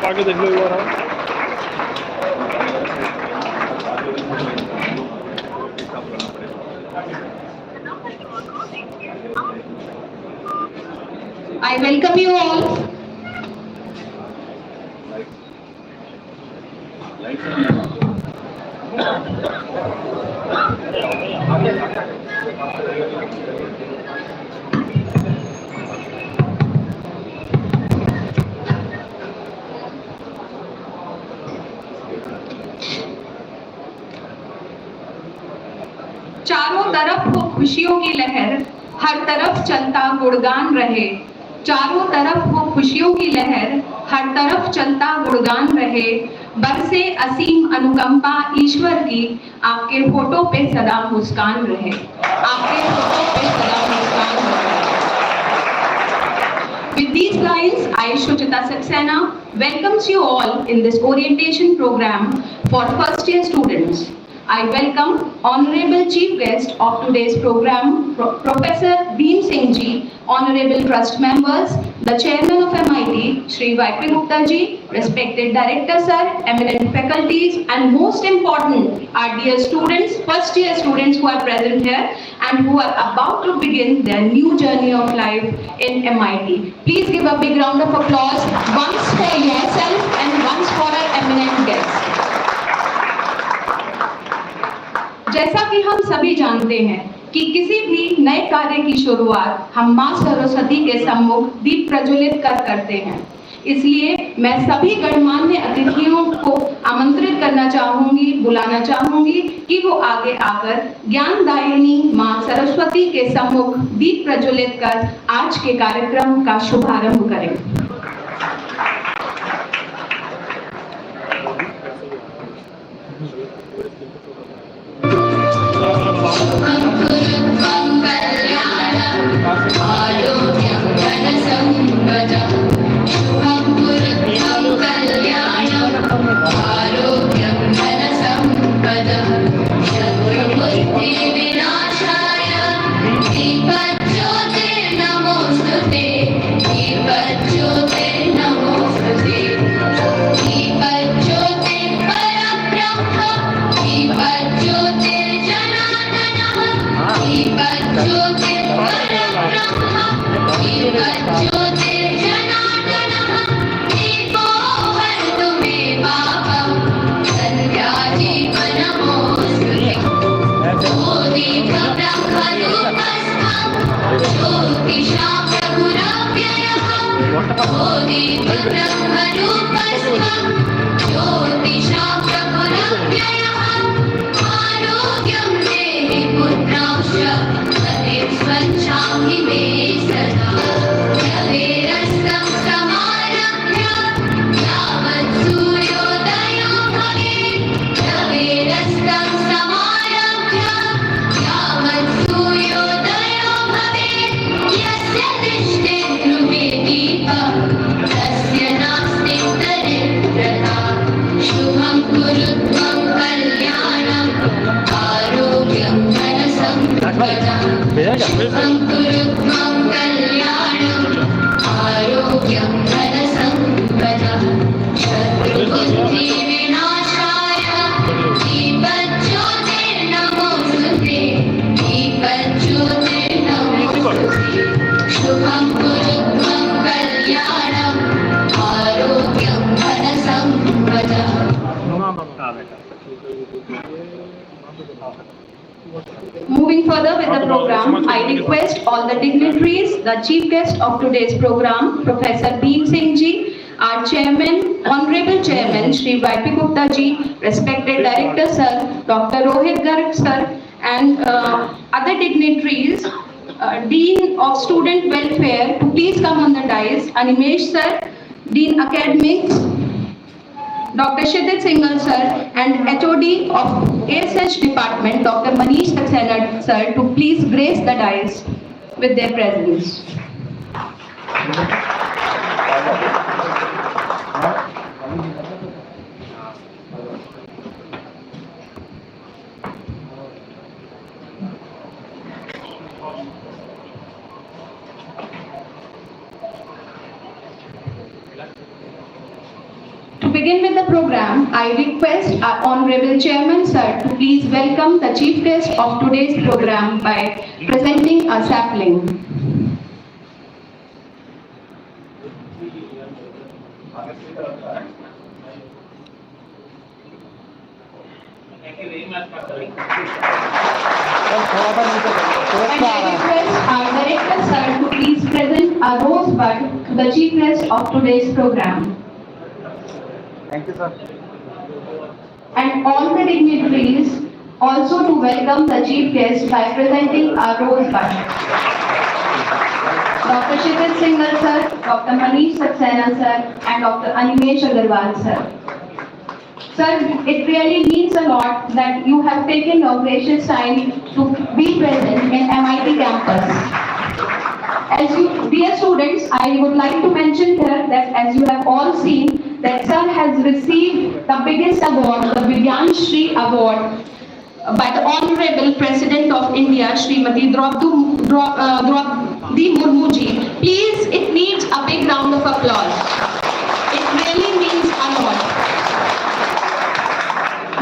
आगे देख लो एक बार। I welcome you all. चारों तरफ हो खुशियों की लहर, हर तरफ चलता गुणगान रहे। चारों तरफ हो खुशियों की लहर, हर तरफ चलता गुणगान रहे। बरसे असीम अनुकंपा ईश्वर की, आपके फोटो पे सदा मुस्कान रहे। आपके फोटो पे सदा मुस्कान रहे। With these lines, I, Shuchita Saxena, welcomes you all in this orientation program for first year students. I welcome Honorable Chief Guest of today's program, Professor Bhim Singh Ji, Honorable Trust Members, the Chairman of MIT, Shri Y.P. Gupta Ji, respected Director Sir, eminent faculties, and most important, our dear students, first year students who are present here and who are about to begin their new journey of life in MIT. Please give a big round of applause once for yourself and once for our eminent guests. जैसा कि हम सभी जानते हैं कि किसी भी नए कार्य की शुरुआत हम मां सरस्वती के सम्मुख दीप प्रज्वलित कर करते हैं। इसलिए मैं सभी गणमान्य अतिथियों को आमंत्रित करना चाहूंगी, बुलाना चाहूंगी कि वो आगे आकर ज्ञानदायिनी मां सरस्वती के सम्मुख दीप प्रज्वलित कर आज के कार्यक्रम का शुभारंभ करें। Moving further with the program, I request all the dignitaries, the chief guest of today's program, Professor Bhim Singh Ji, our chairman, Honorable Chairman, Shri Y.P. Gupta Ji, respected Director Sir, Dr. Rohit Garg Sir, and other dignitaries, Dean of Student Welfare, to please come on the dais, Animesh Sir, Dean Academics, Dr. Kshitij Singhal Sir, and HOD of ASH Department, Dr. Manish Saxena Sir, to please grace the dais with their presence. To begin with the program, I request our Honorable Chairman Sir to please welcome the chief guest of today's program by presenting a sapling. Thank you very much for the And I request our Director Sir to please present a rosebud to the chief guest of today's program. Thank you, sir. And all the dignitaries also to welcome the chief guest by presenting a rosebud. Dr. Shikrit Singhal sir, Dr. Manish Saxena sir, and Dr. Animesh Agarwal sir. Sir, it really means a lot that you have taken your precious time to be present in MIT campus. As you, dear students, I would like to mention here that as you have all seen, that sir has received the biggest award, the Vigyan Shri Award, by the Honorable President of India, Srimati Draupadi Murmu ji. Please, it needs a big round of applause. It really means a lot.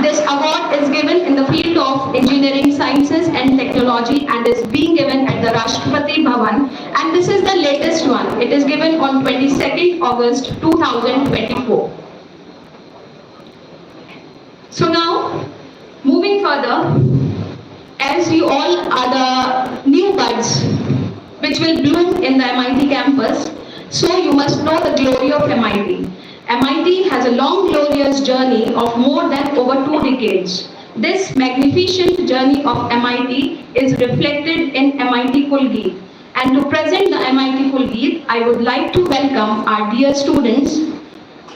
This award is given in the field of engineering sciences and technology and is being given at the Rashtrapati Bhavan, and this is the latest one. It is given on 22nd August 2024. So now, moving further, as you all are the new buds which will bloom in the MIT campus, so you must know the glory of MIT. MIT has a long glorious journey of more than over 2 decades. This magnificent journey of MIT is reflected in MIT Kulgeet. And to present the MIT Kulgeet, I would like to welcome our dear students,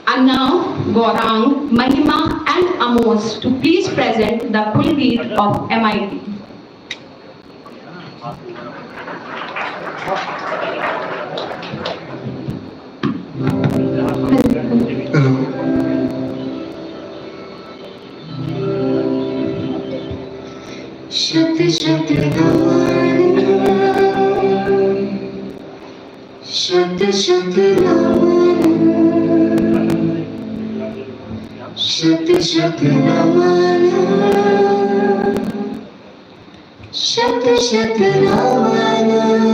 Anna, Gaurang, Mahima and Amos to please present the Kulgeet of MIT. Hello. Shakti Shakti Ramana, Shakti Shakti Ramana, Shakti Shakti Ramana, Shakti Shakti Ramana.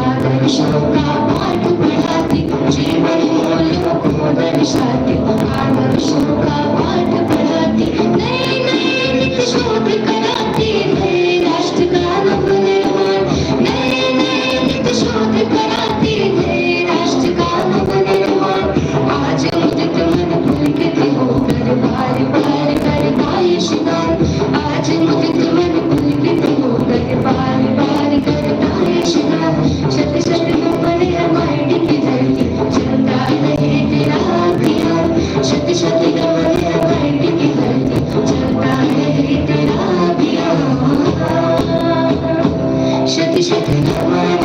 आदर्शों का पाठ पढ़ाती जीवन मूल्यों को दर्शाती आदर्शों का पाठ पढ़ाती, नए नए नित्य शोध कराती, नए राष्ट्र का नवनिर्माण, नए नए नित्य शोध कराती, नए राष्ट्र का नवनिर्माण। आज मुदित मन पुलकित होकर बार बार करता ये श्रृंगार, आज मुदित मन पुलकित होकर बार बार करता ये श्रृंगार। शत शत नमन रामायण की धरती, चलता रहे तेरा अभियान, शत शत नमन रामायण की धरती, चलता रहे तेरा अभियान। शत शत नमन,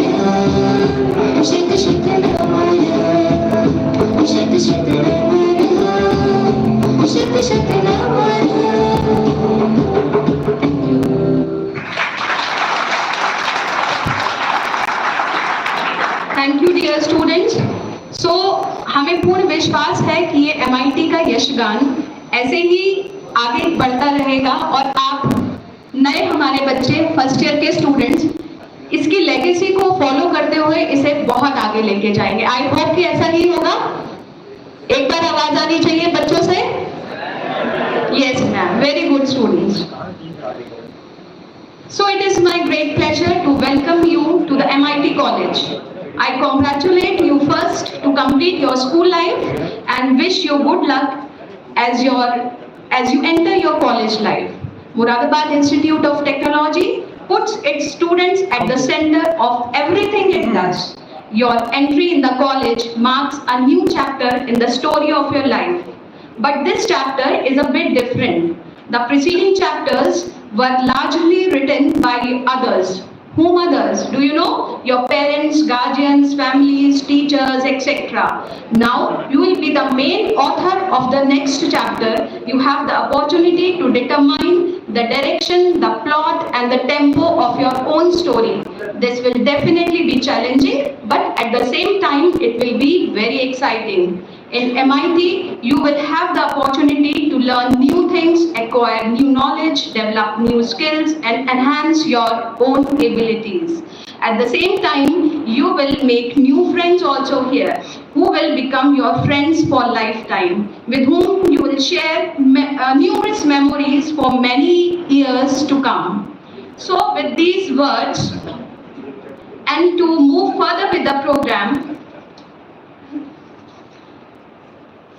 शत शत नमन, शत शत नमन, शत शत नमन। Thank you dear students. So हमें पूर्ण विश्वास है कि ये MIT का यशगान ऐसे ही आगे बढ़ता रहेगा और आप नए हमारे बच्चे फर्स्ट ईयर के स्टूडेंट्स इसकी लेगेसी को फॉलो करते हुए इसे बहुत आगे लेके जाएंगे। आई होप कि ऐसा ही होगा। एक बार आवाज आनी चाहिए बच्चों से। Yes ma'am, very good students. So it is my great pleasure to welcome you to the MIT College. I congratulate you first to complete your school life and wish you good luck as you enter your college life. Moradabad Institute of Technology puts its students at the center of everything it does. Your entry in the college marks a new chapter in the story of your life. But this chapter is a bit different. The preceding chapters were largely written by others. Whom others? Do you know? Your parents, guardians, families, teachers, etc. Now you will be the main author of the next chapter. You have the opportunity to determine the direction, the plot and the tempo of your own story. This will definitely be challenging, but at the same time it will be very exciting. In MIT, you will have the opportunity to learn new things, acquire new knowledge, develop new skills, and enhance your own abilities. At the same time, you will make new friends also here, who will become your friends for lifetime, with whom you will share numerous memories for many years to come. So, with these words, and to move further with the program,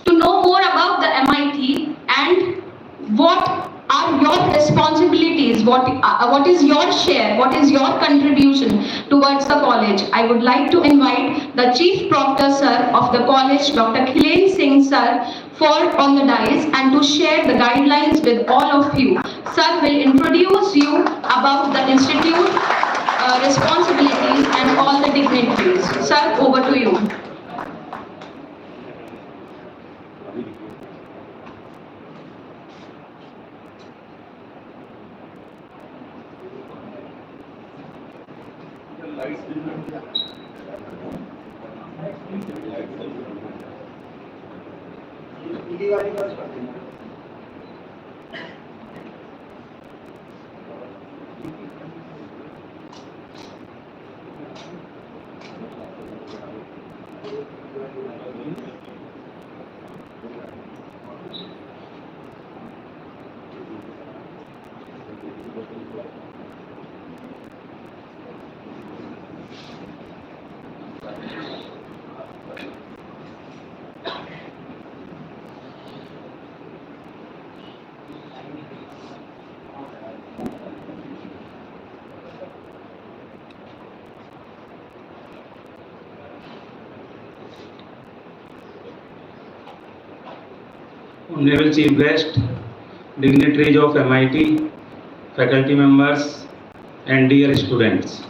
to know more about the MIT and what are your responsibilities, what is your share, what is your contribution towards the college, I would like to invite the Chief Proctor Sir of the college, Dr. Khilen Singh Sir, for on the dais and to share the guidelines with all of you. Sir will introduce you about the institute, responsibilities and all the dignitaries. Sir, over to you. Honorable Chief Guest, dignitaries of MIT, faculty members, and dear students.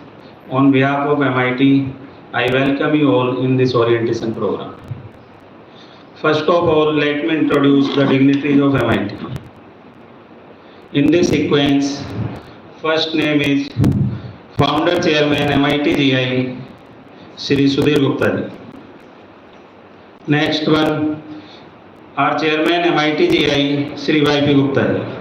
On behalf of MIT, I welcome you all in this orientation program. First of all, let me introduce the dignitaries of MIT. In this sequence, first name is Founder Chairman MIT GI, Shri Sudhir Gupta ji. Next one, our Chairman MIT GI, Shri YP Gupta ji.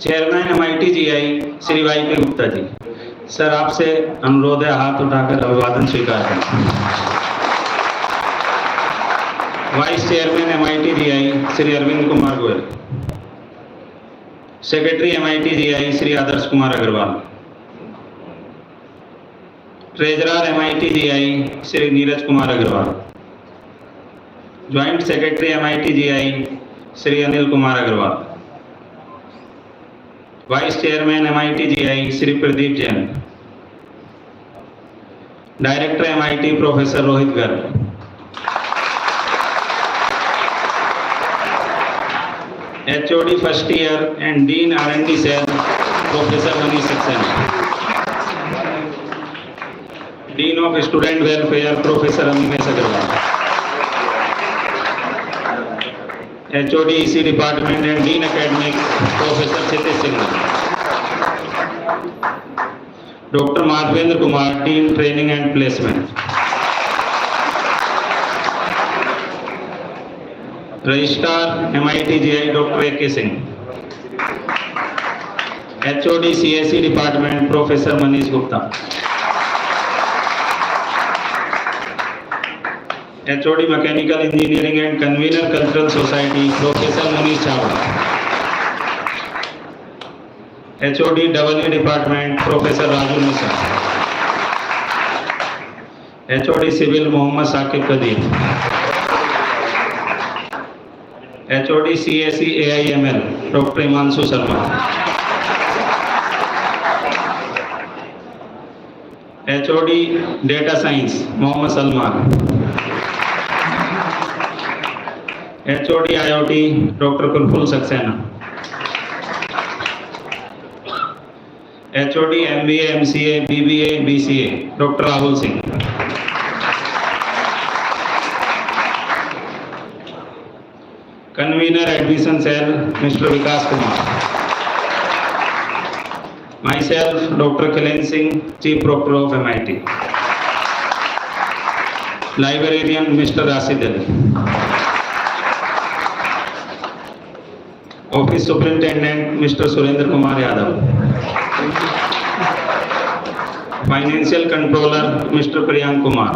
Chairman MIT GI Shri Y K Gupta ji, sir आपसे अनुरोध है हाथ उठाकर अभिवादन स्वीकार करें। Vice chairman MIT GI Shri Arvind Kumar Goyal, secretary MIT GI Shri Adarsh Kumar Agarwal, treasurer MIT GI Shri Neeraj Kumar Agarwal, joint secretary MIT GI Shri Anil Kumar Agarwal, vice chairman MIT GI Shri Pradeep Jain, director MIT professor Rohit Garg, HOD first year and dean R and D cell professor Manish Saxena, dean of student welfare professor Animesh Agarwal, HOD EC department and dean academic professor Kshitij Singh, doctor Madhavendra Kumar dean training and placement, registrar MIT GI doctor A K Singh, HOD CSE department professor Manish Gupta, HOD mechanical engineering and convener cultural society professor Manish Chawla, HOD double department professor Raju Mishra, HOD civil Mohammad Saqib Qadir, HOD CSE AIML doctor Himanshu Sharma, HOD data science Mohammad Salman, HOD IoT doctor Kulphul Saxena, HOD MBA MCA BBA BCA doctor Rahul Singh, convener admission cell mister Vikas Kumar, myself doctor Khilen Singh chief proctor of MIT, librarian mister Rashid Ali, office superintendent mister Surendra Kumar Yadav, financial controller mister Priyank Kumar,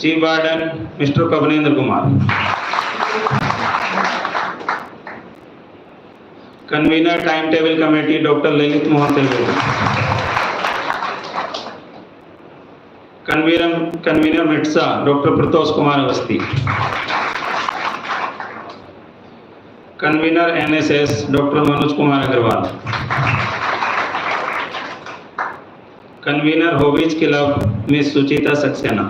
chief warden mister Kavnendra Kumar, convener time table committee doctor Lalit Mohan Trivedi, convener MITSA doctor Pratosh Kumar Awasthi, convener NSS doctor Manoj Kumar Agarwal, convener hobbies club miss Suchita Saxena,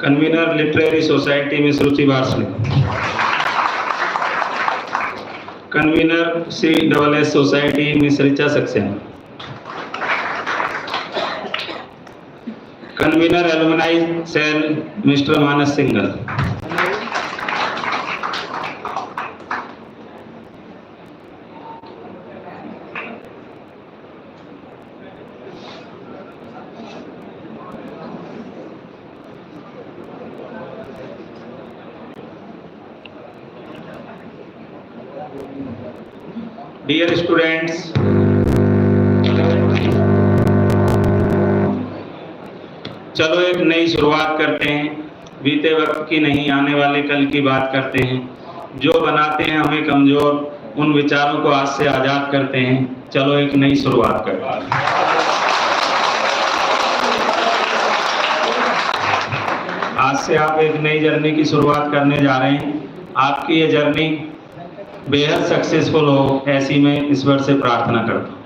convener literary society miss Ruchi Barsley, convener CSS society miss Richa Saxena, convener alumni cell mister Manas single, dear students, चलो एक नई शुरुआत करते हैं। बीते वक्त की नहीं, आने वाले कल की बात करते हैं। जो बनाते हैं हमें कमजोर, उन विचारों को आज से आजाद करते हैं। चलो एक नई शुरुआत करते हैं। आज से आप एक नई जर्नी की शुरुआत करने जा रहे हैं। आपकी ये जर्नी बेहद सक्सेसफुल हो, ऐसी मैं ईश्वर से प्रार्थना करता हूँ।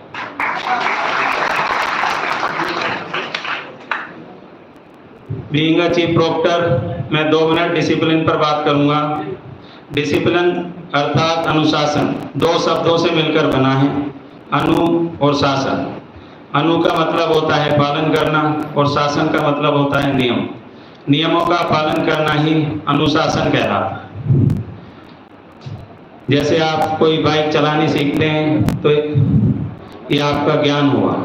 बीइंग अ चीफ प्रोक्टर, मैं 2 मिनट डिसिप्लिन पर बात करूंगा। डिसिप्लिन अर्थात अनुशासन 2 शब्दों से मिलकर बना है, अनु और शासन। अनु का मतलब होता है पालन करना और शासन का मतलब होता है नियम। नियमों का पालन करना ही अनुशासन कहलाता है। जैसे आप कोई बाइक चलानी सीखते हैं तो ये आपका ज्ञान हुआ,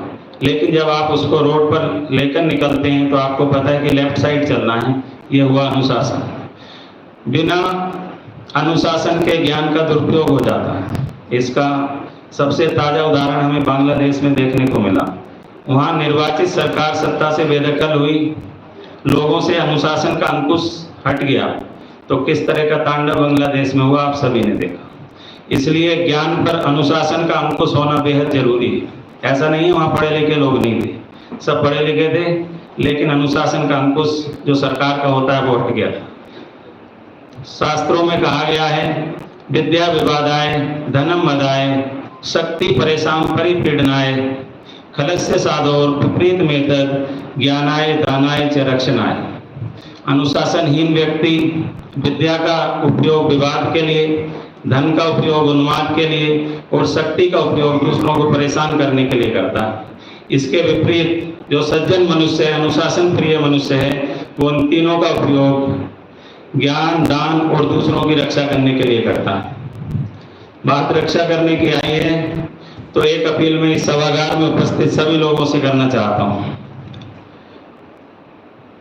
लेकिन जब आप उसको रोड पर लेकर निकलते हैं तो आपको पता है कि लेफ्ट साइड चलना है, ये हुआ अनुशासन। बिना अनुशासन के ज्ञान का दुरुपयोग हो जाता है। इसका सबसे ताज़ा उदाहरण हमें बांग्लादेश में देखने को मिला। वहाँ निर्वाचित सरकार सत्ता से बेदखल हुई, लोगों से अनुशासन का अंकुश हट गया, तो किस तरह का तांडव बांग्लादेश में हुआ आप सभी ने देखा। इसलिए ज्ञान पर अनुशासन का अंकुश होना बेहद जरूरी है। ऐसा नहीं है वहाँ पढ़े लिखे लोग नहीं थे, सब पढ़े लिखे थे, लेकिन अनुशासन का अंकुश जो सरकार का होता है वो हट गया था। शास्त्रों में कहा गया है, विद्या विवादाय धनम मदाय शक्ति परेशान परिपीडनाय खलस्य साधोर विपरीत मेतद ज्ञानाय दानाय च रक्षणाय। अनुशासनहीन व्यक्ति विद्या का उपयोग विवाद के लिए, धन का उपयोग उन्माद के लिए और शक्ति का उपयोग दूसरों को परेशान करने के लिए करता है। इसके विपरीत जो सज्जन मनुष्य है, अनुशासन प्रिय मनुष्य है, वो उन तीनों का उपयोग ज्ञान, दान और दूसरों की रक्षा करने के लिए करता है। बात रक्षा करने की आई है तो एक अपील मैं इस सभागार में उपस्थित सभी लोगों से करना चाहता हूँ।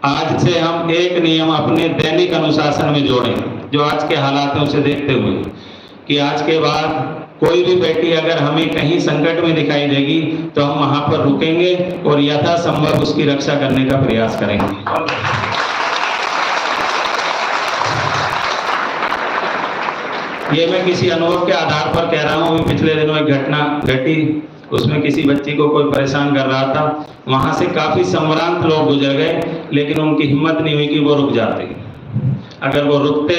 आज से हम एक नियम अपने दैनिक अनुशासन में जोड़ें, जो आज के हालातों से देखते हुए, कि आज के बाद कोई भी बेटी अगर हमें कहीं संकट में दिखाई देगी तो हम वहां पर रुकेंगे और यथासंभव उसकी रक्षा करने का प्रयास करेंगे। ये मैं किसी अनुभव के आधार पर कह रहा हूँ। पिछले दिनों एक घटना घटी, उसमें किसी बच्ची को कोई परेशान कर रहा था, वहां से काफी संभ्रांत लोग गुजर गए, लेकिन उनकी हिम्मत नहीं हुई कि वो रुक जाते। अगर वो रुकते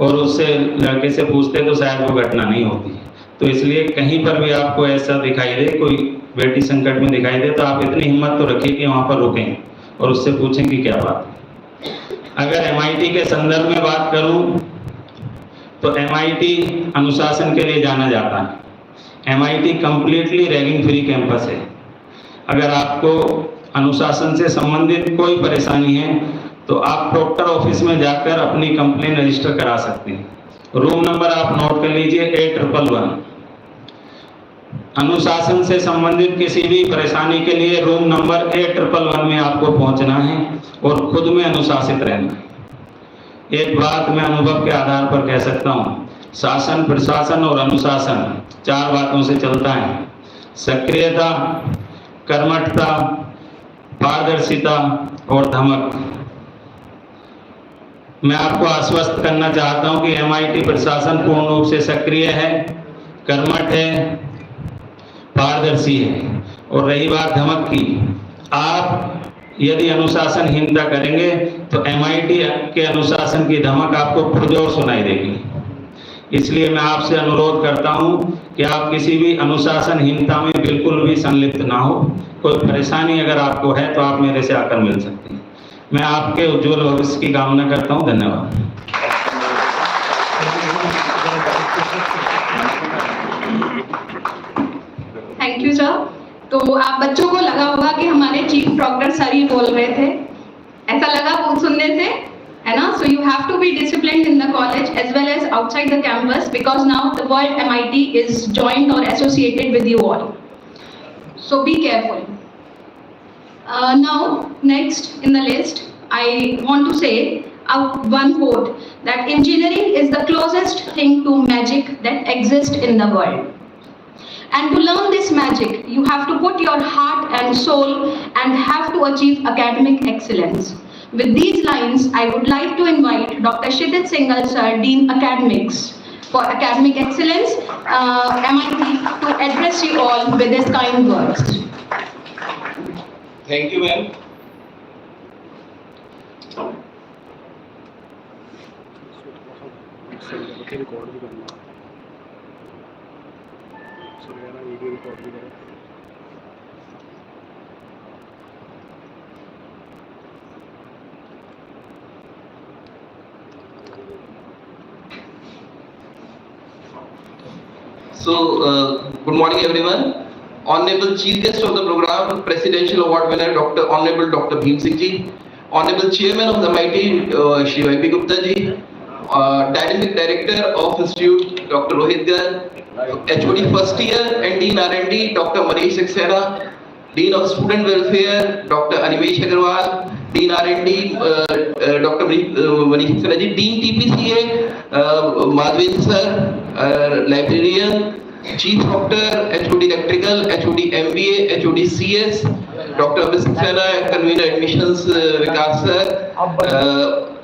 और उससे लड़के से पूछते तो शायद वो घटना नहीं होती। तो इसलिए कहीं पर भी आपको ऐसा दिखाई दे, कोई बेटी संकट में दिखाई दे, तो आप इतनी हिम्मत तो रखिए कि वहां पर रुकें और उससे पूछें कि क्या बात है। अगर MIT के संदर्भ में बात करूं तो MIT अनुशासन के लिए जाना जाता है। MIT completely ragging free campus है। अगर आपको अनुशासन से संबंधित कोई परेशानी है तो आप प्रोक्टर ऑफिस में जाकर अपनी कंप्लेन रजिस्टर करा सकते हैं। रूम नंबर आप नोट कर लीजिए 8111। अनुशासन से संबंधित किसी भी परेशानी के लिए रूम नंबर 8111 में आपको पहुंचना है और खुद में अनुशासित रहना है। एक बात मैं अनुभव के आधार पर कह सकता हूँ, शासन, प्रशासन और अनुशासन 4 बातों से चलता है। सक्रियता, कर्मठता, पारदर्शिता और धमक। मैं आपको आश्वस्त करना चाहता हूं कि MIT प्रशासन पूर्ण रूप से सक्रिय है, कर्मठ है, पारदर्शी है। और रही बात धमक की, आप यदि अनुशासनहीनता करेंगे तो MIT के अनुशासन की धमक आपको पुरजोर सुनाई देगी। इसलिए मैं आपसे अनुरोध करता हूं कि आप किसी भी अनुशासनहीनता में बिल्कुल भी संलिप्त ना हो। कोई परेशानी अगर आपको है तो आप मेरे से आकर मिल सकते हैं। मैं आपके उज्जवल भविष्य की कामना करता हूं। धन्यवाद। Thank you sir. तो आप बच्चों को लगा होगा कि हमारे चीफ प्रॉक्टर सर ही बोल रहे थे, ऐसा लगा वो सुनने से, है ना? So you have to be disciplined in the college as well as outside the campus, because now the word MIT is joined और associated with you all. So be careful. Now, next in the list, I want to say one quote, that engineering is the closest thing to magic that exists in the world. And to learn this magic, you have to put your heart and soul and have to achieve academic excellence. With these lines, I would like to invite Dr. Kshitij Singhal sir, Dean Academics for Academic Excellence, MIT, to address you all with his kind words. Thank you, ma'am. Good morning, everyone. Honorable Chief Guest of the program, Presidential Award winner, Honorable Dr. Bhim Singh ji, Honorable Chairman of the MIT, Shri Y.P. Gupta ji, Dynamic Director of Institute, Dr. Rohit Garg, HOD First Year and Dean R&D, Dr. Manish Saxena, Dean of Student Welfare, Dr. Animesh Agarwal, Dean R&D, Dr. Manish Saxena ji, Dean TPCA, Madhvendra sir, Librarian, Chief Doctor, HOD Electrical, HOD MBA, HOD CS, Dr. Amit Saxena, Convener Admissions, Vikas sir,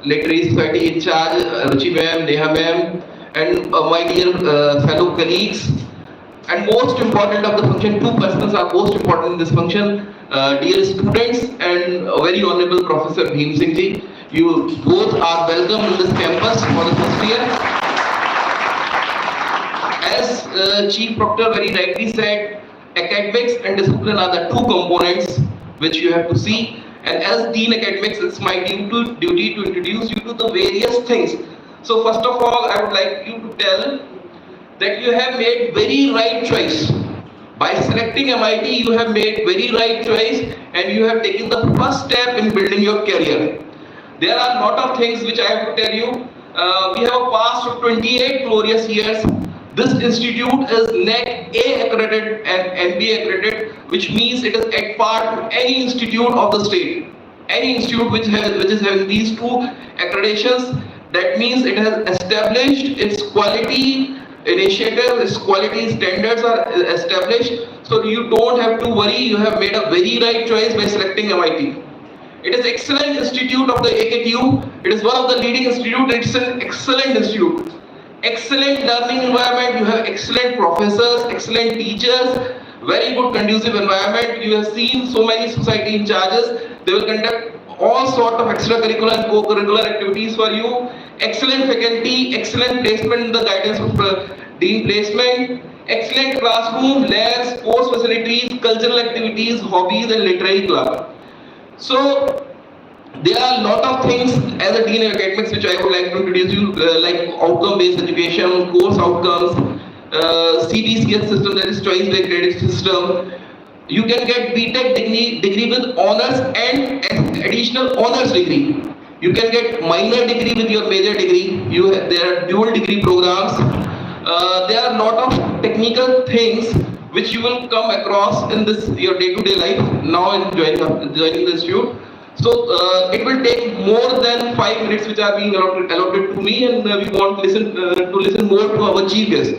Literary Society in charge, Ruchi ma'am, Neha ma'am, and my dear fellow colleagues. And most important of the function, two persons are most important in this function, dear students and very honorable Professor Bhim Singh ji. You both are welcome in this campus for the first year. As Chief Proctor very rightly said, academics and discipline are the two components which you have to see. And as Dean Academics, it's my duty to introduce you to the various things. So first of all, I would like you to tell that you have made very right choice. By selecting MIT, you have made very right choice and you have taken the first step in building your career. There are a lot of things which I have to tell you. We have a past of 28 glorious years. This institute is NAAC A accredited and MBA accredited, which means it is at par to any institute of the state. Any institute which is having these two accreditations, that means it has established its quality initiative, its quality standards are established. So you don't have to worry, you have made a very right choice by selecting MIT. It is excellent institute of the AKTU. It is one of the leading institutes. It's an excellent institute. Excellent learning environment. You have excellent professors, excellent teachers, very good conducive environment. You have seen so many society in charges. They will conduct all sort of extracurricular and co-curricular activities for you. Excellent faculty, excellent placement in the guidance of Dean placement, excellent classroom, labs, sports facilities, cultural activities, hobbies and literary club. So there are a lot of things as a Dean of Academics which I would like to introduce you, like outcome-based education, course outcomes, CBCS system, that is choice-based credit system. You can get BTech degree with honors and additional honors degree. You can get minor degree with your major degree. There are dual degree programs. There are a lot of technical things which you will come across in this your day-to-day life now in joining the institute. So it will take more than 5 minutes which are being allotted to me, and we want to listen more to our chief guest.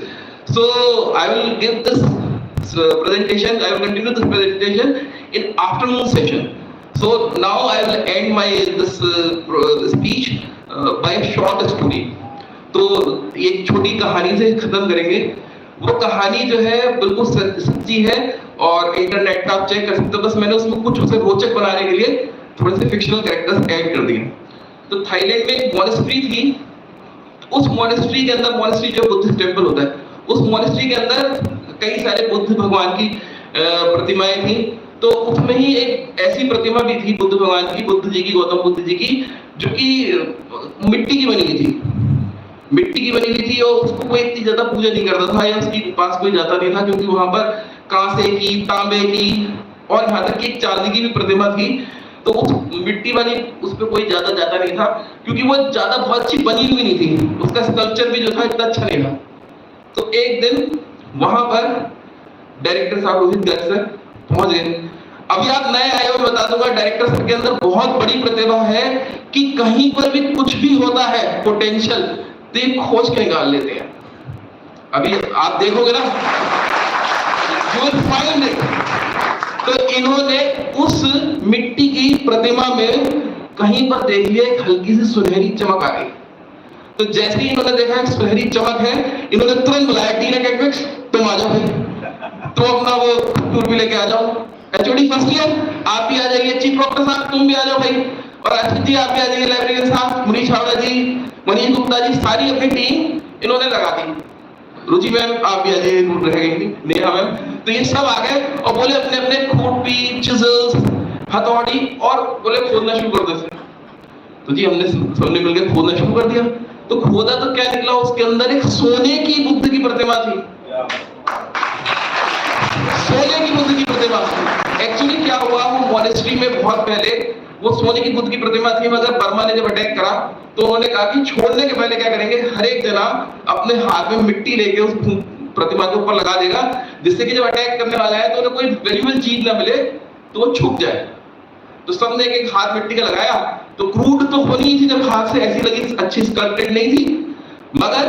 So I will give this presentation. I will continue this presentation in afternoon session. So now I will end my this speech by a short story. तो एक छोटी कहानी से खत्म करेंगे. वो कहानी जो है बिल्कुल सच्ची है और इंटरनेट का आप चेक कर सकते हो. बस मैंने उसमें कुछ उसे रोचक बनाने के लिए थोड़े से फिक्शनल कैरेक्टर्स ऐड कर दिए. तो थाईलैंड में एक मॉनेस्ट्री थी. उस मॉनेस्ट्री के अंदर, मॉनेस्ट्री जो बुद्धिस्ट टेम्पल होता है, उस मॉनेस्ट्री के अंदर कई सारे बुद्ध भगवान की प्रतिमाएं थी. तो उसमें ही एक ऐसी प्रतिमा भी थी बुद्ध भगवान की, बुद्ध जी की, गौतम बुद्ध जी की, जो कि मिट्टी की बनी हुई थी. मिट्टी की बनी हुई थी और उसको कोई इतनी ज्यादा पूजा नहीं करता था या उसके पास कोई जाता नहीं था, क्योंकि वहां पर कांसे की, तांबे की और यहाँ तक कि एक चांदी की भी प्रतिमा थी. तो उस मिट्टी वाली उस पर कोई ज्यादा जाता नहीं था, क्योंकि वो ज्यादा बहुत अच्छी बनी हुई नहीं थी. उसका स्कल्पचर भी जो था इतना अच्छा नहीं था. तो एक दिन वहां पर डायरेक्टर साहब रोहित गर्ग सर पहुंच गए. अभी आप नए आए हो, बता दूंगा डायरेक्टर सर के अंदर बहुत बड़ी प्रतिभा है कि कहीं पर भी कुछ भी होता है पोटेंशियल तो ये खोज के निकाल लेते हैं. अभी आप देखोगे ना, यू विल फाइंड इट. तो इन्होंने उस मिट्टी की प्रतिमा में कहीं पर देखिए एक हल्की सी सुनहरी चमक आ गई. तो जैसे ही इन्होंने देखा एक सुनहरी चमक है, इन्होंने तुरंत बुलाया डीन एकेडमिक्स, तुम आ जाओ भाई, तुम अपना वो टूर भी लेके आ जाओ. एचओडी फर्स्ट ईयर आप भी आ जाइए, चीफ डॉक्टर साहब तुम भी आ जाओ भाई, और अक्षित जी आप भी आ जाइए, लाइब्रेरियन साहब, मुनीश हावड़ा जी, मनीष गुप्ता जी, सारी अपनी टीम इन्होंने लगा दी. रुचि मैम आप भी आ जाइए, रहेंगी नेहा मैम. तो ये सब आ गए और बोले अपने अपने खुरपी, चिजल्स, हथौड़ी और बोले खोदना शुरू कर दो. तो जी हमने सबने मिलकर खोदना शुरू कर दिया. तो खोदा तो क्या निकला, उसके अंदर एक सोने की बुद्ध की प्रतिमा थी. सोने की बुद्ध की प्रतिमा. एक्चुअली क्या हुआ, वो मॉनेस्ट्री में बहुत पहले वो सोने की बुद्ध की प्रतिमा थी, मगर बर्मा ने जब अटैक करा तो उन्होंने कहा कि छोड़ने के पहले क्या करेंगे, हर एक जना अपने हाथ में मिट्टी लेके उस प्रतिमा के ऊपर लगा देगा, जिससे कि जब अटैक करने वाला है तो उन्हें कोई वैल्यूएबल चीज ना मिले तो वो छुप जाए। तो सबने एक हाथ मिट्टी का लगाया, तो क्रूड तो होनी ही थी जब हाथ से ऐसी लगी, अच्छी स्कल्पटेड नहीं थी, मगर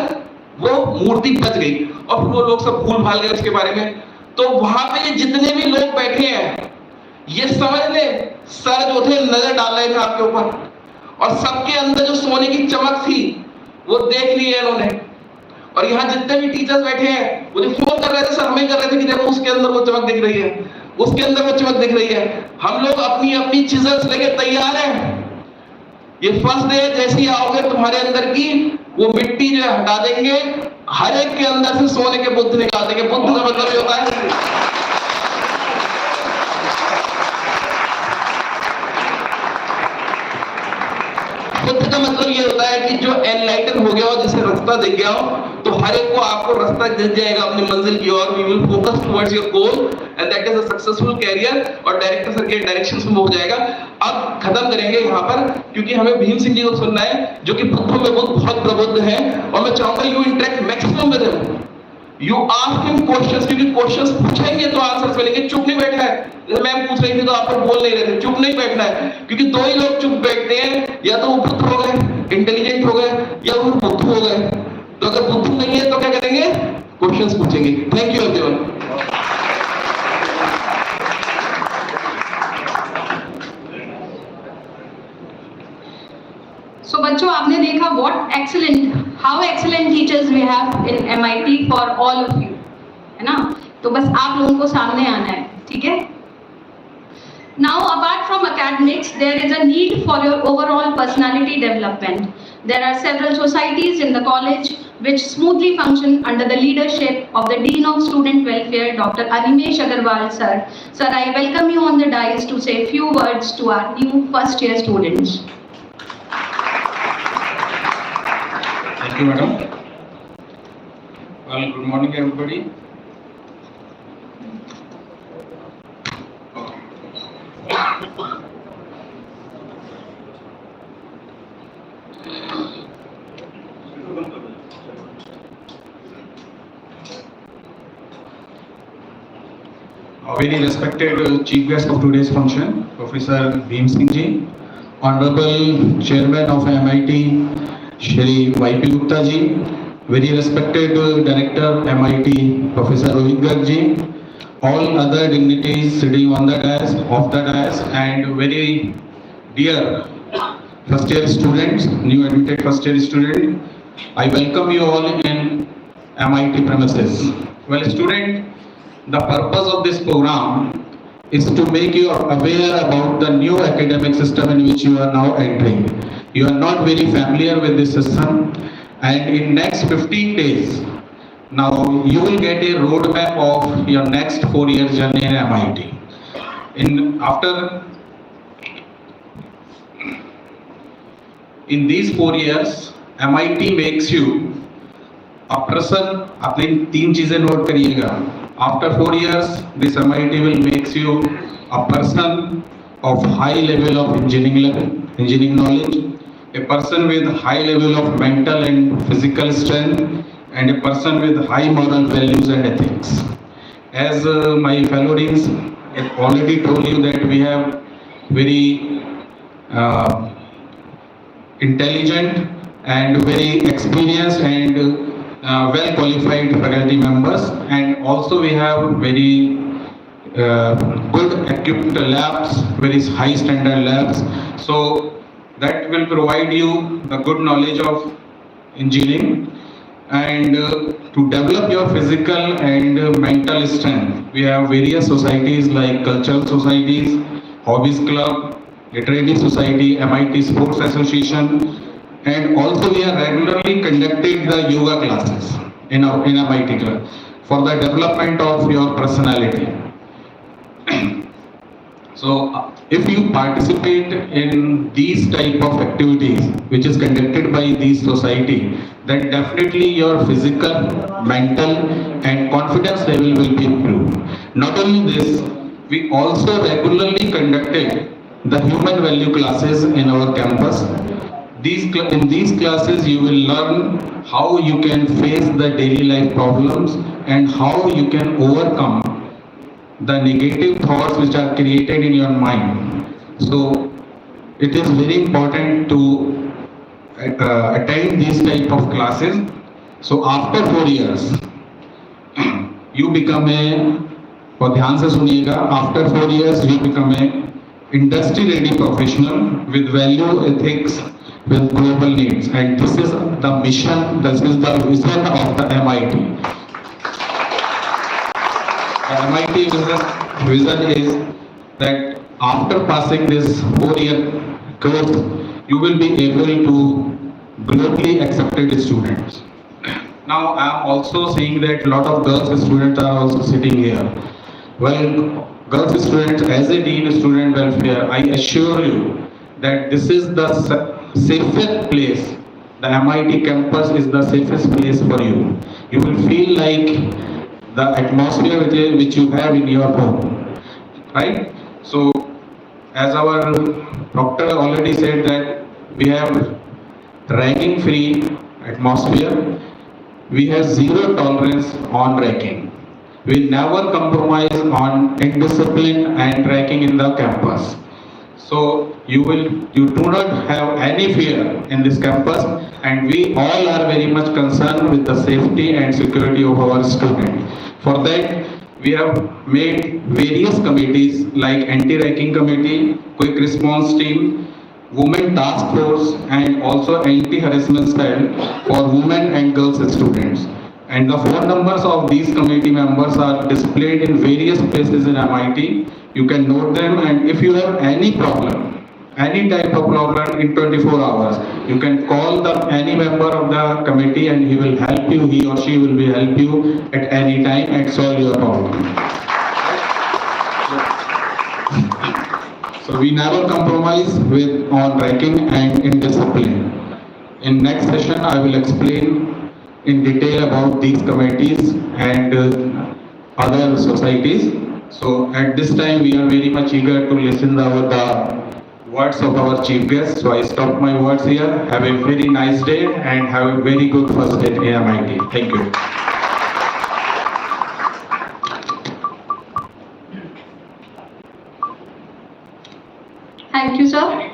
वो मूर्ति बच गई और फिर वो लोग सब भूल भाल गए उसके बारे में। तो वहां पे ये जितने भी लोग बैठे हैं, ये समझ ले सर जो थे नजर डाल रहे थे आपके ऊपर, और सबके अंदर जो सोने की चमक थी वो देख ली है इन्होंने। और यहाँ जितने भी टीचर्स बैठे हैं वो जो फोन कर रहे थे सर, हमें कर रहे थे कि देखो उसके अंदर वो चमक दिख रही है, उसके अंदर वो चमक दिख रही है। हम लोग अपनी अपनी चिजल्स लेके तैयार हैं। ये फर्स्ट डे जैसे ही आओगे तुम्हारे अंदर की वो मिट्टी जो है हटा देंगे, हर एक के अंदर से सोने के बुद्ध निकाल देंगे। बुद्ध का मतलब ये होता है, बुद्ध का मतलब ये होता है कि जो एनलाइटन हो गया हो, जिसे रास्ता दिख गया हो, तो हर एक को आपको रास्ता दिख जाएगा अपनी मंजिल की ओर। We will focus towards your goal and that is a successful career, और डायरेक्टर सर के डायरेक्शंस में हो जाएगा। अब खत्म करेंगे यहाँ पर, क्योंकि हमें भीम सिंह जी को सुनना है, जो कि बुद्धों में बहुत प्रबुद्ध है, और मैं चाहूंगा you interact maximum with him, you ask him questions, क्योंकि क्वेश्चंस पूछेंगे तो आंसर्स मिलेंगे। चुप नहीं बैठना है, जैसे मैम पूछ रही थी तो आप लोग बोल नहीं रहे थे, चुप नहीं बैठना है, क्योंकि दो ही लोग चुप बैठते हैं, या तो वो बुद्ध हो गए, इंटेलिजेंट हो गए, या वो बुद्ध हो गए। तो अगर बुद्ध नहीं है तो क्या करेंगे, क्वेश्चंस पूछेंगे। Thank you everyone. सो बच्चों, आपने देखा what excellent, how excellent teachers we have in MIT for all of you, है ना। तो बस आप लोगों को सामने आना है, ठीक है। Now, apart from academics, there is a need for your overall personality development. There are several societies in the college which smoothly function under the leadership of the Dean of Student Welfare, Dr. Animesh Agarwal sir. Sir, I welcome you on the dais to say a few words to our new first year students. Thank you, madam. Well, good morning, everybody. Very respected chief guest of today's function, Professor Bhim Singh ji, Honorable Chairman of MIT, Shri Y.P. Gupta ji, very respected Director MIT, Professor Rohit Garg ji, all other dignitaries sitting on the dais, and very dear first year students, new admitted first year student, I welcome you all in MIT premises. Well, student, the purpose of this program is to make you aware about the new academic system in which you are now entering. You are not very familiar with this system, and in next 15 days, now you will get a roadmap of your next 4-year journey in MIT. In these 4 years, MIT makes you a person. आपने 3 चीजें note करिएगा. After 4 years, this MIT will makes you a person of high level of engineering knowledge, a person with high level of mental and physical strength, and a person with high moral values and ethics. As my fellow deans have already told you that we have very intelligent and very experienced and well qualified faculty members, and also we have very good equipped labs, very high standard labs, so that will provide you the good knowledge of engineering. And to develop your physical and mental strength, we have various societies like cultural societies, hobbies club, literary society, MIT Sports Association, and also we are regularly conducting the yoga classes in MIT club for the development of your personality. So if you participate in these type of activities which is conducted by these society, then definitely your physical, mental and confidence level will be improved. Not only this, we also regularly conducted the human value classes in our campus. In these classes, you will learn how you can face the daily life problems and how you can overcome the negative thoughts which are created in your mind. So it is very important to attend these type of classes. So after 4 years, you become a, और ध्यान से सुनिएगा, after 4 years you become a industry ready professional with value ethics with global needs, and this is the mission, this is the vision of the MIT. The MIT vision is that after passing this 4-year course, you will be able to globally accepted students. Now I am also seeing that a lot of girls students are also sitting here. Well, girls students, as a dean student welfare, I assure you that this is the safest place. The MIT campus is the safest place for you. You will feel like the atmosphere which you have in your home, right? So, as our doctor already said that we have ragging-free atmosphere. We have zero tolerance on ragging. We never compromise on indiscipline and ragging in the campus. So you do not have any fear in this campus, and we all are very much concerned with the safety and security of our students. For that, we have made various committees like anti-ragging committee, quick response team, women task force, and also anti-harassment cell for women and girls students. And the phone numbers of these committee members are displayed in various places in MIT. You can note them, and if you have any problem, any type of problem in 24 hours, you can call any member of the committee and he will help you, he or she will help you at any time and solve your problem. So we never compromise on ranking and indiscipline. In next session, I will explain in detail about these committees and other societies. So at this time, we are very much eager to listen to the words of our chief guest. So I stop my words here. Have a very nice day and have a very good first day in MIT. Thank you. Thank you, sir,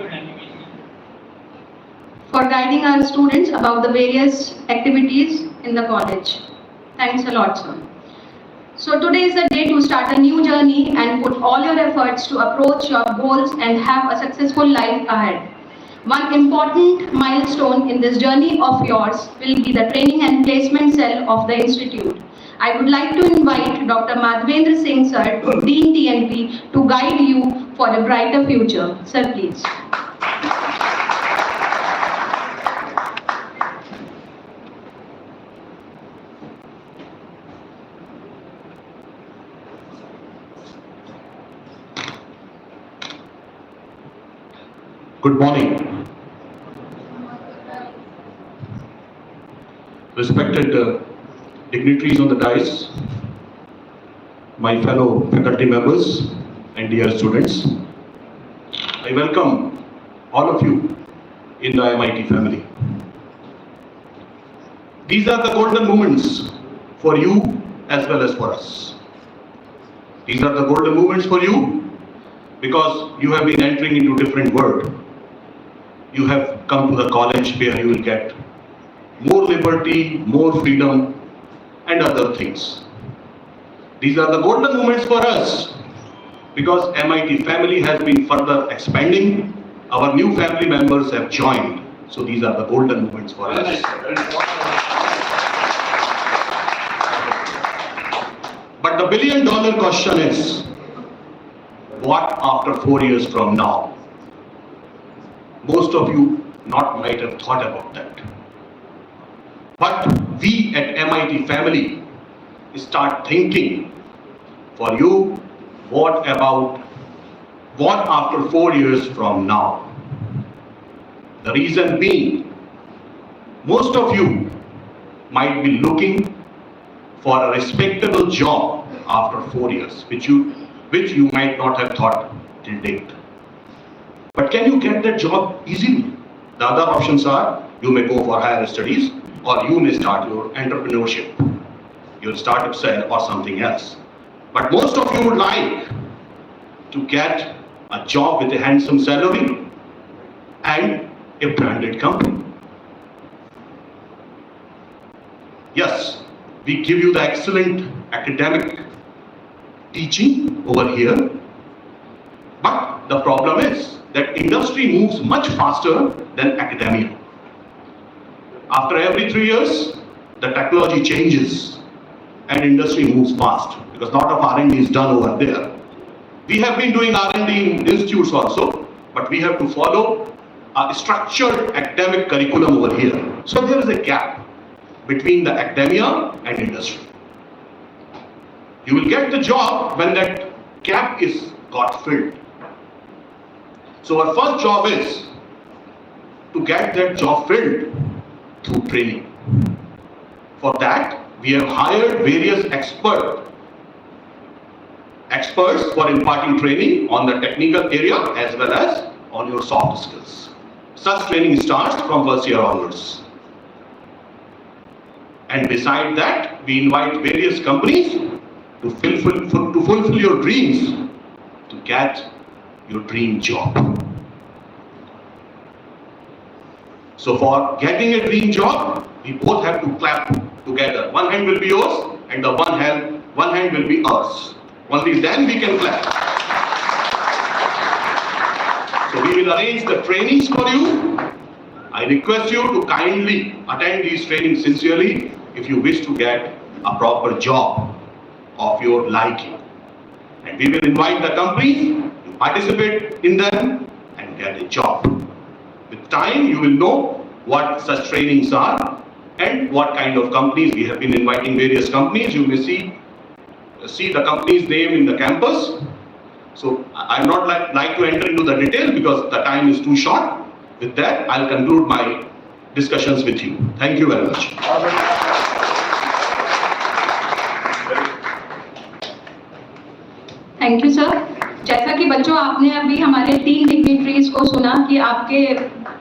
for guiding our students about the various activities in the college. Thanks a lot, sir. So today is the day to start a new journey and put all your efforts to approach your goals and have a successful life ahead. One important milestone in this journey of yours will be the training and placement cell of the institute. I would like to invite Dr. Madhavendra Singh, sir, Dean TNP, to guide you for a brighter future. Sir, please. Good morning. Respected dignitaries on the dais, my fellow faculty members and dear students, I welcome all of you in the MIT family. These are the golden moments for you as well as for us. These are the golden moments for you because you have been entering into a different world. You have come to the college where you will get more liberty, more freedom, and other things. These are the golden moments for us because MIT family has been further expanding. Our new family members have joined. So these are the golden moments for us. But the billion-dollar question is, what after 4 years from now? Most of you might have thought about that. But we at MIT family start thinking for you, what after 4 years from now? The reason being, most of you might be looking for a respectable job after 4 years, which you might not have thought till date. But can you get that job easily? The other options are you may go for higher studies or you may start your entrepreneurship. You'll start up sell or something else. But most of you would like to get a job with a handsome salary and a branded company. Yes, we give you the excellent academic teaching over here, but the problem is that industry moves much faster than academia. After every 3 years, the technology changes and industry moves fast because a lot of R&D is done over there. We have been doing R&D in institutes also, but we have to follow a structured academic curriculum over here. So there is a gap between the academia and industry. You will get the job when that gap is got filled. So our first job is to get that job filled through training. For that, we have hired various experts for imparting training on the technical area as well as on your soft skills. Such training starts from first year onwards. And beside that, we invite various companies to fulfill your dreams, to get your dream job. So for getting a dream job, we both have to clap together. One hand will be yours and the one hand will be ours. Only then we can clap. So we will arrange the trainings for you. I request you to kindly attend these trainings sincerely if you wish to get a proper job of your liking. And we will invite the companies to participate in them and get a job. With time, you will know what such trainings are and what kind of companies. We have been inviting various companies. You may see the company's name in the campus. So I would not like to enter into the detail because the time is too short. With that, I'll conclude my discussions with you. Thank you very much. Thank you sir. जैसा कि बच्चों आपने अभी हमारे 3 dignitaries को सुना कि आपके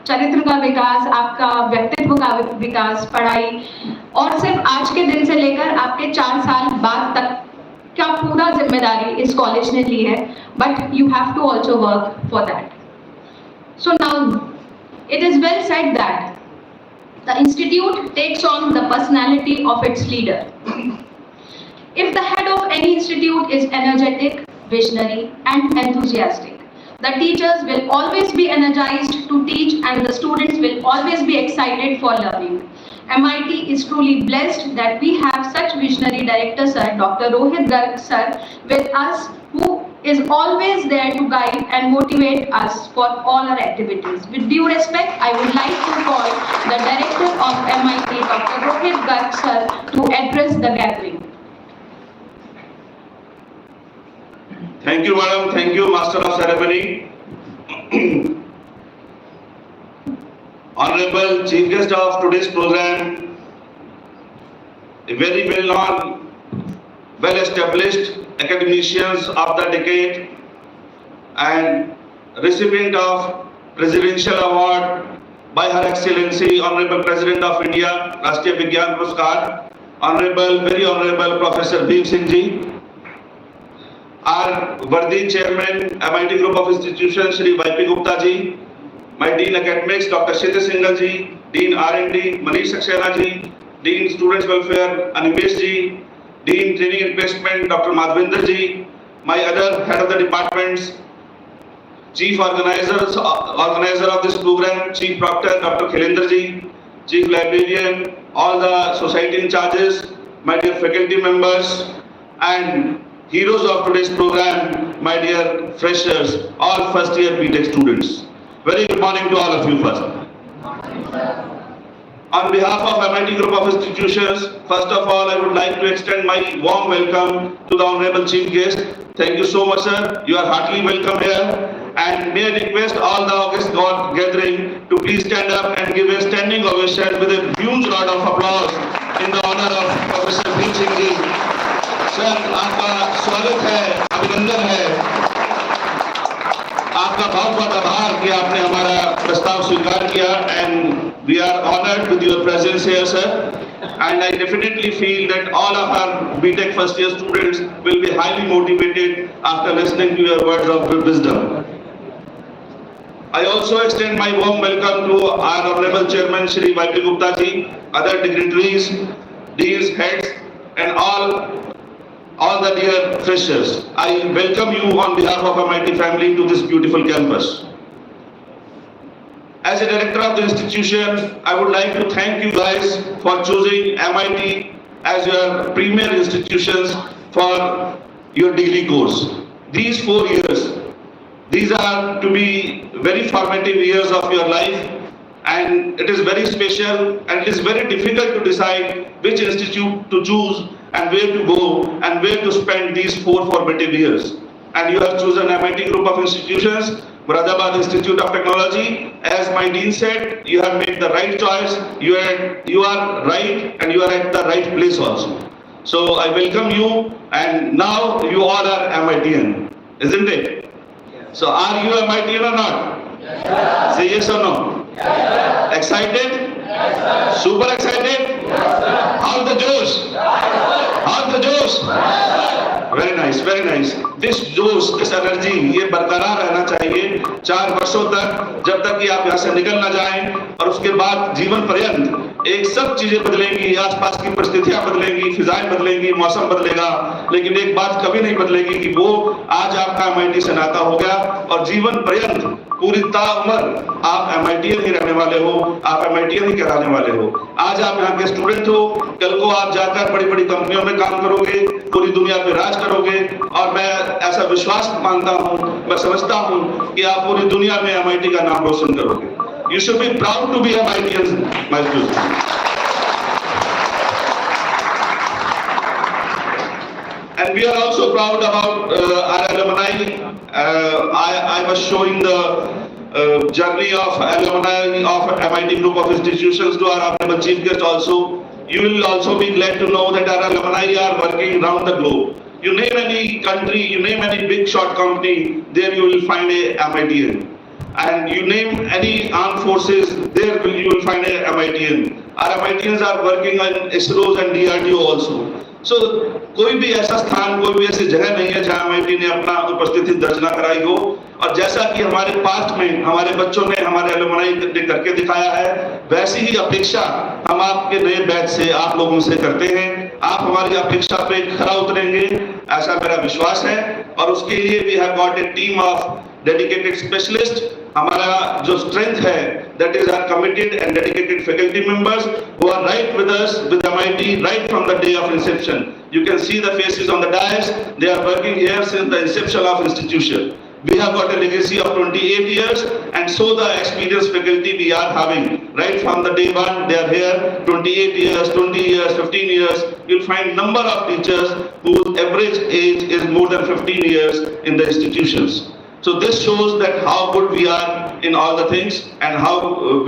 चरित्र का विकास, आपका व्यक्तित्व का विकास, पढ़ाई और सिर्फ आज के दिन से लेकर आपके 4 साल बाद तक क्या पूरा जिम्मेदारी इस कॉलेज ने ली है, but you have to also work for that. So now it is well said that the institute takes on the personality of its leader. If the head of any institute is energetic, visionary and enthusiastic, the teachers will always be energized to teach and the students will always be excited for learning. MIT is truly blessed that we have such visionary director sir, Dr. Rohit Garg sir with us, who is always there to guide and motivate us for all our activities. With due respect, I would like to call the director of MIT, Dr. Rohit Garg sir, to address the gathering. Thank you, madam. Thank you, master of ceremony. Honorable chief guest of today's program, a very well-known, well-established academicians of the decade and recipient of Presidential Award by Her Excellency Honorable President of India, Rashtriya Vigyan Puruskar, Very Honorable Professor Bhim Singh Ji, our worthy Chairman, MIT Group of Institutions, Shri Y.P. Gupta Ji, my Dean Academics, Dr. Shitya Singhal Ji, Dean R&D, Manish Saxena Ji, Dean Students Welfare, Animesh Ji, Dean Training Investment, Dr. Madhvinder Ji, my other head of the departments, Chief Organizer of this program, Chief Proctor, Dr. Khilendra Ji, Chief Librarian, all the society in charges, my dear faculty members, and heroes of today's program, my dear freshers, all first year BTech students. Very good morning to all of you first. On behalf of MIT Group of Institutions, first of all, I would like to extend my warm welcome to the Honorable Chief Guest. Thank you so much, sir. You are heartily welcome here. And may I request all the August God gathering to please stand up and give a standing ovation with a huge round of applause in the honor of Professor Bhim Singh Ji. Sir, आपका स्वागत है, अभिनंदन है. आपका बहुत बहुत आभार कि आपने हमारा प्रस्ताव स्वीकार किया and we are honoured with your presence here sir and I definitely feel that all of our BTech first year students will be highly motivated after listening to your words of wisdom. I also extend my warm welcome to our Honorable Chairman Shri YP Gupta ji, other dignitaries, deans, heads and all the dear freshers. I welcome you on behalf of MIT family to this beautiful campus. As a director of the institution, I would like to thank you guys for choosing MIT as your premier institutions for your degree course. These 4 years, these are to be very formative years of your life, and it is very special and it is very difficult to decide which institute to choose and where to go and where to spend these 4 formative years. And you have chosen MIT group of institutions, Moradabad Institute of Technology. As my dean said, you have made the right choice. You are right and you are at the right place also. So I welcome you, and now you all are MITian, isn't it? So are you MITian or not? Yes. Say yes or no? Yes. Excited? Yes, super excited? Yes, how the Josh? How the Josh? Very nice, very nice. This जोश, this energy, ये बरकरार रहना चाहिए 4 वर्षों तक, जब तक कि आप यहाँ से निकल ना जाएं, और उसके बाद जीवन पर्यंत एक सब चीजें बदलेंगी, आसपास की परिस्थितियां बदलेंगी, फिजाएं बदलेंगी, मौसम बदलेगा, लेकिन एक बात कभी नहीं बदलेगी कि वो आज आपका MIT से नाता हो गया और जीवन पर्यंत पूरी ताउम्र आप MITian ही रहने वाले हो, आप MITian ही कहलाने वाले हो। आज आप यहाँ के स्टूडेंट हो, कल को आप जाकर बड़ी बड़ी कंपनियों में काम करोगे, पूरी दुनिया पे राज करोगे, और मैं ऐसा विश्वास मानता हूँ, मैं समझता हूँ कि आप पूरी दुनिया में MIT का नाम रोशन करोगे। You should be proud to be MITians, my students. And we are also proud about our alumni. I was showing the journey of alumni of MIT group of institutions to our honorable chief guest also. You will also be glad to know that our alumni are working around the globe. You name any country, you name any big short company, there you will find a MITian. And you name any armed forces, there you will find a MITian. Our MITians are working on ISROs and DRDO also. So कोई भी ऐसा स्थान, कोई भी ऐसी जगह नहीं है जहाँ MIT ने अपना उपस्थिति दर्ज ना कराई हो। और जैसा कि हमारे पास्ट में हमारे बच्चों ने, हमारे एलुमनाई ने करके दिखाया है, वैसी ही अपेक्षा हम आपके नए बैच से, आप लोगों से करते हैं। आप हमारी अपेक्षा पे खरा उतरेंगे, ऐसा मेरा विश्वास है। और उसके लिए we have got a team of dedicated specialists. हमारा जो strength है, that is our committed and dedicated faculty members who are right with us, with MIT, right from the day of inception. You can see the faces on the dais. They are working here since the inception of institution. We have got a legacy of 28 years, and so the experienced faculty we are having right from the day one. They are here 28 years, 20 years, 15 years. You'll find number of teachers whose average age is more than 15 years in the institutions. So this shows that how good we are in all the things and how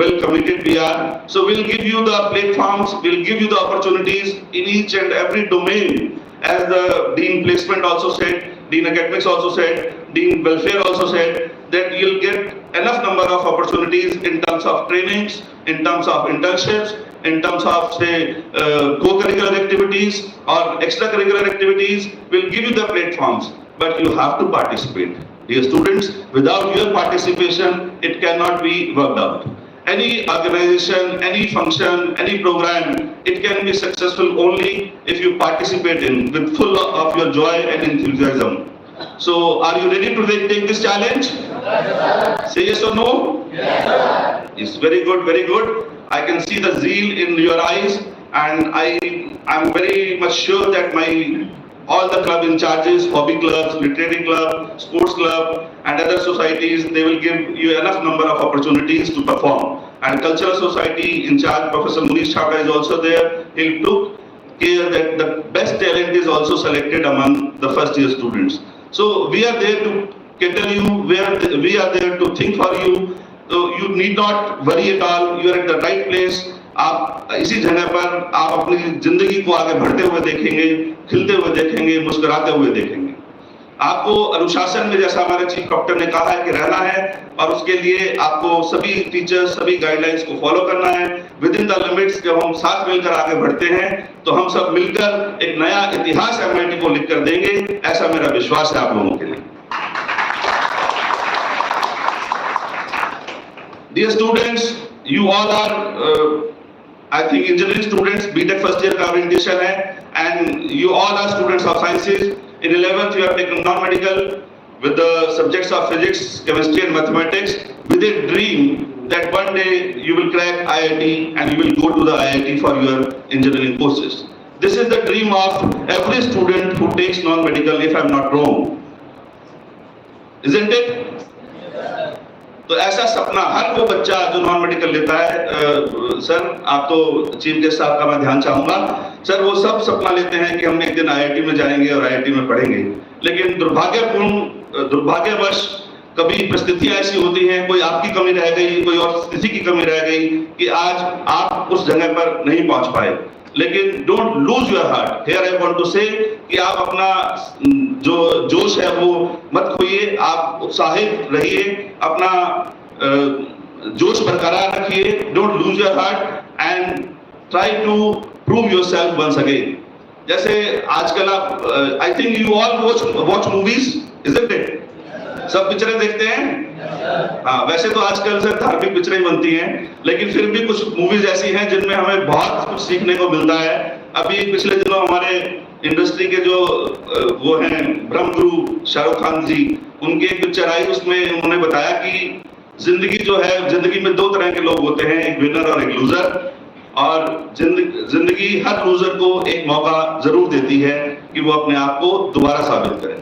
well committed we are. So we'll give you the platforms, we'll give you the opportunities in each and every domain. As the Dean Placement also said, Dean Academics also said, Dean Welfare also said, that you'll get enough number of opportunities in terms of trainings, in terms of internships, in terms of say co-curricular activities or extracurricular activities. We'll give you the platforms, but you have to participate. Dear students, without your participation, it cannot be worked out. Any organization, any function, any program, it can be successful only if you participate in with full of your joy and enthusiasm. So, are you ready to take this challenge? Yes, say yes or no? Yes, it's very good, very good. I can see the zeal in your eyes, and I'm very much sure that all the club in charges, hobby clubs, literary club, sports club, and other societies, they will give you enough number of opportunities to perform. And cultural society in charge, Professor Munish Chhabra is also there. He took care that the best talent is also selected among the first year students. So we are there to cater you, we are there to think for you. So you need not worry at all, you are at the right place. आप इसी जगह पर आप अपनी जिंदगी को आगे बढ़ते हुए देखेंगे, खिलते हुए देखेंगे, मुस्कुराते हुए देखेंगे। आपको अनुशासन में, जैसा हमारे चीफ डॉक्टर ने कहा है, कि रहना है, और उसके लिए आपको सभी टीचर्स, सभी गाइडलाइंस को फॉलो करना है विद इन द लिमिट्स। जब हम साथ मिलकर आगे बढ़ते हैं तो हम सब मिलकर एक नया इतिहास MIT को लिख कर देंगे, ऐसा मेरा विश्वास है आप लोगों के लिए। Dear students, you all are, I think, engineering students. BTech first year का orientation है, and you all are students of sciences. In 11th, you have taken non-medical with the subjects of physics, chemistry, and mathematics, with a dream that one day you will crack IIT and you will go to the IIT for your engineering courses. This is the dream of every student who takes non-medical, if I am not wrong. Isn't it? तो ऐसा सपना हर वो बच्चा जो non medical लेता है, sir आप तो चीफ गेस्ट साहब का मैं ध्यान चाहूंगा, सर वो सब सपना लेते हैं कि हम एक दिन IIT में जाएंगे और IIT में पढ़ेंगे, लेकिन दुर्भाग्यवश कभी परिस्थितियां ऐसी होती हैं, कोई आपकी कमी रह गई, कोई और स्थिति की कमी रह गई कि आज आप उस जगह पर नहीं पहुंच पाए। लेकिन don't lose your heart, here I want to say कि आप अपना जो जोश है वो मत खोइए, आप उत्साहित रहिए, अपना जोश बरकरार रखिए, don't lose your heart and try to prove yourself once again. जैसे आजकल आप, I think you all watch movies, isn't it? सब पिक्चरें देखते हैं? हाँ, वैसे तो आजकल सर धार्मिक पिक्चरें बनती हैं, लेकिन फिर भी कुछ मूवीज ऐसी हैं जिनमें हमें बहुत कुछ सीखने को मिलता है। अभी पिछले दिनों हमारे इंडस्ट्री के जो वो हैं ब्रह्मगुरु शाहरुख खान जी, उनकी एक पिक्चर आई, उसमें उन्होंने बताया कि जिंदगी जो है, जिंदगी में दो तरह के लोग होते हैं, एक विनर और एक लूजर, और जिंदगी हर लूजर को एक मौका जरूर देती है कि वो अपने आप को दोबारा साबित करे।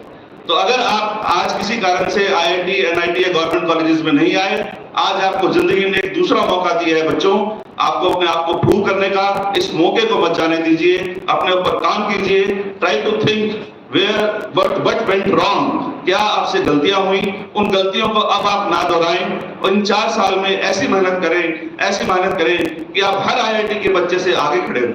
तो अगर आप आज किसी कारण से IIT, NIT या गवर्नमेंट कॉलेजेस में नहीं आए, आज आपको जिंदगी ने एक दूसरा मौका दिया है बच्चों, आपको अपने आप को प्रूव करने का। इस मौके को मत जाने दीजिए, अपने ऊपर काम कीजिए, try to think where what went wrong, क्या आपसे गलतियां हुई, उन गलतियों को अब आप ना दोहराएं, और इन 4 साल में ऐसी मेहनत करें कि आप हर IIT के बच्चे से आगे खड़े हों।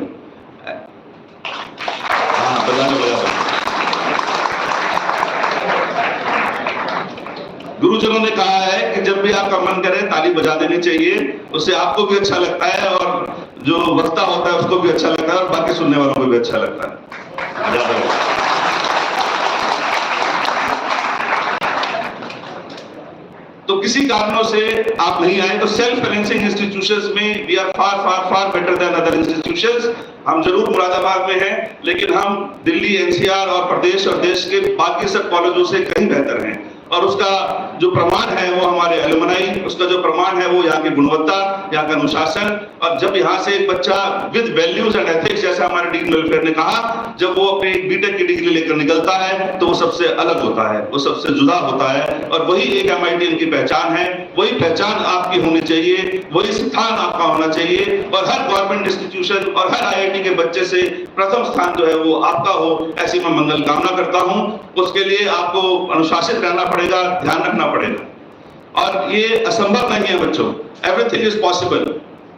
गुरुजनों ने कहा है कि जब भी आपका मन करे ताली बजा देनी चाहिए, उससे आपको भी अच्छा लगता है और जो वक्ता होता है उसको भी अच्छा लगता है और बाकी सुनने वालों को भी अच्छा लगता है। तो किसी कारणों से आप नहीं आए तो सेल्फ फाइनेंसिंग इंस्टीट्यूशंस में we are far better than other institutions. हम जरूर मुरादाबाद में हैं, लेकिन हम दिल्ली, NCR और प्रदेश और देश के बाकी सब कॉलेजों से कहीं बेहतर हैं, और उसका जो प्रमाण है वो हमारे एलुमनाई, उसका जो प्रमाण है वो यहाँ की गुणवत्ता, यहाँ का अनुशासन। और जब यहाँ से एक बच्चा विद वैल्यूज एंड एथिक्स, जैसा हमारे डीन वेलफेयर ने कहा, जब वो अपनी बीटेक की डिग्री लेकर निकलता है तो वो सबसे अलग होता है, वो सबसे जुदा होता है, और वही एक MIT की पहचान है। वही पहचान आपकी होनी चाहिए, वही स्थान आपका होना चाहिए, और हर गवर्नमेंट इंस्टीट्यूशन और हर IIT के बच्चे से प्रथम स्थान जो है वो आपका हो, ऐसी मैं मंगल कामना करता हूँ। उसके लिए आपको अनुशासित रहना पड़ेगा, ध्यान रखना पड़ेगा, और ये असंभव नहीं है बच्चों, एवरीथिंग इज पॉसिबल।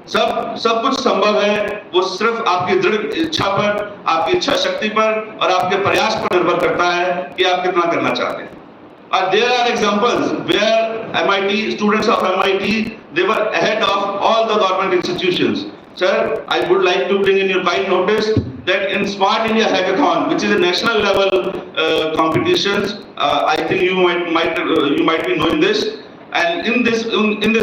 सब कुछ संभव है, वो सिर्फ आपकी दृढ़ इच्छा पर, आपकी इच्छा शक्ति पर और आपके प्रयास पर निर्भर करता है कि आप कितना करना चाहते हैं। और there are examples where MIT students of MIT, they were ahead of all the government institutions. Sir, I would like to bring in your kind notice that in Smart India Hackathon, which is a national level competitions, I think you might be knowing this. And in this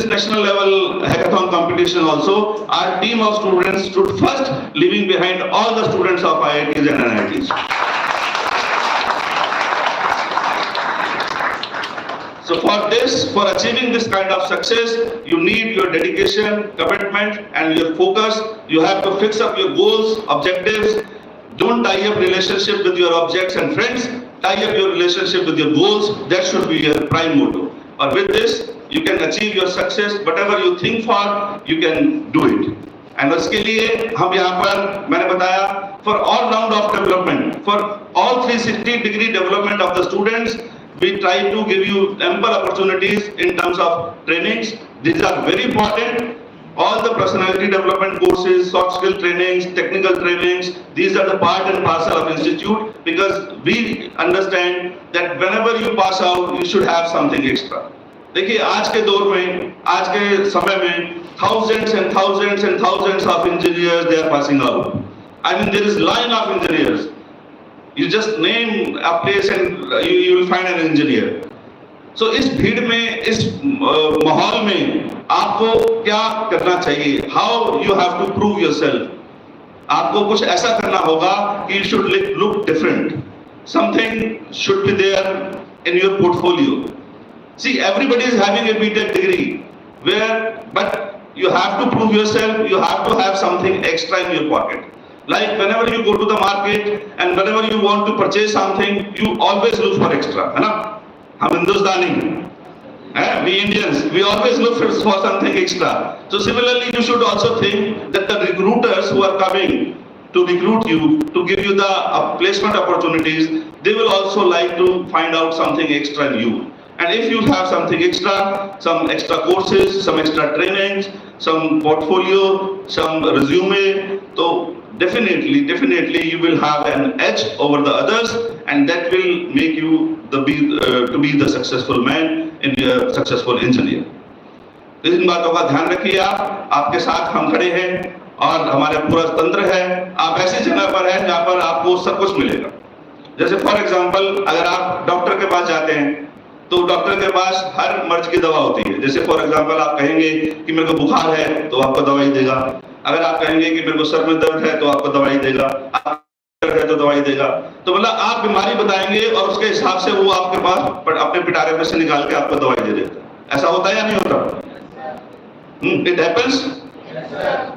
national level hackathon competition also, our team of students stood first, leaving behind all the students of IITs and NITs. So for achieving this kind of success, you need your dedication, commitment, and your focus. You have to fix up your goals, objectives. Don't tie up relationship with your objects and friends. Tie up your relationship with your goals. That should be your prime motto. Or with this, you can achieve your success. Whatever you think for, you can do it. And उसके लिए हम यहाँ पर मैंने बताया for all round of development, for all 360-degree development of the students, we try to give you ample opportunities in terms of trainings. These are very important. All the personality development courses, soft skill trainings, technical trainings, these are the part and parcel of institute, because we understand that whenever you pass out, you should have something extra. देखिए आज के दौर में, आज के समय में thousands and thousands and thousands of engineers they are passing out. I mean there is line of engineers. You just name a place and you will find an engineer. So इस भीड़ में, इस माहौल में आपको क्या करना चाहिए? How you have to prove yourself? आपको कुछ ऐसा करना होगा कि you should look different. Something should be there in your portfolio. See, everybody is having a B.Tech degree, but you have to prove yourself. You have to have something extra in your pocket. Like whenever you go to the market and whenever you want to purchase something, you always look for extra, है ना? हम हिंदुस्तानी, we Indians, we always look for something extra. So similarly, you should also think that the recruiters who are coming to recruit you, to give you the placement opportunities, they will also like to find out something extra in you. And if you have something extra, some extra courses, some extra trainings, some portfolio, some resume, so definitely you will have an edge over the others, and that will make you to be the successful man and a successful engineer. इन बातों का ध्यान रखिए। आपके साथ हम खड़े हैं और हमारे पूरा तंत्र है। आप ऐसी जगह पर हैं जहाँ पर आपको सब कुछ मिलेगा। जैसे फॉर एग्जांपल, अगर आप डॉक्टर के पास जाते हैं तो डॉक्टर के पास हर मर्ज की दवा होती है। जैसे फॉर एग्जांपल आप कहेंगे कि मेरे को बुखार है तो आपको दवाई देगा। अगर आप कहेंगे कि मेरे को सर में दर्द है तो आपको दवाई देगा, दर्द है तो दवाई देगा। तो मतलब आप बीमारी बताएंगे और उसके हिसाब से वो आपके पास अपने पिटारे में से निकाल के आपको दवाई दे देता है। ऐसा होता है या नहीं होता? It happens.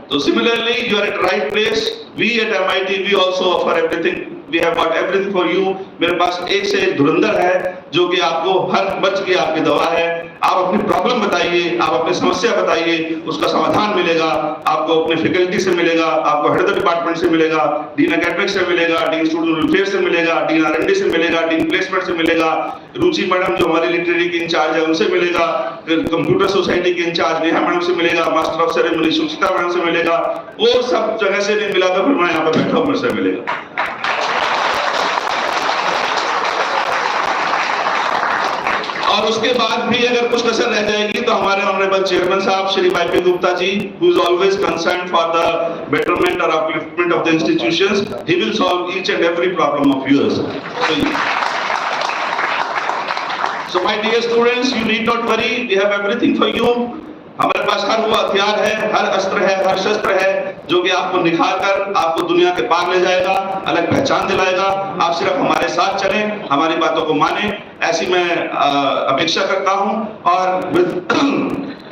So similarly, you are at right place. We at MIT, we also offer everything. We have got everything for you. मेरे पास एक से एक धुरंधर है जो कि आपको हर मर्ज की आपकी दवा है। आप अपनी प्रॉब्लम बताइए, आप अपनी समस्या बताइए, उसका समाधान मिलेगा। आपको अपने फैकल्टी से मिलेगा, आपको हेड ऑफ द डिपार्टमेंट से मिलेगा, डीन एकेडमिक्स से मिलेगा, डीन स्टूडेंट वेलफेयर से मिलेगा, डीन R&D से मिलेगा, डीन प्लेसमेंट से मिलेगा, रुचि मैडम जो हमारी लिटरेरी की इंचार्ज है उनसे मिलेगा, कंप्यूटर सोसाइटी के इंचार्ज नेहा मैडम से मिलेगा, master of ceremony Suchita madam से मिलेगा। और सब जगह से नहीं मिला तो फिर मैं यहाँ पर बैठा हूँ, मेरे से मिलेगा। और उसके बाद भी अगर कुछ कसर रह जाएगी तो हमारे ऑनरेबल चेयरमैन साहब Shri YP Gupta ji, who is always concerned for the betterment or upliftment of the institutions, he will solve each and every problem of yours. So my dear students, you need not worry, we have everything for you. हमारे पास हर वो हथियार है, हर अस्त्र है, हर शस्त्र है जो कि आपको निखार कर आपको दुनिया के पार ले जाएगा, अलग पहचान दिलाएगा। आप सिर्फ हमारे साथ चलें, हमारी बातों को मानें, ऐसी मैं अपेक्षा करता हूं। और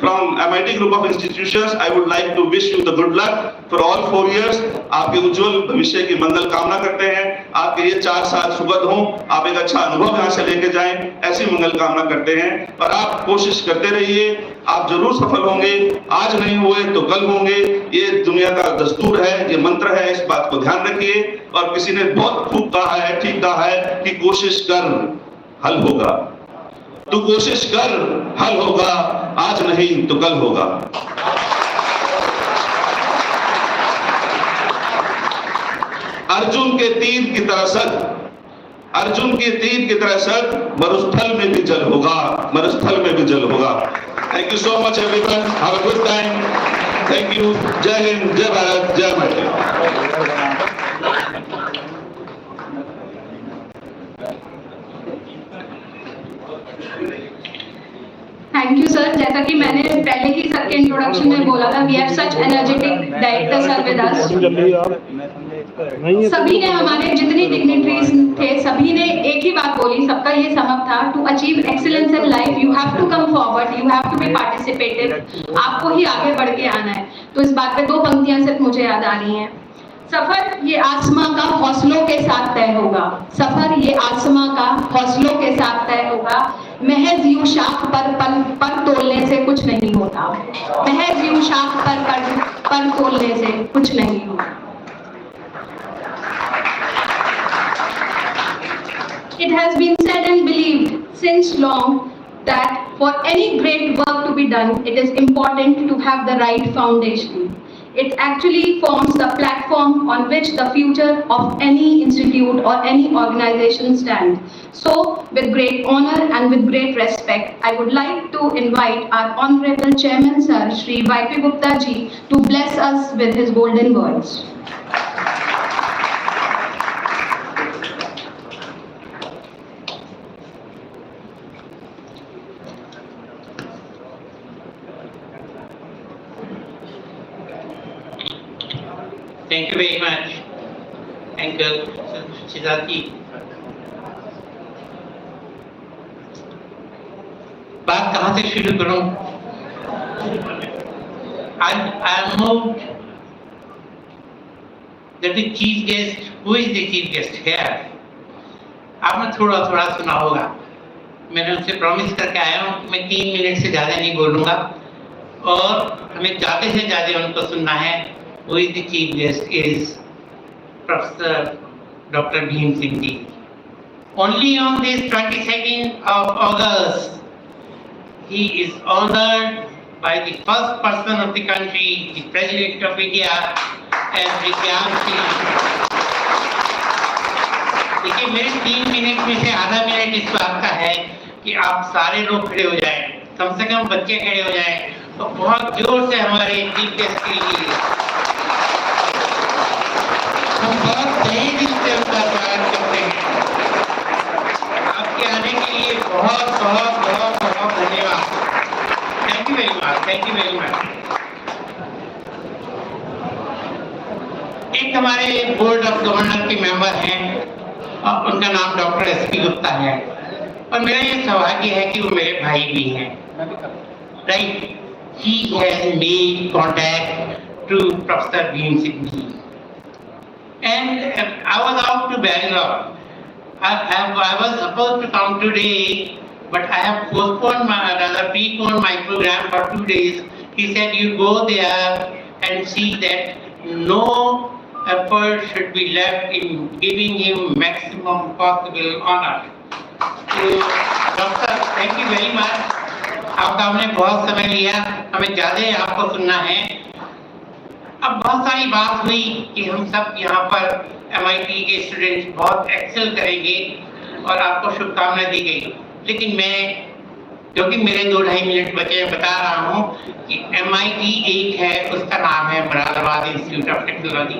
from MIT group of institutions, I would like to wish you the good luck for all 4 years. आपके उज्जवल भविष्य की मंगल कामना करते हैं। आपके ये 4 साल सुखद हों, आप एक अच्छा अनुभव यहाँ से लेके जाएं, ऐसी मंगल कामना करते हैं। और आप कोशिश करते रहिए, आप जरूर सफल होंगे। आज नहीं हुए तो कल होंगे, ये दुनिया का दस्तूर है, ये मंत्र है, इस बात को ध्यान रखिए। और किसी ने बहुत खूब कहा है, ठीक कहा है कि कोशिश कर हल होगा। तू कोशिश कर हल होगा, आज नहीं तो कल होगा। अर्जुन के तीर की तरह सद, अर्जुन के तीर की तरह सद, मरुस्थल में भी जल होगा, मरुस्थल में भी जल होगा। Thank you so much everyone, have a good time. Thank you. जय हिंद, जय भारत, जय माता। Thank you sir. जैसा कि मैंने पहले ही सर के इंट्रोडक्शन में बोला था, we have such energetic director sir with us. सभी ने, हमारे जितने डिग्निटरीज थे, सभी ने एक ही बात बोली, सबका ये समझ था, to achieve excellence in life you have to come forward, you have to be participative. आपको ही आगे बढ़ के आना है। तो इस बात पे 2 पंक्तियां सिर्फ मुझे याद आ रही हैं। सफर ये आसमां का हौसलों के साथ तय होगा, सफर ये आसमां का हौसलों के साथ तय होगा। महज यूं शाख पर तोलने से कुछ नहीं होता, महज यूं शाख पर तोलने से कुछ नहीं होता। It has been said and believed since long that for any great work to be done, it is important to have the right foundation. It actually forms the platform on which the future of any institute or any organization stands. So, with great honor and with great respect, I would like to invite our Honorable Chairman Sir, Shri Y.P. Gupta ji, to bless us with his golden words. Thank you very much, Uncle Shizaki. बात कहाँ से शुरू करूं? I am moved that the chief guest, who is the chief guest here? आपने थोड़ा थोड़ा सुना होगा. मैंने उनसे प्रॉमिस करके आया हूँ कि मैं 3 मिनट से ज़्यादा नहीं बोलूँगा और हमें ज़्यादा से ज़्यादा उनको सुनना है. Who is the chief guest is Professor Dr. Bhim Singh Ji. Only on this 22nd of August, he is honored by the first person of the country, the President of India, as Vigyan Singh. देखिए मेरे 3 minute में से आधा minute इस बात का है कि आप सारे लोग खड़े हो जाएं, कम से कम बच्चे खड़े हो जाएं, तो बहुत जोर से हमारे चीफ गेस्ट के लिए हम बहुत सही दिल से उनका स्वागत करते हैं. आपके आने के लिए बहुत बहुत बहुत बहुत धन्यवाद. Thank you very much. Thank you very much. एक हमारे बोर्ड ऑफ गवर्नर के मेंबर हैं, उनका नाम डॉक्टर एस.पी. गुप्ता है और मेरा ये सौभाग्य है कि वो मेरे भाई भी हैं. Right. He has made contact to Professor Bhim Singh Ji. And I was out to Bangalore. I was supposed to come today, but I have preponed my program for 2 days. He said you go there and see that no effort should be left in giving him maximum possible honor. So, Doctor, thank you very much. आपका हमने बहुत समय लिया, हमें ज़्यादा आपको सुनना है. अब बहुत सारी बात हुई कि हम सब यहाँ पर MIT के स्टूडेंट्स बहुत एक्सेल करेंगे और आपको शुभकामनाएं दी गई. लेकिन मैं, क्योंकि मेरे 2-2.5 मिनट बचे, बता रहा हूँ कि MIT एक है, उसका नाम है मुरादाबाद इंस्टीट्यूट ऑफ टेक्नोलॉजी,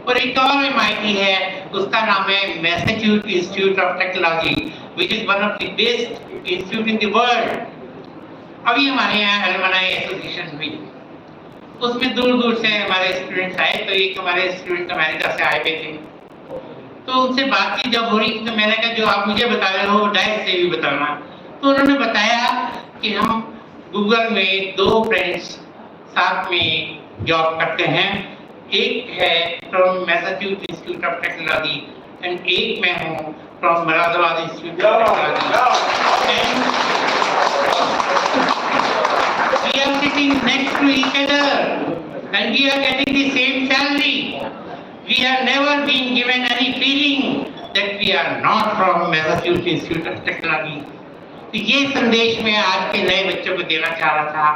और एक और MIT है, उसका नाम है Massachusetts institute of technology, which is one of the best institute in the world. अभी हमारे यहाँ एलुमनाई एसोसिएशन हुई, उसमें दूर दूर से हमारे स्टूडेंट्स आए. तो एक हमारे स्टूडेंट अमेरिका से आए हुए थे, तो उनसे बातचीत जब हो रही थी तो मैंने कहा जो आप मुझे बता रहे हो डायरेक्ट से भी बताना. तो उन्होंने बताया कि हम गूगल में 2 फ्रेंड्स साथ में जॉब करते हैं. एक है from Massachusetts institute of technology and एक मैं हूँ from Moradabad institute of technology. We are sitting next to each other and we are getting the same salary. We have never been given any feeling that we are not from Massachusetts Institute of Technology. तो ये संदेश मैं आज के नए बच्चों को देना चाह रहा था.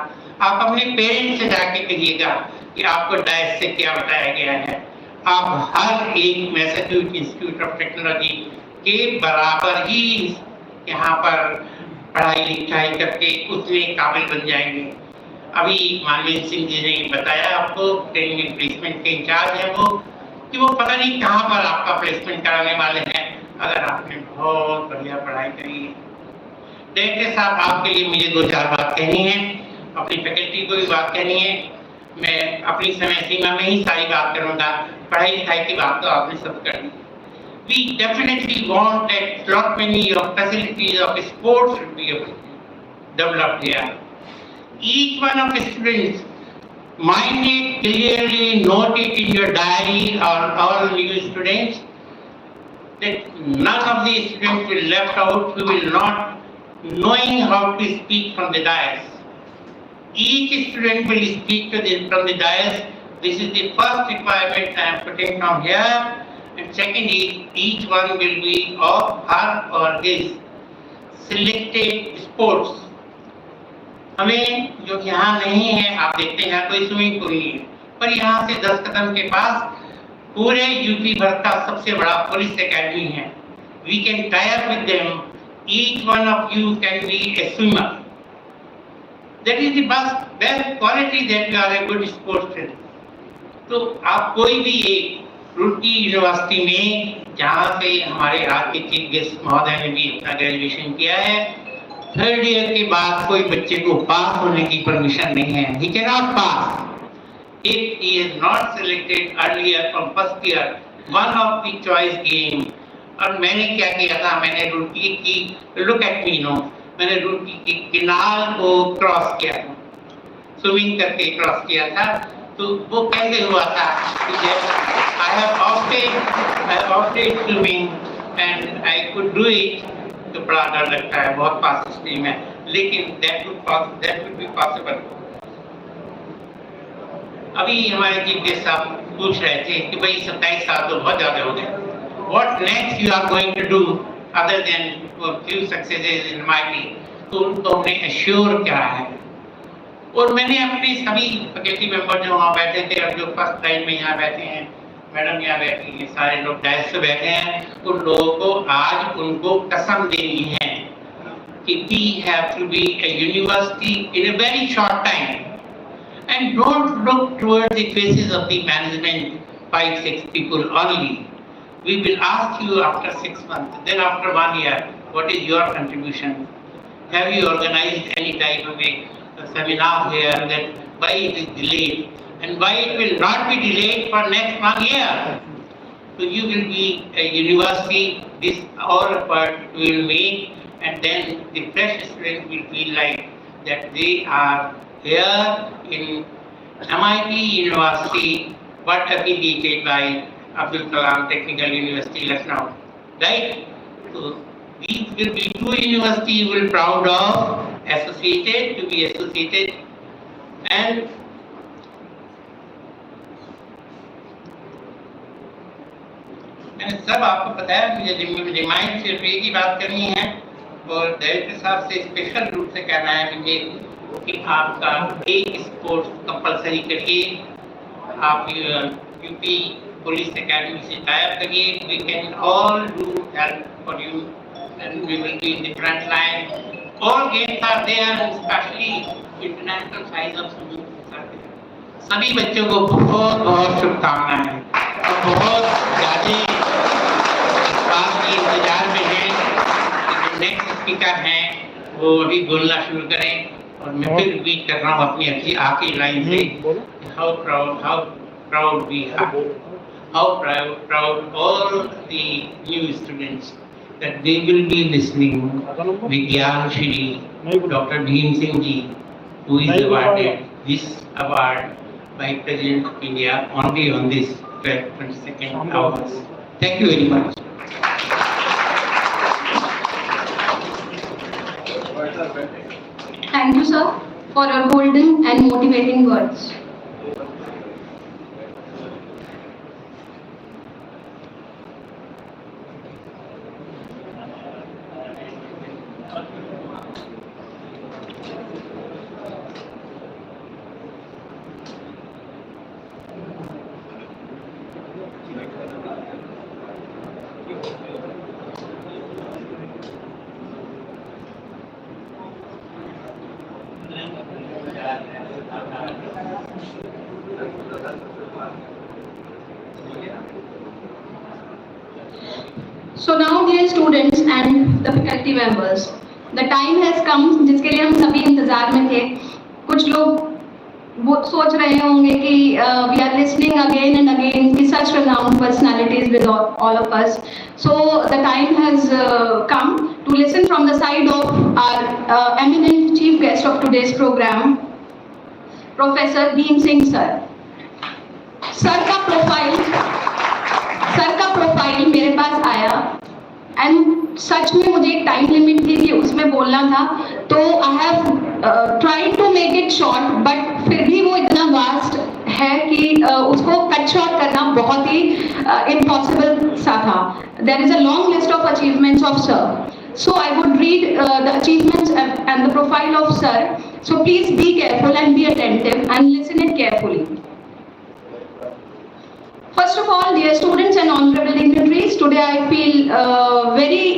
आप अपने पेरेंट्स से जाके कहिएगा कि आपको डायस से क्या बताया गया है. आप हर एक मैसाचुसेट्स इंस्टीट्यूट ऑफ टेक्नोलॉजी के बराबर ही यहाँ पर पढ़ाई लिखाई करके उतने काबिल बन जाएंगे. अभी मानवीय सिंह जी ने बताया आपको, ट्रेनिंग एंड प्लेसमेंट के इंचार्ज है वो, कि वो पता नहीं कहाँ पर आपका प्लेसमेंट कराने वाले हैं अगर आपने बहुत बढ़िया पढ़ाई करी है. डायरेक्टर साहब, आपके लिए मुझे 2-4 बात कहनी है, अपनी फैकल्टी को भी बात कहनी है. मैं अपनी समय सीमा में ही सारी बात करूँगा. पढ़ाई लिखाई की बात तो आपने सब कर दी. We definitely want that lot many of facilities of sports should be developed here. Each one of the students, mind it clearly, note it in your diary, or all new students, that none of the students will left out who will not knowing how to speak from the dais. Each student will speak from the dais. This is the first requirement I am putting from here. And secondly, each one will be of her or his selected sports. हमें जो यहाँ नहीं है, आप देखते हैं यहाँ कोई स्विमिंग पूल नहीं है, पर यहाँ से 10 कदम के पास पूरे यूपी भर का सबसे बड़ा पुलिस एकेडमी है। We can tie up with them, each one of you can be a swimmer. That is the best quality that you are a good sportsman. तो आप कोई भी एक रुड़की यूनिवर्सिटी में, जहाँ से हमारे आज के चीफ गेस्ट महोदय ने भी अपना ग्रेजुएशन किया है, 3rd ईयर के बाद कोई बच्चे को पास होने की परमिशन नहीं है। He cannot pass if he is not selected earlier from 1st year, one of the choice game। और मैंने क्या किया था, मैंने रुड़की की, look at me no, मैंने रुड़की की किनार को क्रॉस किया था, स्विमिंग करके क्रॉस किया था। तो वो कैसे हुआ था कि I have opted swimming and I could do it। तो बड़ा डर लगता है, बहुत पास स्ट्रीम है, लेकिन that would be possible। अभी हमारे चीफ गेस्ट साहब पूछ रहे थे कि भाई 27 साल तो बहुत ज्यादा हो गए, what next you are going to do other than few successes in MIT? तो उनको हमने एश्योर क्या है। और मैंने अपने सभी फैकल्टी मेंबर जो वहाँ बैठे थे और जो फर्स्ट लाइन में यहाँ बैठे हैं, मैडम यहाँ बैठी हैं, सारे लोग डायस पे बैठे हैं, उन लोगों को आज उनको कसम देनी है कि we have to be a university in a very short time and don't look towards the faces of the management, 5-6 people only. We will ask you after 6 months, then after 1 year, what is your contribution? Have you organized any type of a seminar here that why it is delayed and why it will not be delayed for next 1 year? So you will be a university, this all effort will make, and then the fresh students will feel like that they are here in MIT University, but affiliated by Abdul Kalam Technical University, Lucknow, right? So these will be two universities you will proud of, associated, to be associated, and मैंने सब आपको पता है, मुझे remind सिर्फ एक ही बात करनी है और डायरेक्टर साहब से स्पेशल रूप से कहना है मुझे कि आपका एक स्पोर्ट्स कंपलसरी करिए, आप यूपी पुलिस एकेडमी से टाई अप करिए, we can all do help for you and we will be in the front line. All games are there, specially international size of swimming. सभी बच्चों को बहुत बहुत शुभकामनाएं और बहुत ज़्यादा बात की इंतजार में है कि जो नेक्स्ट स्पीकर हैं वो अभी बोलना शुरू करें। और मैं फिर रिपीट कर रहा हूँ अपनी आखिरी लाइन से, how proud we are, how proud all the new students that they will be listening Vigyan Shri Dr. Bhim Singh ji, who is awarded this award by President of India only on this 22nd hours. Thank you very much. Thank you, sir, for your golden and motivating words. So now, dear students and the faculty members, the time has come जिसके लिए हम सभी इंतजार में थे। कुछ लोग वो सोच रहे होंगे कि we are listening again and again to such renowned personalities with all of us. So the time has come to listen from the side of our eminent chief guest of today's program, Professor Bhim Singh sir. Sir का profile मेरे पास आया and such में मुझे एक time limit थी कि उसमें बोलना था, तो I have tried to make it short, but फिर भी वो इतना वास्ट है कि उसको कट शॉर्ट करना बहुत ही इम्पॉसिबल सा था। There is a long list of achievements of sir. So I would read the achievements and the profile of Sir. So please be careful and be attentive and listen it carefully. First of all, dear students and honorable dignitaries, today I feel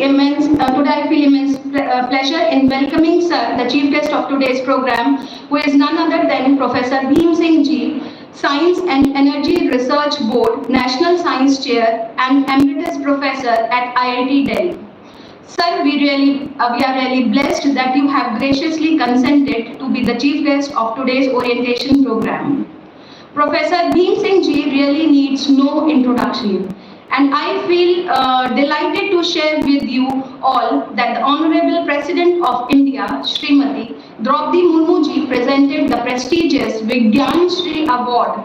immense pleasure in welcoming Sir, the chief guest of today's program, who is none other than Professor Bhim Singh Ji, Science and Energy Research Board, National Science Chair and Emeritus Professor at IIT Delhi. Sir, we are really blessed that you have graciously consented to be the chief guest of today's orientation program. Professor Bhim Singh Ji really needs no introduction, and I feel delighted to share with you all that the Honorable President of India, Srimati Draupadi Murmu Ji, presented the prestigious Vigyan Shri Award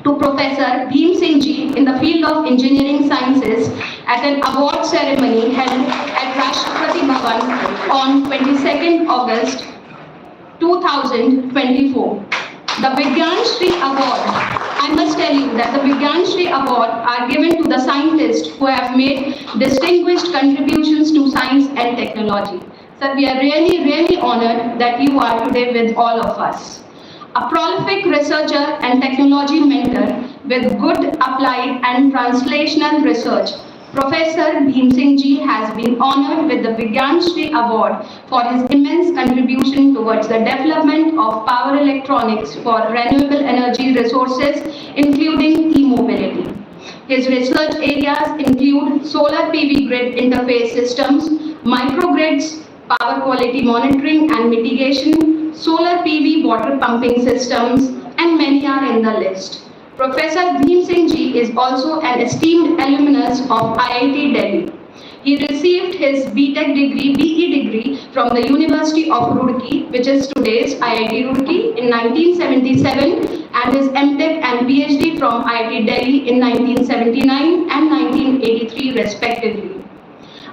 to Professor Bhim Singh Ji in the field of engineering sciences at an award ceremony held at Rashtrapati Bhavan on 22nd August 2024. The Vigyan Shri Award, I must tell you that the Vigyan Shri Award are given to the scientists who have made distinguished contributions to science and technology. Sir, we are really honored that you are today with all of us. A prolific researcher and technology mentor with good applied and translational research, Professor Bhim Singh Ji has been honored with the Vigyan Shri Award for his immense contribution towards the development of power electronics for renewable energy resources, including e-mobility. His research areas include solar PV grid interface systems, microgrids, power quality monitoring and mitigation, solar PV water pumping systems, and many are in the list. Professor Bhim Singh Ji is also an esteemed alumnus of IIT Delhi. He received his BE degree from the University of Roorkee, which is today's IIT Roorkee, in 1977, and his MTech and PhD from IIT Delhi in 1979 and 1983 respectively.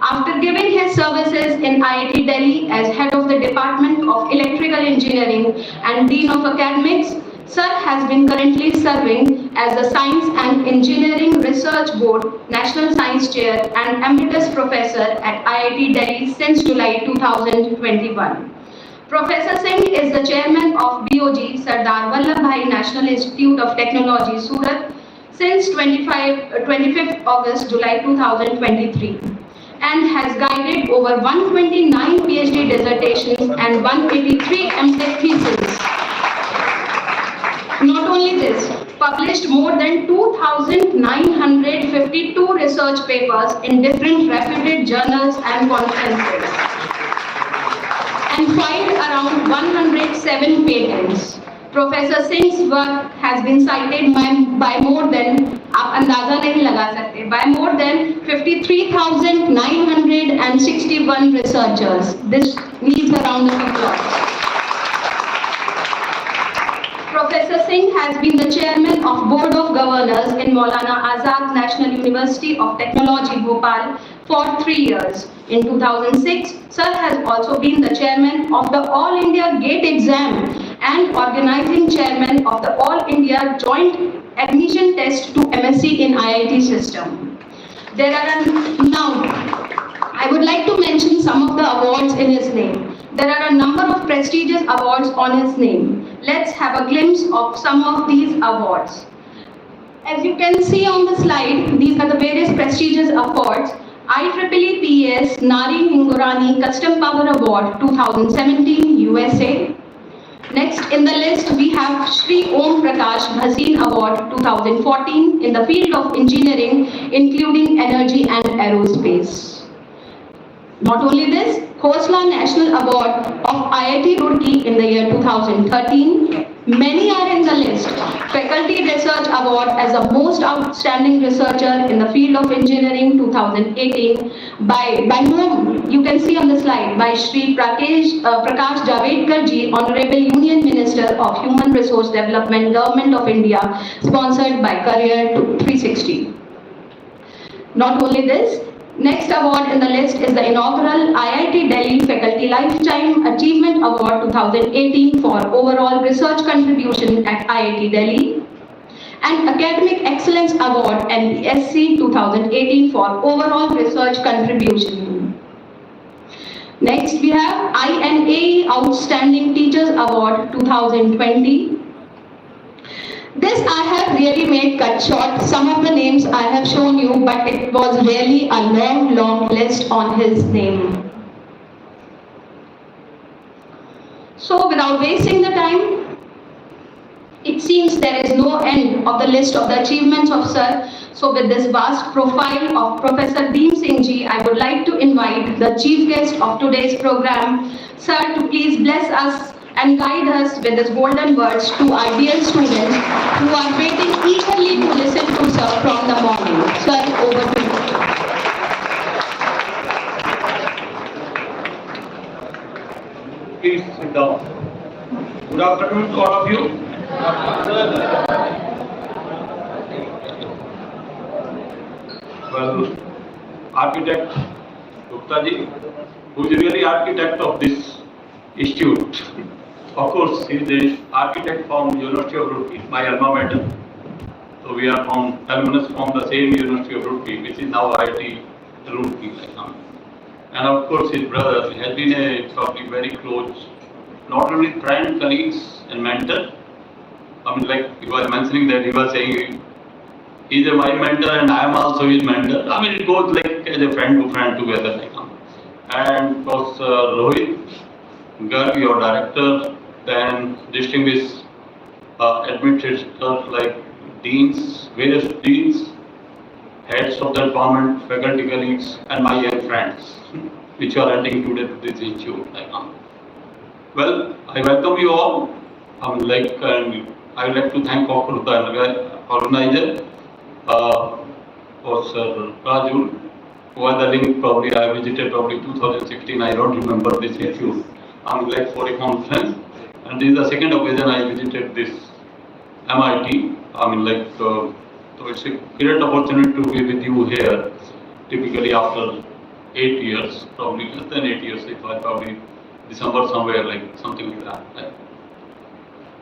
After giving his services in IIT Delhi as head of the Department of Electrical Engineering and Dean of Academics, Sir has been currently serving as the Science and Engineering Research Board National Science Chair and Emeritus Professor at IIT Delhi since July 2021. Professor Singh is the chairman of BOG Sardar Vallabhbhai National Institute of Technology, Surat, since 25th August, July 2023. And has guided over 129 PhD dissertations and 183 MTech theses. Not only this, published more than 2,952 research papers in different reputed journals and conferences, and filed around 107 patents. Professor Singh's work has been cited by more than, आप अंदाजा नहीं लगा सकते, by more than 53,961 researchers. This needs a round of applause. Professor Singh has been the chairman of Board of Governors in Maulana Azad National University of Technology, Bhopal for 3 years. In 2006, Sir has also been the chairman of the All India GATE exam and organizing chairman of the All India Joint Admission Test to MSc in IIT system. Now, I would like to mention some of the awards in his name. There are a number of prestigious awards on his name. Let's have a glimpse of some of these awards. As you can see on the slide, these are the various prestigious awards. IEEE PS Nari Hingorani Custom Power Award 2017 USA. Next in the list we have Shri Om Prakash Bhasin Award 2014 in the field of engineering, including energy and aerospace. Not only this, Khosla National Award of IIT Roorkee in the year 2013. Many are in the list. Faculty Research Award as the most outstanding researcher in the field of engineering 2018 by whom you can see on the slide, by Shri Prakash Javadekar Ji, Honorable Union Minister of Human Resource Development, Government of India, sponsored by Career 360. Not only this, next award in the list is the inaugural IIT Delhi Faculty Lifetime Achievement Award 2018 for overall research contribution at IIT Delhi, and Academic Excellence Award NBSc 2018 for overall research contribution. Next, we have INAE Outstanding Teachers Award 2020. This I have really made cut short. Some of the names I have shown you, but it was really a long list on his name. So without wasting the time, it seems there is no end of the list of the achievements of Sir. So with this vast profile of Professor Deem Singh Ji, I would like to invite the chief guest of today's program, Sir, to please bless us and guide us with his golden words to our dear students who are waiting eagerly to listen to Sir from the morning. Sir, over to you. Please sit down. Good afternoon to all of you. Well, architect Gupta ji, who is really architect of this institute. Of course, he is the architect from University of Roorkee, my alma mater. So we are from alumnus from the same University of Roorkee, which is now IIT Roorkee. And of course, his brother has been a probably very close, not only friend, colleagues, and mentor. I mean, like he was mentioning that he was saying he's a my mentor and I am also his mentor. I mean, it goes like as a friend to friend together. And of course, Rohit Garg, your director, then distinguished administrators like deans, various deans, heads of the department, faculty colleagues, and my young friends, which are attending today to this institute. Well, I welcome you all. I would like to thank the organizer, Sir Rajul, who was the link. Probably I visited 2016. I don't remember this institute. For a conference, and this is the second occasion I visited this MIT. So it's a great opportunity to be with you here. Typically after 8 years, probably less than 8 years, if I probably December somewhere, like something like that. Right?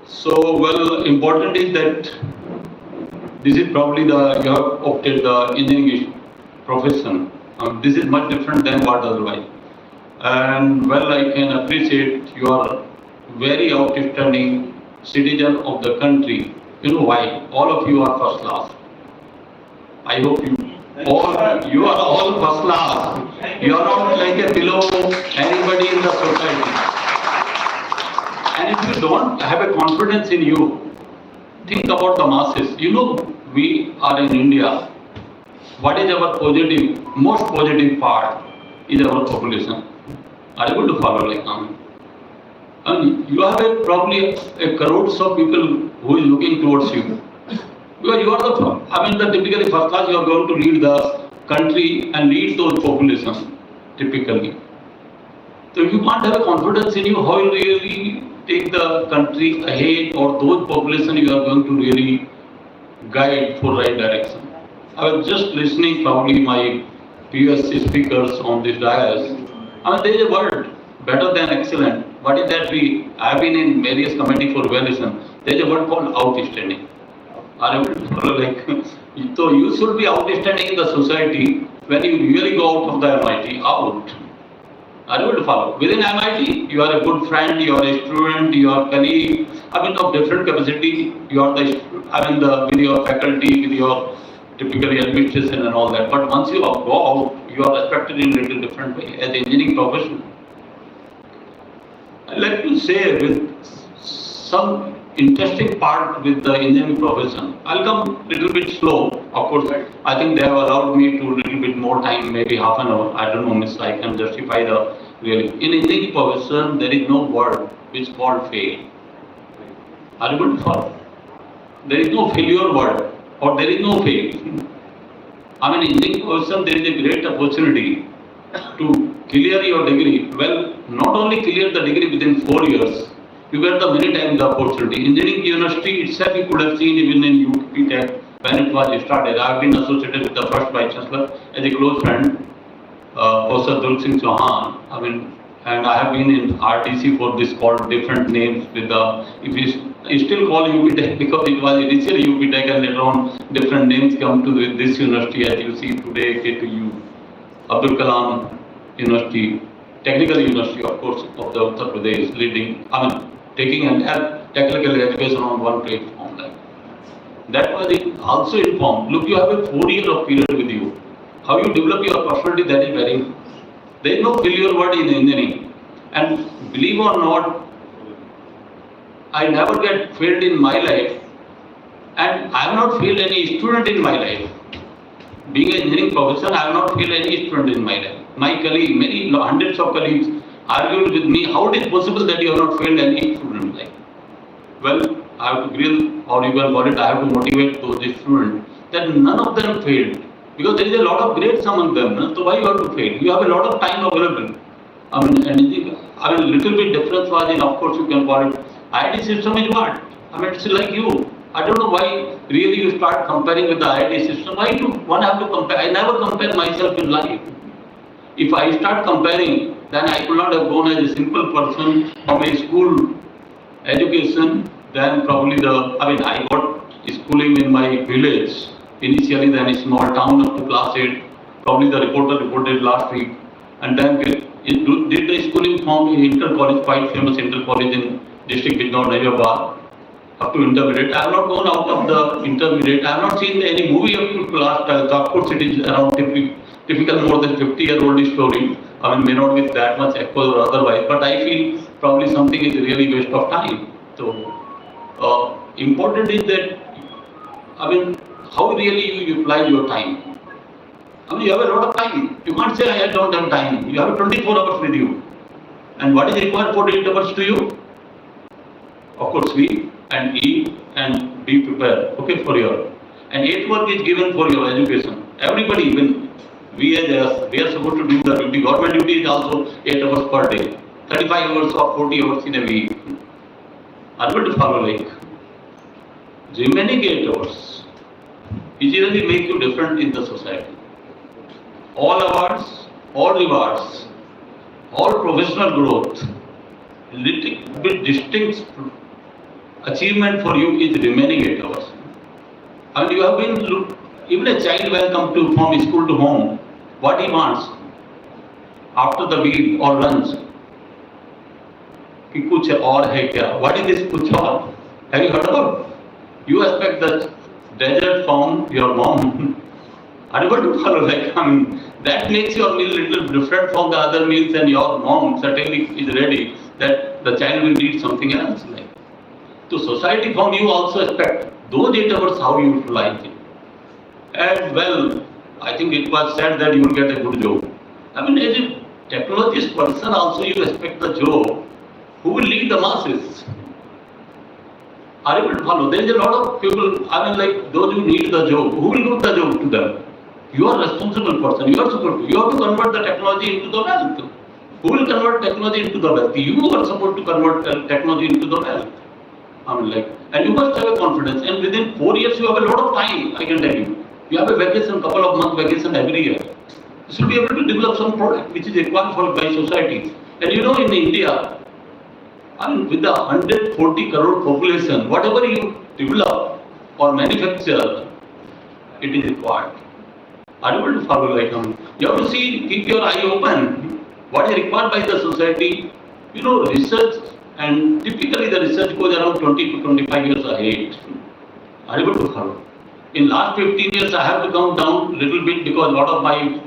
So, well, important is that this is probably you have opted the engineering profession. This is much different than what otherwise. And well, I can appreciate you are very outstanding citizen of the country. You know why? All of you are first class. I hope you are all first class. You are not like a below anybody in the society. And if you don't have a confidence in you, think about the masses. You know, we are in India. What is our most positive part is our population. Are you able to follow and you have probably a crores of people who is looking towards you. Because you are the typically first class, you are going to lead the country and lead those populations, typically. So if you can't have a confidence in you, how you really take the country ahead or those population you are going to really guide for right direction. I was just listening probably my previous speakers on this dais. There is a word better than excellent. What is that? I have been in various committees for evaluation. There is a word called outstanding. So you should be outstanding in the society when you really go out of the MIT, out. Are you able to follow? Within MIT, you are a good friend, you are a student, you are a colleague, of different capacity, you are with your faculty, with your typically administration and all that. But once you go out, you are respected in a little different way as an engineering profession. I'd like to say with some interesting part with the engineering profession. I'll come a little bit slow. Of course, I think they have allowed me to a little bit more time, maybe half an hour. I don't know, miss, I can justify the really. In engineering profession, there is no word which is called fail. Are you able to follow? There is no failure word or there is no fail. In engineering profession, there is a great opportunity to clear your degree. Well, not only clear the degree within 4 years, you get the many times the opportunity. Engineering university itself, you could have seen even in UP Tech when it was started. I have been associated with the first Vice Chancellor as a close friend, Professor Dul Singh Chauhan. And I have been in RTC for this called different names with if you still call UP Tech because it was initially UP Tech and later on different names come to this university as you see today, KTU, Abdul Kalam University, technical university, of course, of the Uttar Pradesh, taking an technical education on one platform. Like that was it also informed. Look, you have a 4 year of period with you. How you develop your personality, that is very. There is no failure word in engineering, and believe or not, I never get failed in my life, and I have not failed any student in my life. Being an engineering professor, I have not failed any student in my life. My colleague, many hundreds of colleagues argued with me, how it is possible that you have not failed any student in life? Well, I have to grill, or you can call it, I have to motivate those students that none of them failed. Because there is a lot of grades among them, no? So why you have to fail? You have a lot of time available. Little bit difference was in, of course, you can call it, IIT system is what? It's like you. I don't know why really you start comparing with the IIT system. Why do one have to compare? I never compare myself in life. If I start comparing, then I could not have gone as a simple person from a school education. Then probably I got schooling in my village. Initially, then a small town up to class 8. Probably the reporter reported last week. And then did the schooling from Inter College, quite famous Inter College in district Moradabad, up to intermediate. I have not gone out of the intermediate. I have not seen any movie up to class 12. Of course, it is around typical more than 50-year-old story. May not be that much echo or otherwise, but I feel probably something is really waste of time. So, important is that, how really you utilize your time. You have a lot of time. You can't say I don't have time. You have 24 hours with you. And what is required for 8 hours to you? Of course, sleep and eat and be prepared, okay, for your. And 8 work is given for your education. Everybody, even we are supposed to do the duty. Government duty is also 8 hours per day. 35 hours or 40 hours in a week. Are you going to follow like? Remaining 8 hours, it really make you different in the society. All awards, all rewards, all professional growth, little bit distinct achievement for you is remaining 8 hours. You have been, even a child when come to from school to home, what he wants after the meal or lunch? कि कुछ और है क्या? What is this कुछ और? Have you heard about? You expect the dessert from your mom. Are you going to follow like? That makes your meal little different from the other meals, and your mom certainly is ready that the child will eat something else. Like, so society from you also expect those 8 hours how you utilize it. And well, I think it was said that you will get a good job. As a technologist person also you expect the job who will lead the masses. Are you able to follow? There is a lot of people, like those who need the job, who will give the job to them? You are a responsible person, you are supposed to. You have to convert the technology into the wealth. Who will convert technology into the wealth? You are supposed to convert technology into the wealth. And you must have a confidence. And within 4 years, you have a lot of time, I can tell you. You have a vacation, couple of months vacation every year. You should be able to develop some product which is required for by society. And in India, with the 140 crore population, whatever you develop or manufacture, it is required. Are you able to follow like you have to see, keep your eye open. What is required by the society? Research, and typically the research goes around 20 to 25 years ahead. Are you able to follow? In last 15 years, I have to come down a little bit because a lot of my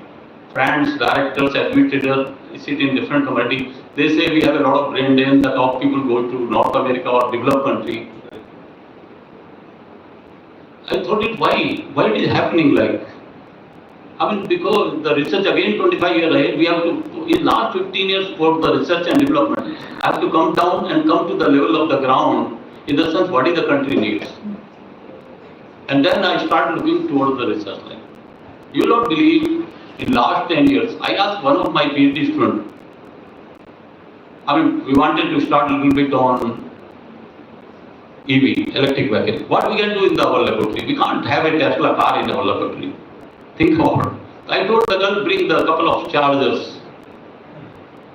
friends, directors, administrators sit in different committees. They say we have a lot of brain drain, the top people go to North America or developed country. I thought why it is happening like? Because the research again 25 years ahead, we have to, in last 15 years for the research and development, have to come down and come to the level of the ground, in the sense what is the country needs. And then I start looking towards the research line. You will not believe, in last 10 years, I asked one of my PhD students, we wanted to start a little bit on EV, electric vehicle. What we can do in our laboratory? We can't have a Tesla car in our laboratory. Think about it. I told the girl, bring the couple of chargers.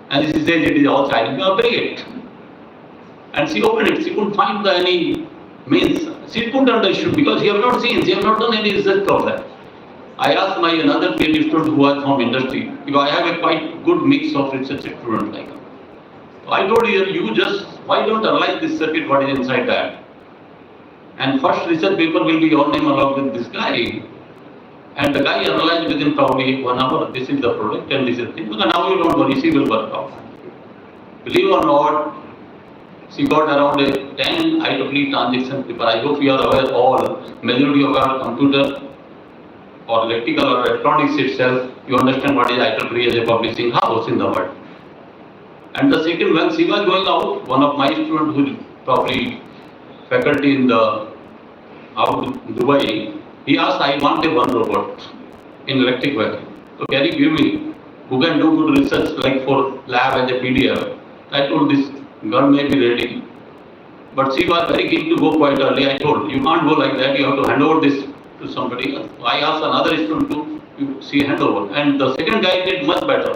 And she says it is all Chinese. Bring it. And she opened it. She couldn't find any means. She couldn't understand because she have not seen, she have not done any research of that. I asked my another PhD student who was from industry, because I have a quite good mix of research students like him. So I told her, you just, why don't analyze this circuit, what is inside that? And first research paper will be your name along with this guy. And the guy analyzed within probably 1 hour, this is the product and this is the thing. But now you don't worry, she will work out. Believe or not, she got around a 10 IEEE transaction paper. I hope you are aware all, majority of our computer or electrical or electronics itself, you understand what is IEEE as a publishing house in the world. And the second, when she was going out, one of my students who is probably faculty in the out Dubai, he asked, I want a one robot in electric vehicle. So can you give me who can do good research like for lab as a PDF? I told this girl may be ready. But she was very keen to go quite early. I told, you can't go like that, you have to hand over this to somebody else. I asked another student to see hand over. And the second guy did much better.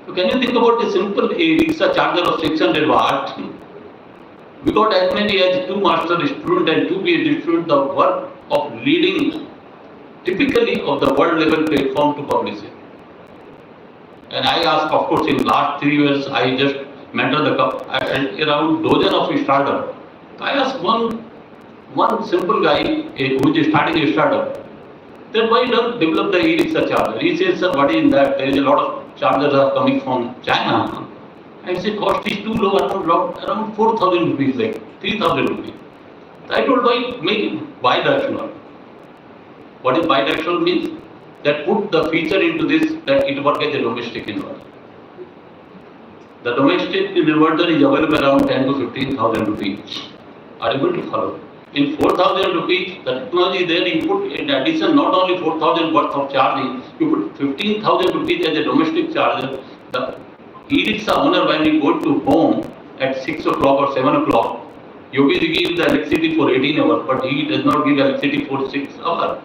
So can you think about a simple Alexa charger of 600 watt? We got as many as 2 master students and 2 PhD students, the work of leading typically of the world level platform to publish it. And I asked, of course, in last 3 years, I just mentored around dozen of startup. I asked one simple guy who is starting a startup, then why don't develop the e-rickshaw charger? He says, sir, what is in that? There is a lot of chargers are coming from China. I said, cost is too low, around 4,000 rupees, like 3,000 rupees. I told, why make it bidirectional? What is bidirectional means? That put the feature into this, that it works as a domestic inverter. The domestic inverter is available around 10 to 15,000 rupees. Are you able to follow? In 4,000 rupees, the technology there, you put in addition not only 4,000 worth of charging, you put 15,000 rupees as a domestic charger. The e-rickshaw owner, when he go to home at 6 o'clock or 7 o'clock, Yogi gives the electricity for 18 hours, but he does not give electricity for 6 hours.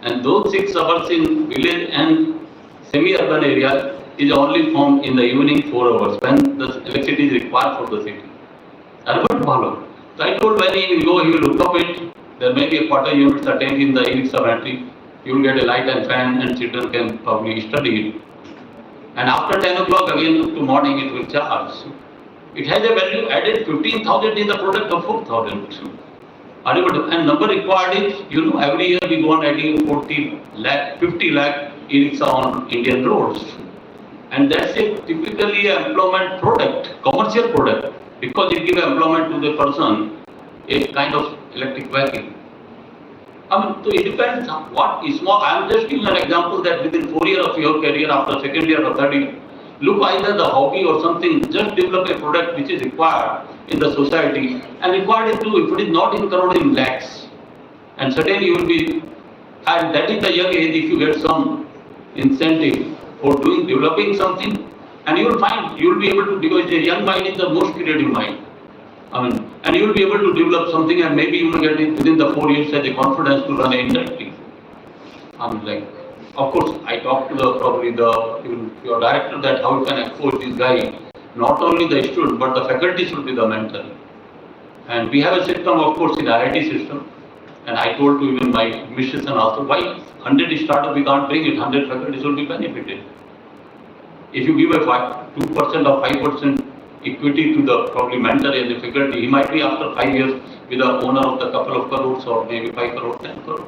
And those 6 hours in village and semi-urban areas is only found in the evening 4 hours when the electricity is required for the city. Urban follow. So I told when he will go, he will look up it. There may be a quarter unit attained in the e-rickshaw battery. You will get a light and fan, and children can probably study it. And after 10 o'clock again to morning it will charge. It has a value added 15,000 in the product of 4,000. And number required is, every year we go on adding 50 lakh e-rickshaw on Indian roads. And that's a typically employment product, commercial product, because it gives employment to the person, a kind of electric vehicle. So it depends on what is small. I am just giving an example that within 4 years of your career, after second year or third year, look either the hobby or something, just develop a product which is required in the society and required it to, if it is not in crore, in lakhs. And certainly you will be, and that is the young age, if you get some incentive for developing something, and you will find, you will be able to, because a young mind is the most creative mind. And you will be able to develop something, and maybe you will get it within the 4 years as a confidence to run an industry. Of course, I talked to your director that how you can approach this guy. Not only the student, but the faculty should be the mentor. And we have a system, of course, in IIT system. And I told to even my administration also, why 100 startup we can't bring it, 100 faculty should be benefited. If you give a 2% or 5% equity to the probably mentor and the faculty, he might be after 5 years with the owner of the couple of crores or maybe 5 crore, 10 crore.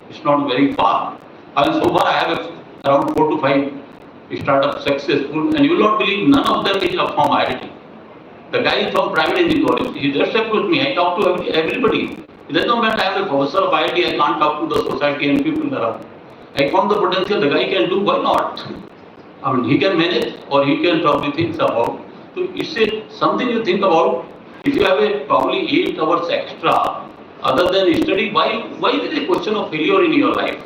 It's not very far. And so far I have around 4 to 5 startups successful, and you will not believe none of them is from IIT. The guy is from private engineering college. He just approached me. I talk to everybody. It does not matter I am a professor of IIT, I can't talk to the society and people around. I found the potential the guy can do, why not? He can manage or he can probably think about. So it's something you think about. If you have a probably 8 hours extra other than study, why is there a question of failure in your life?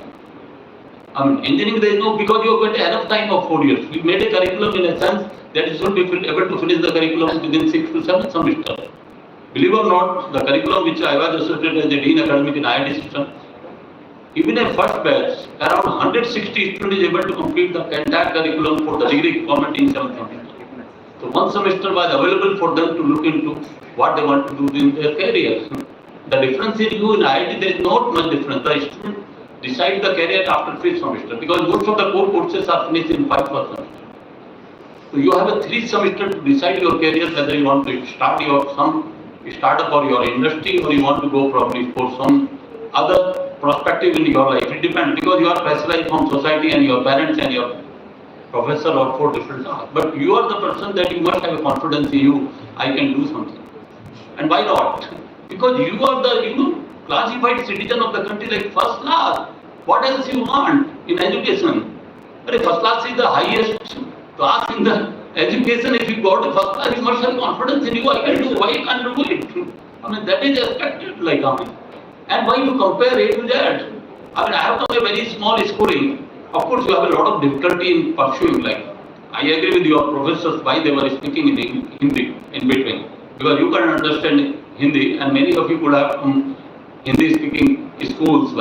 Engineering there is no, because you have got enough time of 4 years. We made a curriculum in a sense that you should be able to finish the curriculum within 6 to 7 semesters. Believe or not, the curriculum which I was associated as the Dean Academic in IIT system, even a first batch, around 160 students is able to complete the entire curriculum for the degree requirement in 7 semesters. So 1 semester was available for them to look into what they want to do in their career. The difference in you in IIT, there is not much difference. The student decide the career after 5th semester, because most of the core courses are finished in 5th semester. So you have a 3 semester to decide your career, whether you want to start some startup or your industry, or you want to go probably for some other perspective in your life. It depends, because you are pressurized from society and your parents and your professor or for different tasks. But you are the person that you must have a confidence in you. I can do something. And why not? Because you are the classified citizen of the country like first class. What else you want in education? But first class is the highest class in the education. If you got to first class, you must have confidence in you. I can do. Why you can't do it? I mean, that is expected. And why you compare A to Z? I mean, I have come a very small schooling. Of course, you have a lot of difficulty in pursuing. I agree with your professors why they were speaking in Hindi in between, because you can understand Hindi, and many of you could have from Hindi-speaking schools.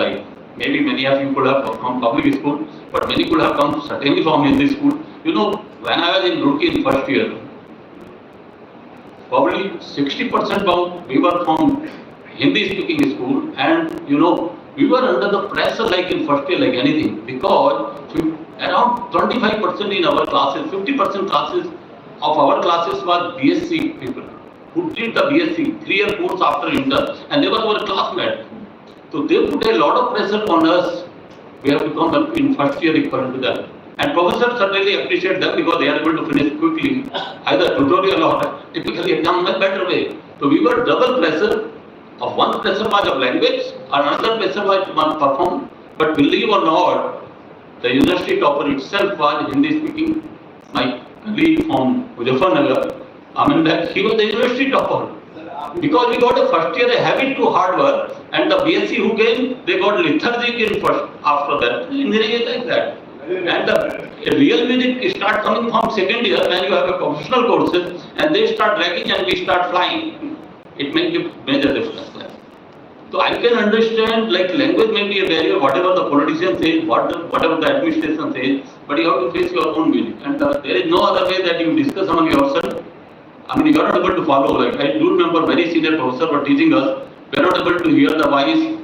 Maybe many of you could have from public school, but many could have come certainly from Hindi school. When I was in Roorkee in first year, probably 60% we were from Hindi-speaking school, and we were under the pressure in first year like anything, because around 25% in our classes, 50% classes of our classes were BSc people who did the BSc 3-year course after inter, and they were our classmates. So they put a lot of pressure on us. We have to come in first year equivalent to that. And professors certainly appreciate them because they are able to finish quickly, either tutorial or typically exam much better way. So we were double pressure. Of one pressure was of language, another pressure was to perform. But believe or not, the university topper itself was Hindi speaking. My colleague from Muzaffarnagar, he was the university topper. Because we got a first year a habit to hard work, and the BSc who came, they got lethargic in first. After that, engineering is like that. And the real music start coming from second year when you have a professional courses, and they start dragging and we start flying. It makes a major difference. So I can understand language may be a barrier, whatever the politician says, whatever the administration says, but you have to face your own music. And there is no other way that you discuss among yourself. You are not able to follow. I do remember very senior professor were teaching us, we are not able to hear the voice,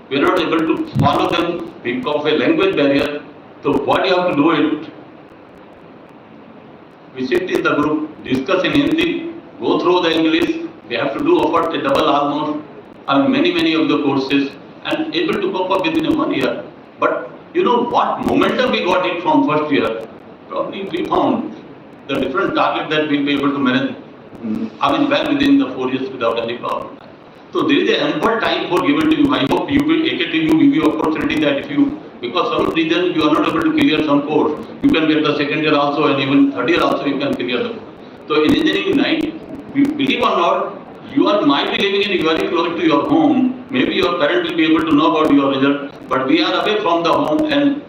we are not able to follow them because of a language barrier. So what you have to do is, we sit in the group, discuss in Hindi, go through the English, we have to do effort a double almost, many of the courses, and able to cope up within 1 year. But what momentum we got it from first year, probably we found the different target that we'll be able to manage, well within the 4 years without any problem. So there is an ample time for given to you. I hope you will take it to you, give you opportunity that if you, because some reason you are not able to clear some course, you can get the second year also, and even third year also you can clear the course. So in engineering, believe or not, might be living in very close to your home. Maybe your parent will be able to know about your result, but we are away from the home, and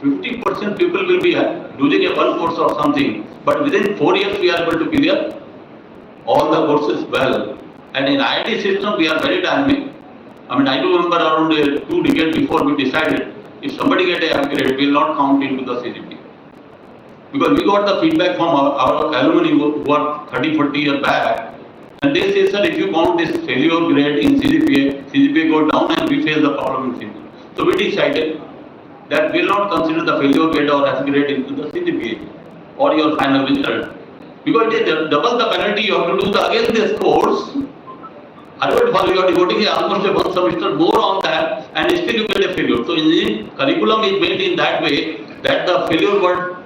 50% people will be losing a one course or something. But within 4 years, we are able to clear all the courses well. And in IIT system, we are very dynamic. I do remember around 2 decades before we decided, if somebody get a grade, we will not count into the CGPA. Because we got the feedback from our alumni who are 30-40 years back, and they say, sir, if you count this failure grade in CGPA go down and we face the problem in CGPA. So we decided that we will not consider the failure grade or F grade into the CGPA or your final result. Because it is double the penalty you have to do again this course. Otherwise, you are devoting almost a 1 semester more on that, and still you get a failure. So engineering curriculum is made in that way that the failure word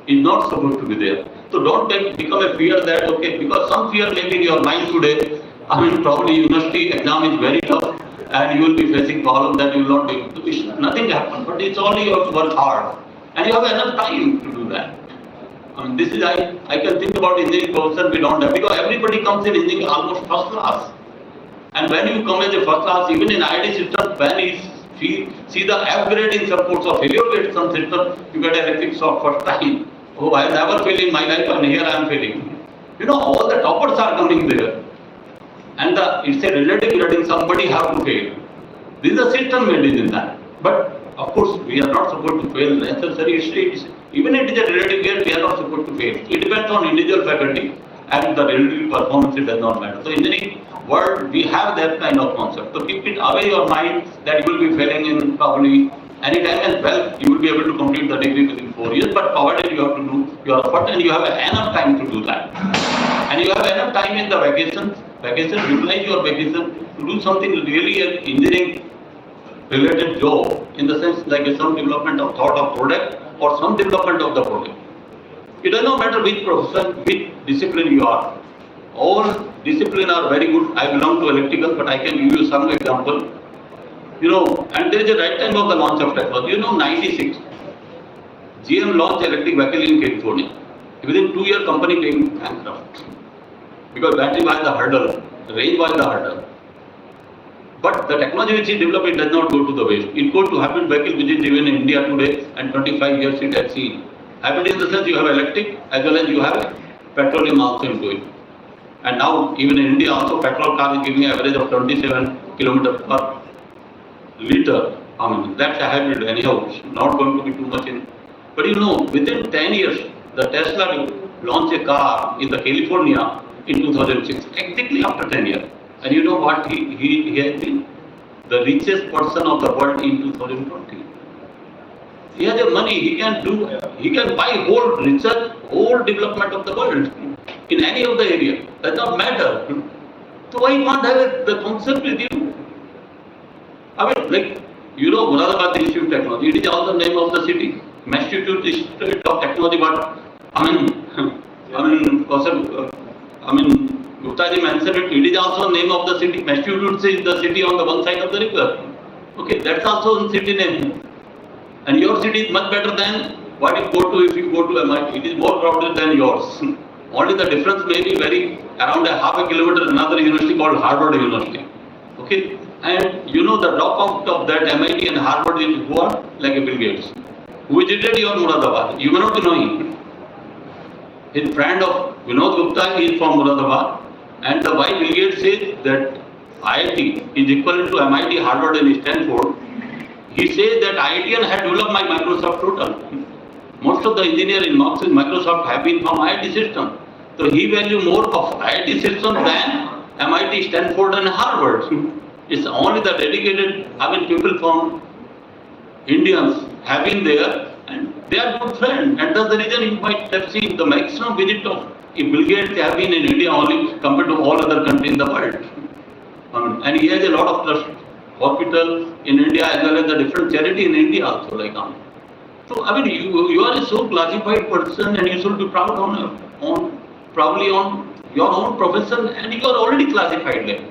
is not supposed to be there. So don't become a fear that, okay, because some fear may be in your mind today. Probably university exam is very tough and you will be facing problems that you will not be able to. Nothing happens, but it's only you have to work hard. And you have enough time to do that. This is, I can think about engineering professor, we don't have, because everybody comes in engineering almost first class. And when you come as a first class, even in IIT system, when you see the F grade in some course or failure grade in some system, you get a fix of first time. Oh, I never failed in my life, and here I am failing. All the toppers are coming there. And it's a relative grading, somebody have to fail. This is a system made in that. But of course, we are not supposed to fail necessary. Even if it is a relative grade, we are not supposed to fail. It depends on individual faculty. and the relative performance, it does not matter. So engineering world, we have that kind of concept. So keep it away your mind that you will be failing in probably any time, and well, you will be able to complete the degree within 4 years, but provided you have to do your effort and you have enough time to do that. And you have enough time in the vacations, utilize your vacation to do something really an engineering related job, in the sense like some development of thought of product or some development of the product. It does not matter which profession, which discipline you are. All disciplines are very good. I belong to electrical, but I can give you some example. And there is a right time of the launch of technology. 96, GM launched electric vehicle in California. Within 2 years, company came bankrupt because battery was the hurdle, range was the hurdle. But the technology which is developed, it does not go to the waste. It goes to hybrid vehicle, which is even in India today, and 25 years it has seen. Hybrid in the sense you have electric as well as you have petroleum also into it. And now even in India also petrol car is giving an average of 27 kilometers per liter. That's a hybrid anyhow, it's not going to be too much in. But within 10 years, the Tesla launched a car in the California in 2006, exactly after 10 years. And you know what he has been? The richest person of the world in 2020. He has the money, he can buy whole research, whole development of the world in any of the area. Does not matter. So why not have the concept with you? Moradabad Institute of Technology, it is also the name of the city. Institute of Technology, but Gupta ji mentioned it is also name of the city. Massachusetts is the city on the one side of the river. Okay, that's also a city name. And your city is much better than what you go to if you go to MIT. It is more crowded than yours. Only the difference may be very around a half a kilometer another university called Harvard University. Okay, and the dropout of that MIT and Harvard is who are like a Bill Gates, who visited your Moradabad. You may not know him. His friend of Vinod Gupta is from Moradabad. And the why Bill Gates says that IIT is equivalent to MIT, Harvard and Stanford. He says that IIT had developed my Microsoft total. Most of the engineers in Microsoft have been from IIT system. So he values more of IIT system than MIT, Stanford and Harvard. It's only the dedicated, people from Indians have been there and they are good friends. And that's the reason you might have seen the maximum visit of Bill Gates have been in India only compared to all other countries in the world. And he has a lot of trust hospital in India as well as the different charity in India also. So you are a so classified person and you should be proud on your own profession, and you are already classified like.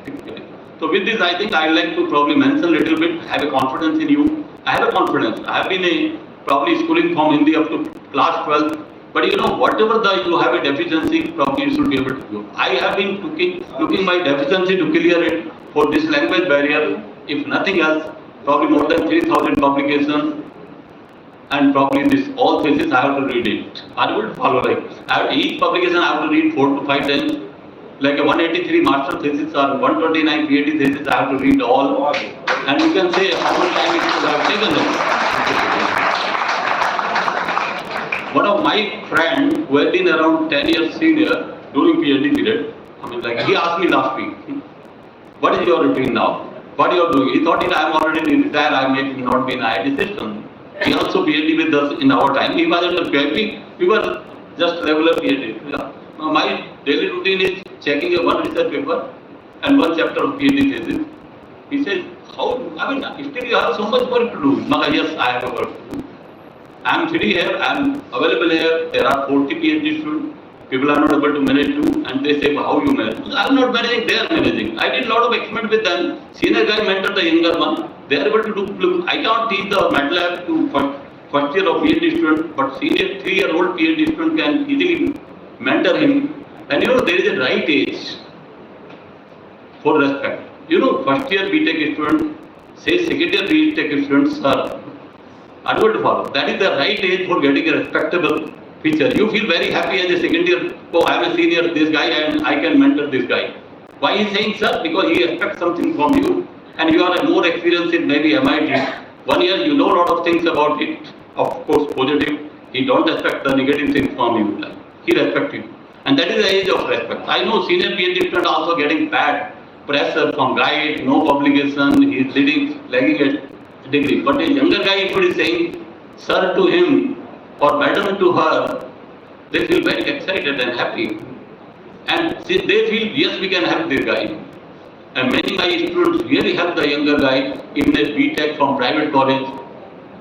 So with this, I think I like to probably mention a little bit, have a confidence in you. I have a confidence. I have been probably schooling from Hindi up to class 12. But whatever you have a deficiency, probably you should be able to do. I have been looking my deficiency to clear it for this language barrier. If nothing else, probably more than 3,000 publications, and probably this all thesis I have to read it. I will follow each publication I have to read 4 to 5 times. Like a 183 master thesis or 129 PhD thesis, I have to read all. And you can say how much time it should have taken them. One of my friends who had been around 10 years senior during PhD period, he asked me last week, what is your routine now? What you are doing? He thought I am already retired, I may not be in IIT system. He also PhD with us in our time. He was under PhD, we were just regular PhD. Now my daily routine is checking one research paper and one chapter of PhD thesis. He says, still you have so much work to do. Yes, I have a work to do. I am sitting here, I am available here, there are 40 PhD students, people are not able to manage too, and they say, how you manage? I am not managing, they are managing. I did a lot of experiment with them. Senior guy mentored the younger one, they are able to do, I can't teach the MATLAB to first year of PhD student, but senior 3-year-old PhD student can easily mentor him. And there is a right age for respect. First year BTech student, say second year BTech students are able to follow. That is the right age for getting a respectable feature. You feel very happy as a second year, I am a senior, this guy, and I can mentor this guy. Why he is saying sir? Because he expects something from you. And you are more experienced in maybe MIT. 1 year you know a lot of things about it, of course positive. He don't expect the negative things from you. He respects you. And that is the age of respect. I know senior PhD student also getting bad pressure from guide, no publication, he is lagging a degree. But a younger guy, if he is saying sir to him or madam to her, they feel very excited and happy. And they feel, yes, we can help this guy. And many my students really help the younger guy, even a BTech from private college,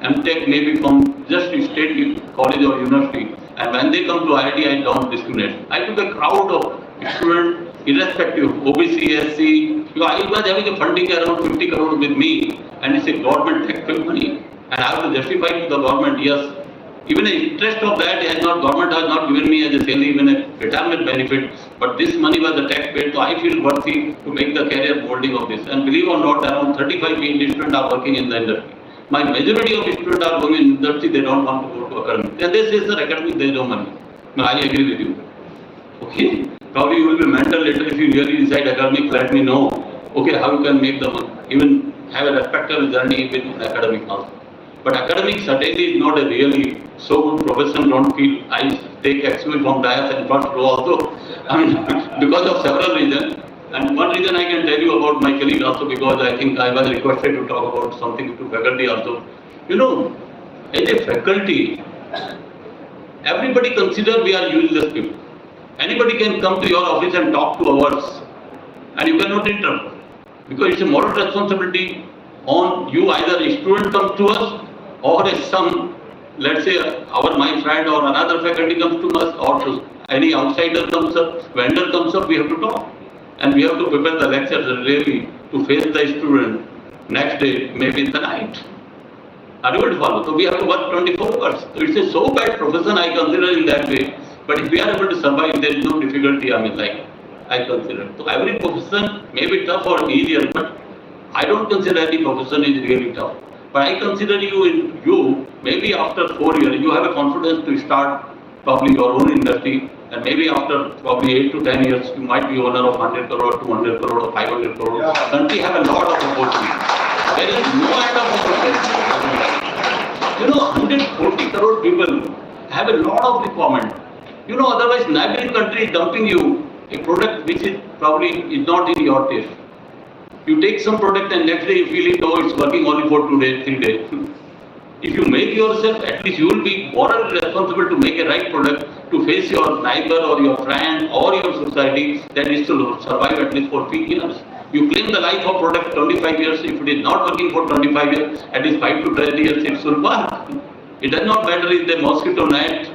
MTech maybe from just state college or university. And when they come to IIT, I don't discriminate. I took a crowd of students, irrespective, OBC, SC. I was having a funding around 50 crore with me, and it's a government taxpayer money. And I have to justify to the government, yes, even the interest of that government has not given me as a salary, even a retirement benefit, but this money was the taxpayer, so I feel worthy to make the career molding of this. And believe or not, around 35 PhD students are working in the industry. My majority of students are going in industry, they don't want to go to academic. And they say, sir, academic, there is no money. No, I agree with you. Okay, probably you will be mental later if you really decide academic, let me know. Okay, how you can make the money, even have a respectable journey with academic also. But academic certainly is not a really so good profession, don't feel. I take excuse from dais and first row also. I mean, because of several reasons. And one reason I can tell you about my colleague also, because I think I was requested to talk about something to faculty also. You know, as a faculty, everybody consider we are useless people. Anybody can come to your office and talk to ours, and you cannot interrupt. Because it's a moral responsibility on you, either a student comes to us, or if some, let's say, my friend or another faculty comes to us, or any outsider comes up, vendor comes up, we have to talk. And we have to prepare the lectures really to face the student next day, maybe in the night. Are you able to follow? So we have to work 24 hours. So it's a so bad profession, I consider in that way. But if we are able to survive, there is no difficulty, I consider. So every profession may be tough or easier, but I don't consider any profession is really tough. But I consider you maybe after 4 years, you have a confidence to start probably your own industry, and maybe after probably 8 to 10 years, you might be owner of 100 crore, 200 crore, or 500 crore. Yeah. Country have a lot of opportunity. There is no end of opportunity. You know, 140 crore people have a lot of requirement. You know, otherwise neighboring country is dumping you a product which is probably is not in your taste. You take some product and next day you feel it, oh, it's working only for 2 days, 3 days. If you make yourself, at least you will be morally responsible to make a right product to face your neighbor or your friend or your society that is to survive at least for 3 years. You claim the life of product 25 years. If it is not working for 25 years, at least 5 to 10 years it should work. It does not matter if the mosquito net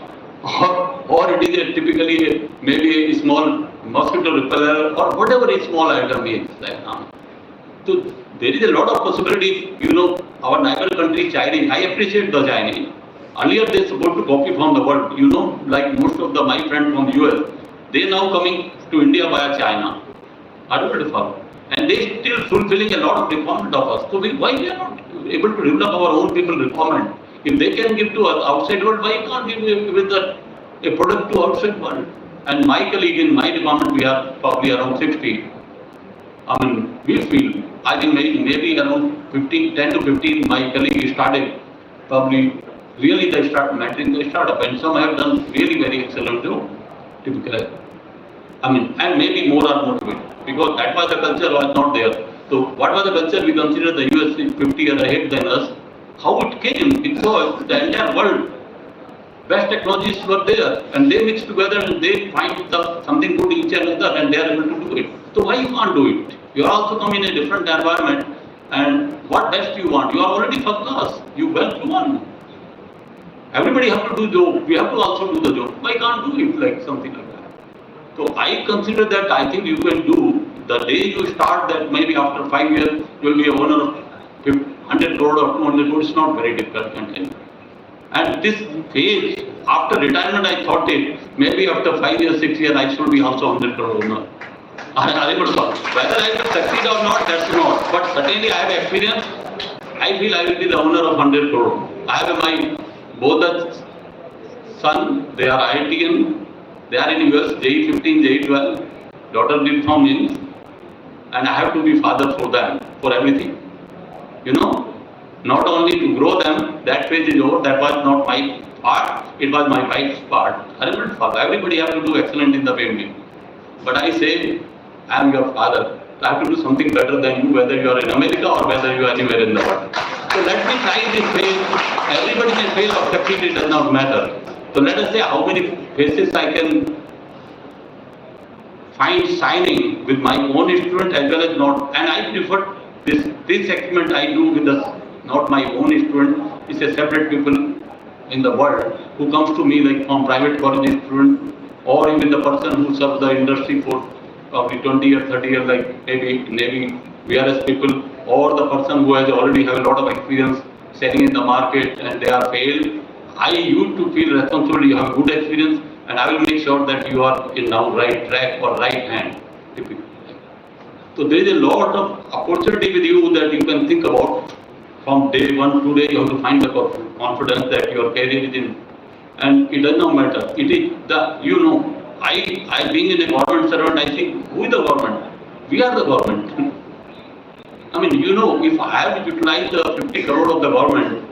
or it is typically maybe a small mosquito repeller or whatever a small item is. So there is a lot of possibility. You know, our neighbor country, China, I appreciate the Chinese. Earlier they supposed to copy from the world. You know, like most of my friends from US, they now coming to India via China. Are you able to follow? And they still fulfilling a lot of requirement of us. So why we are not able to develop our own people requirement? If they can give to us outside world, why can't give with a product to outside world? And my colleague in my department, we are probably around 60. We feel, I think maybe around 10 to 15, my colleague started probably really they start mentoring the startup, and some have done really very excellent job, typically. And maybe more are motivated, because that was the culture was not there. So what was the culture? We consider the US is 50 years ahead than us. How it came? Because the entire world, best technologies were there, and they mix together and they find something good in each other, and they are able to do it. So why you can't do it? You are also come in a different environment, and what best you want? You are already first class. You well to one. Everybody have to do job. We have to also do the job. Why can't do it like something like that? So I consider that I think you can do. The day you start that, maybe after 5 years you will be a owner of 100 crore or 200 crore. It's not very difficult, can tell you. And this phase after retirement, I thought maybe after 5 years, 6 years, I should be also 100 crore owner. Whether I will succeed or not, that's not. But certainly I have experience. I feel I will be the owner of 100 crore. I have both the son, they are IITian, they are in US, JE 15, JE 12, daughter did from INS, and I have to be father for them, for everything. You know, not only to grow them, that phase is over, that was not my part, it was my wife's part. I remember, everybody have to do excellent in the family. But I say, I am your father. I have to do something better than you, whether you are in America or whether you are anywhere in the world. So let me try this phase. Everybody can fail or succeed, it does not matter. So let us say how many phases I can find signing with my own student as well as not. And I prefer this segment I do with not my own student. It's a separate people in the world who comes to me like from private college student or even the person who serves the industry for probably 20 or 30 years, like maybe Navy, VRS people, or the person who has already have a lot of experience selling in the market and they are failed. I used to feel responsible, you have good experience, and I will make sure that you are in now right track or right hand. So there is a lot of opportunity with you that you can think about. From day one to day, you have to find the confidence that your career is in, and it does not matter. It is the I being in a government servant, I think who is the government? We are the government. I mean, if I have to utilize the 50 crore of the government,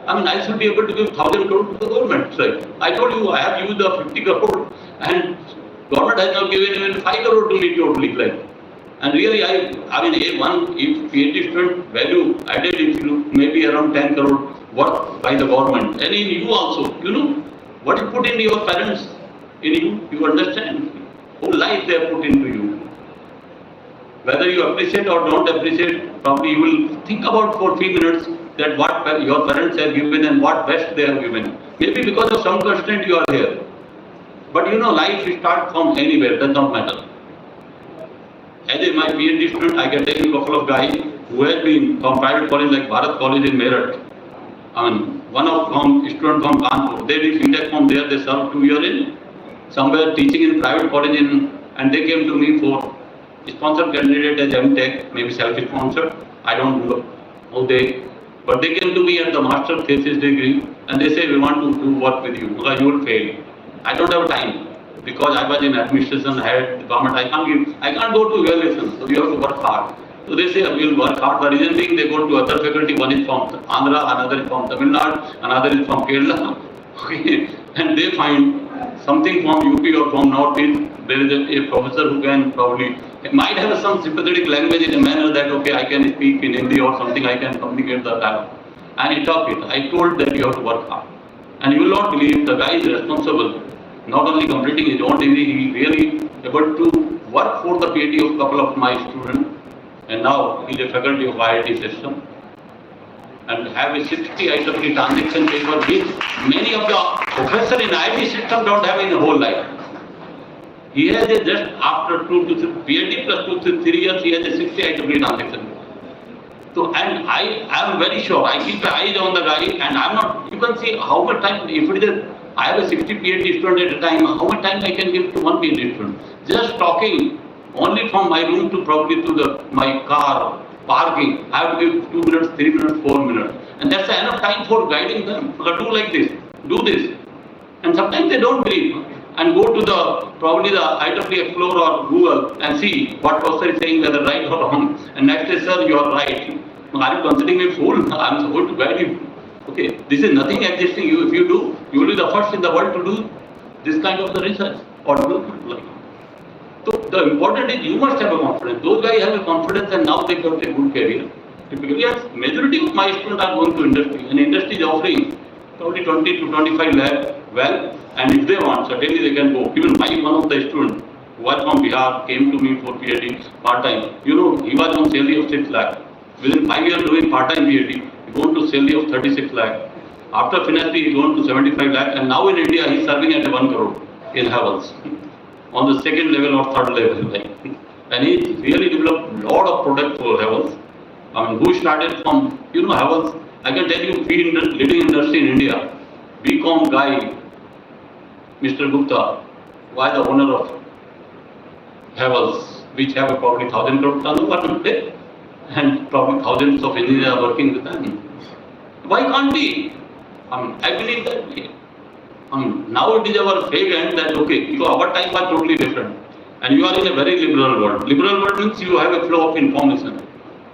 I mean, I should be able to give 1,000 crore to the government. Right? I told you I have used the 50 crore, and government has not given even 5 crore to me totally. Like. And really, I mean, if PhD student value added, if you maybe around 10 crore work by the government, and in you also, what you put in your parents, in you understand, whole life they have put into you. Whether you appreciate or don't appreciate, probably you will think about for 3 minutes that what your parents have given and what best they have given. Maybe because of some constraint you are here. But life starts from anywhere, does not matter. As my PhD student, I can tell you a couple of guys who have been from private college like Bharat College in Meerut. I mean, student from Kanpur. They did BTech from there. They served 2 years in somewhere teaching in private college and they came to me for sponsored candidate as MTech, maybe self-sponsored. I don't know how but they came to me at the master thesis degree and they say we want to do work with you because you will fail. I don't have time. Because I was in administration, I had government, I can't go to evaluation, so you have to work hard. So they say we will work hard. The reason being they go to other faculty, one is from Andhra, another is from Tamil Nadu, another is from Kerala. Okay. And they find something from UP or from Northeast. There is a professor who can probably might have some sympathetic language in a manner that okay, I can speak in Hindi or something, I can communicate the dialogue. And he talked it. I told that you have to work hard. And you will not believe the guy is responsible. Not only completing his own degree, he really able to work for the PhD of a couple of my students, and now he is a faculty of IIT system, and have a 60 IEEE transaction paper which many of the professors in IIT system don't have in the whole life. He has a just after 2 to 3 PhD plus 2 to 3 years, he has a 60 IEEE transaction. So, and I am very sure, I keep my eyes on the guy, and I'm not, you can see how much time, if it is I have a 60 PhD student at a time, how much time I can give to one PhD student? Just talking, only from my room to probably to my car, parking, I have to give 2 minutes, 3 minutes, 4 minutes. And that's enough time for guiding them. Do like this, do this. And sometimes they don't believe. And go to probably the IEEE Explorer or Google and see what professor is saying, whether right or wrong. And next day, sir, you are right. Are you considering me a fool? I am supposed to guide you. Okay, this is nothing existing. If you do, you will be the first in the world to do this kind of the research or development. So the important is you must have a confidence. Those guys have a confidence and now they got a good career. Typically, yes, majority of my students are going to industry, and industry is offering probably 20 to 25 lakh well, and if they want, certainly they can go. Even one of the students who was from Bihar came to me for PhD part-time. He was on salary of 6 lakh. Within 5 years doing part-time PhD, he going to salary of 36 lakh. After finishing, he going to 75 lakh, and now in India, he is serving at 1 crore in Havels, on the second level or third level. And he really developed a lot of product for Havels. I mean, who started from, Havels, I can tell you, leading industry in India, BCom guy, Mr. Gupta, was the owner of Havels, which have probably 1,000 crore turnover today, and probably thousands of engineers are working with them. Why can't we? I believe that way. Now it is our fate that, okay, so our time was totally different. And you are in a very liberal world. Liberal world means you have a flow of information.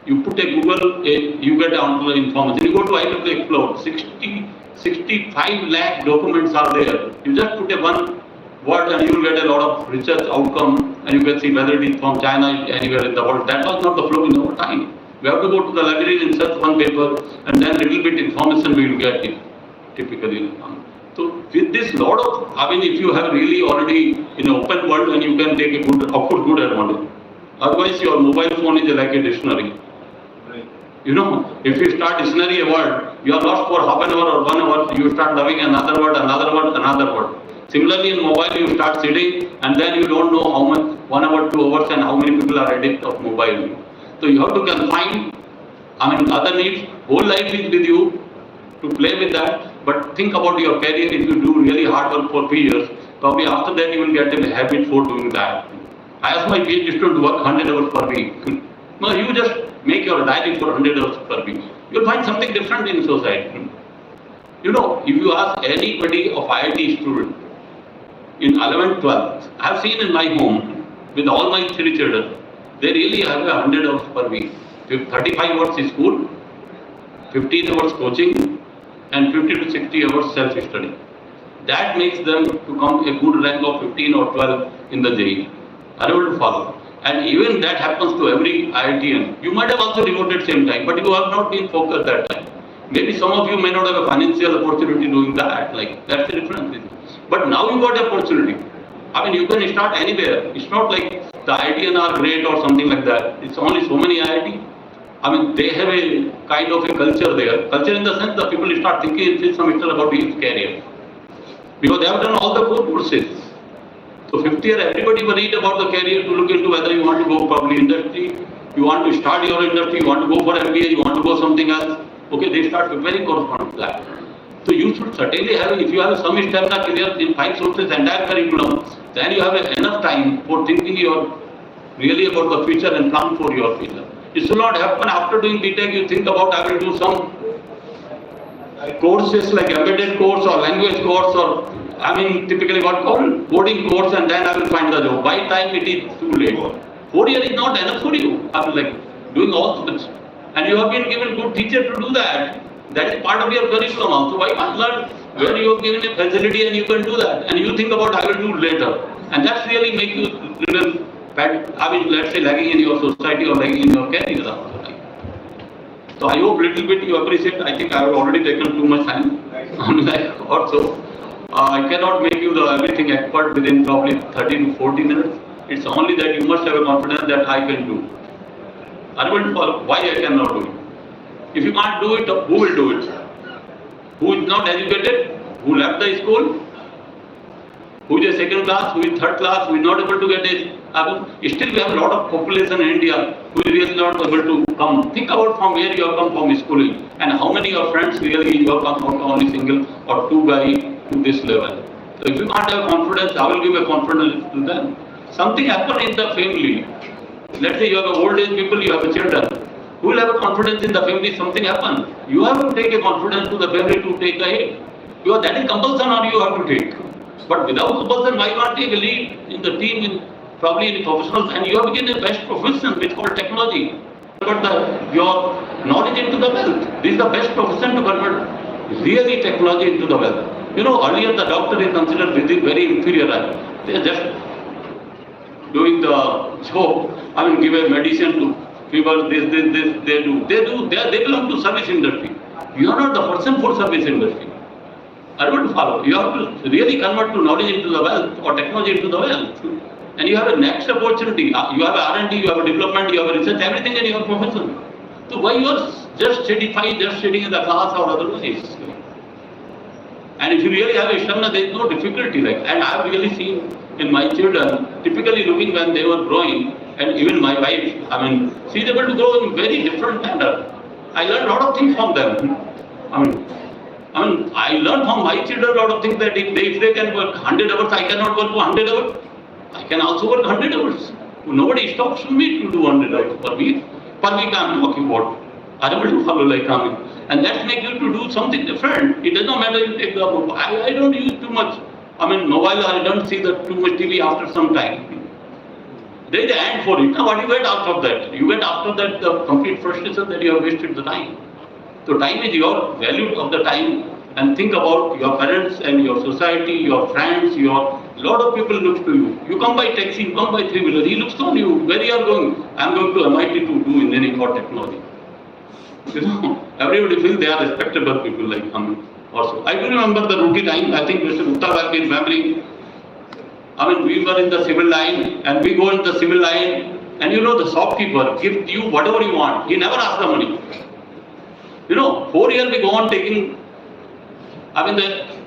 You put a Google, you get onto the information. You go to IEEE Explorer, 60 65 lakh documents are there. You just put a one word and you will get a lot of research outcome, and you can see whether it is from China, anywhere in the world. That was not the flow in our time. We have to go to the library and search one paper, and then little bit information we will get it, typically. So with this lot of, I mean, if you have really already in an open world, and you can take a good, of course, good advantage. Otherwise, your mobile phone is like a dictionary. You know, if you start dictionary a word, you are lost for half an hour or 1 hour, you start loving another word, another word, another word. Similarly, in mobile, you start sitting, and then you don't know how much, 1 hour, 2 hours, and how many people are addicted of mobile. So you have to confine, I mean, other needs, whole life is with you to play with that, but think about your career. If you do really hard work for 3 years, probably after that you will get a habit for doing that. I asked my PhD student to work 100 hours per week. No, you just make your diary for 100 hours per week. You'll find something different in society. You know, if you ask anybody of IIT student in 11th, 12th, I have seen in my home with all my 3 children, they really have 100 hours per week. 35 hours is school, 15 hours coaching, and 50 to 60 hours self-study. That makes them to come a good rank of 15 or 12 in the JEE. Are able to follow. And even that happens to every IITian. You might have also devoted same time, but you have not been focused that time. Maybe some of you may not have a financial opportunity doing that. Like, that's the difference. But now you got opportunity. I mean, you can start anywhere. It's not like the IITian are great or something like that. It's only so many IIT. I mean, they have a kind of a culture there. Culture in the sense that people start thinking in 5th semester about his career. Because they have done all the core courses. So 5th year, everybody will read about the career to look into whether you want to go probably industry, you want to start your industry, you want to go for MBA, you want to go something else. Okay, they start preparing corresponding to that. So you should certainly have, if you have some stamina clear in 5 sources, entire curriculum, then you have enough time for thinking really about the future and plan for your future. It should not happen after doing BTech, you think about I will do some courses like embedded course or language course or I mean typically what called coding course, and then I will find the job. By time it is too late. 4 years is not enough for you. I mean like doing all this. And you have been given good teacher to do that. That is part of your curriculum also. Why not learn where you have given a facility and you can do that? And you think about I will do later. And that's really make you little bad, I mean let's say lagging in your society or lagging in your career also. So I hope little bit you appreciate. I think I have already taken too much time on that also. I cannot make you the everything expert within probably 30 to 40 minutes. It's only that you must have a confidence that I can do. I will follow why I cannot do it. If you can't do it, who will do it? Who is not educated? Who left the school? Who is a second class? Who is third class? Who is not able to get a still we have a lot of population in India who is really not able to come. Think about from where you have come from schooling and how many of your friends really you have come out only single or 2 guys to this level. So if you can't have confidence, I will give a confidence to them. Something happened in the family. Let's say you have old age people, you have children. Who will have a confidence in the family? Something happened. You have to take a confidence to the family to take ahead. Because that is compulsion or you have to take. But without compulsion, why not take a lead in the team, probably in professionals, and you have become the best profession which is called technology. Convert your knowledge into the wealth. This is the best profession to convert really technology into the wealth. You know, earlier the doctor is considered very inferior. They are just doing the job. I mean, give a medicine to people, this, they do. They belong to service industry. You are not the person for service industry. I don't follow. You have to really convert to knowledge into the wealth or technology into the wealth. And you have a next opportunity. You have a R&D, you have a development, you have a research, everything in your profession. So why you are just sitting in the class or otherwise? And if you really have a stamina, there is no difficulty. And I have really seen in my children, typically looking when they were growing, and even my wife, I mean, she is able to grow in very different manner. I learned a lot of things from them. I mean, I learned from my children a lot of things that if they can work 100 hours, I cannot work 100 hours. I can also work 100 hours. Nobody stops me to do 100 hours per week. Per week I am talking about. I am able to follow like coming. And that makes you to do something different. It does not matter you take the mobile. I don't use too much. I mean, mobile, I don't see too much TV after some time. There is an end for it. Now what do you get after that? You get after that the complete frustration that you have wasted the time. So time is your value of the time and think about your parents and your society, your friends, your lot of people look to you. You come by taxi, you come by three-wheeler, he looks on you. Where you are going? I am going to MIT to do engineering or technology. You know, everybody feels they are respectable people like also. I do remember the rookie time. I think Mr. Gupta was in memory. I mean, we were in the civil line, and we go in the civil line, and you know the shopkeeper gives you whatever you want. He never asks the money. You know, 4 years we go on taking. I mean,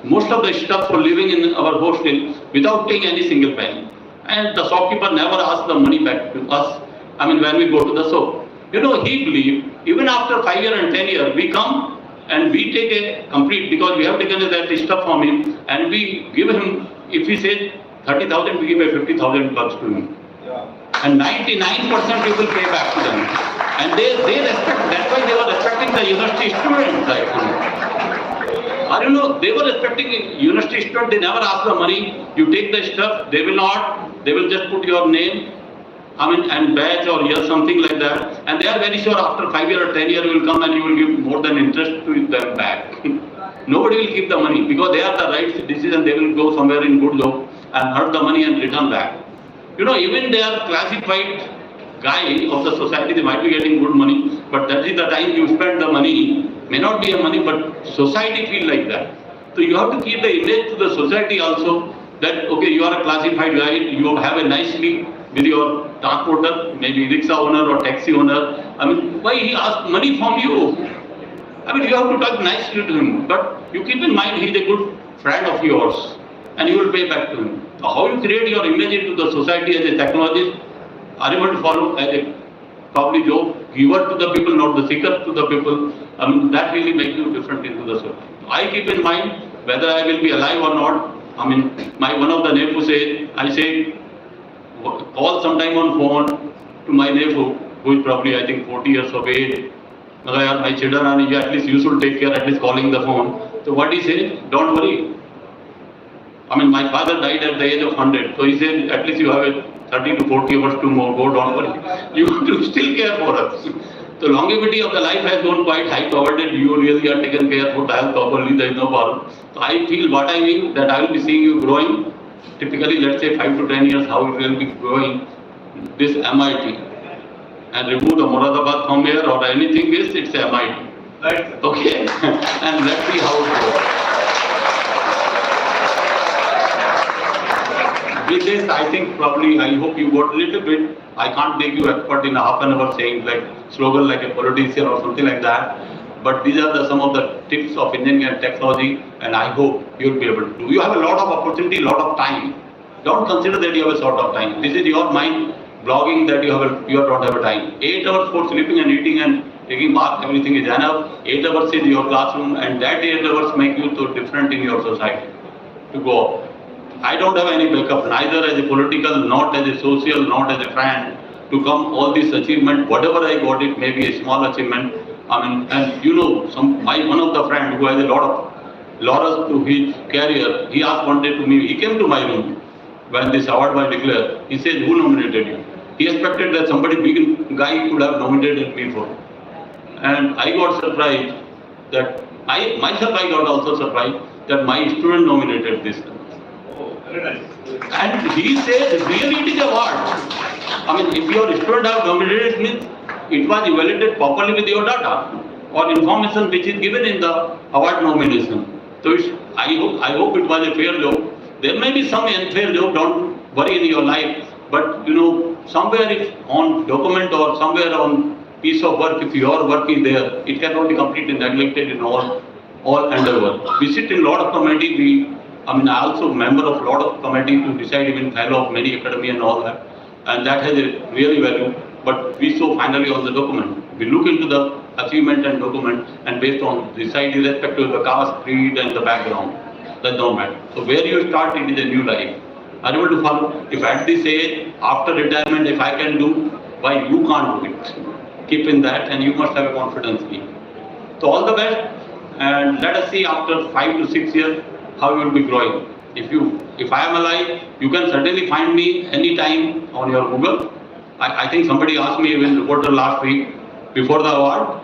most of the stuff for living in our hostel without paying any single penny. And the shopkeeper never asks the money back to us. I mean, when we go to the shop. You know, he believed, even after 5 years and 10 years, we come and we take a complete, because we have taken that stuff from him, and we give him, if he says 30,000, we give a 50,000 bucks to him. And 99% people pay back to them. And they respect, that's why they were respecting the university students, actually. I don't know, they were respecting university students, they never ask the money, you take the stuff, they will just put your name, I mean, and badge or year, something like that. And they are very sure after 5 years or 10 years you will come and you will give more than interest to them back. Nobody will keep the money because they are the right decision, they will go somewhere in good job and earn the money and return back. You know, even they are classified guy of the society, they might be getting good money, but that is the time you spend the money, may not be a money, but society feel like that. So you have to keep the image to the society also that, okay, you are a classified guy, you have a nicely with your transporter, maybe rickshaw owner or taxi owner. I mean, why he asks money from you? I mean, you have to talk nicely to him, but you keep in mind he is a good friend of yours and you will pay back to him. So how you create your image into the society as a technologist, are able to follow as a probably job giver to the people, not the seeker to the people. I mean, that really makes you different into the society. I keep in mind whether I will be alive or not. I mean, one of the nephews said, I say, call sometime on phone to my nephew, who is probably, I think, 40 years of age. My children are, at least you should take care, at least calling the phone. So what he said, don't worry. I mean, my father died at the age of 100. So he said, at least you have a 30 to 40 hours to more, go, don't worry. You have to still care for us. The longevity of the life has gone quite high, provided you really are taken care for the health properly, there is no problem. So I feel what I mean, that I will be seeing you growing, typically let's say 5 to 10 years, how it will be growing this MIT. And remove the Moradabad from here or anything else, it's a MIT. Right. Okay? And let's see how it goes. With this, I think probably, I hope you got a little bit. I can't make you expert in half an hour saying like slogan like a politician or something like that. But these are some of the tips of engineering and technology, and I hope you'll be able to do. You have a lot of opportunity, lot of time. Don't consider that you have a sort of time. This is your mind blogging that you don't have a time. 8 hours for sleeping and eating and taking bath, everything is enough. 8 hours is your classroom, and that 8 hours make you so different in your society to go. I don't have any backup, neither as a political, not as a social, not as a friend, to come all this achievement, whatever I got, it may be a small achievement. I mean, and you know, one of the friend who has a lot of laurels to his career, he asked one day to me, he came to my room when this award was declared. He said, who nominated you? He expected that somebody big guy could have nominated me for. And I got surprised that I got also surprised that my student nominated this. And he said, really it is a award. I mean, if your student have nominated, means it was evaluated properly with your data or information which is given in the award nomination. So I hope it was a fair job. There may be some unfair job, don't worry in your life. But you know, somewhere if on document or somewhere on piece of work, if your work is there, it cannot be completely neglected in all endeavor. We sit in a lot of committee. I also a member of a lot of committee to decide, even fellow of many academy and all that. And that has a really value. But we show finally on the document. We look into the achievement and document, and based on decide irrespective of the caste, creed and the background. That don't matter. So where you start, it is a new life. Are you able to follow? If at this age, after retirement, if I can do, why you can't do it? Keep in that, and you must have a confidence in it. So all the best, and let us see after 5 to 6 years how you will be growing. If I am alive, you can certainly find me anytime on your Google. I think somebody asked me even reporter last week before the award.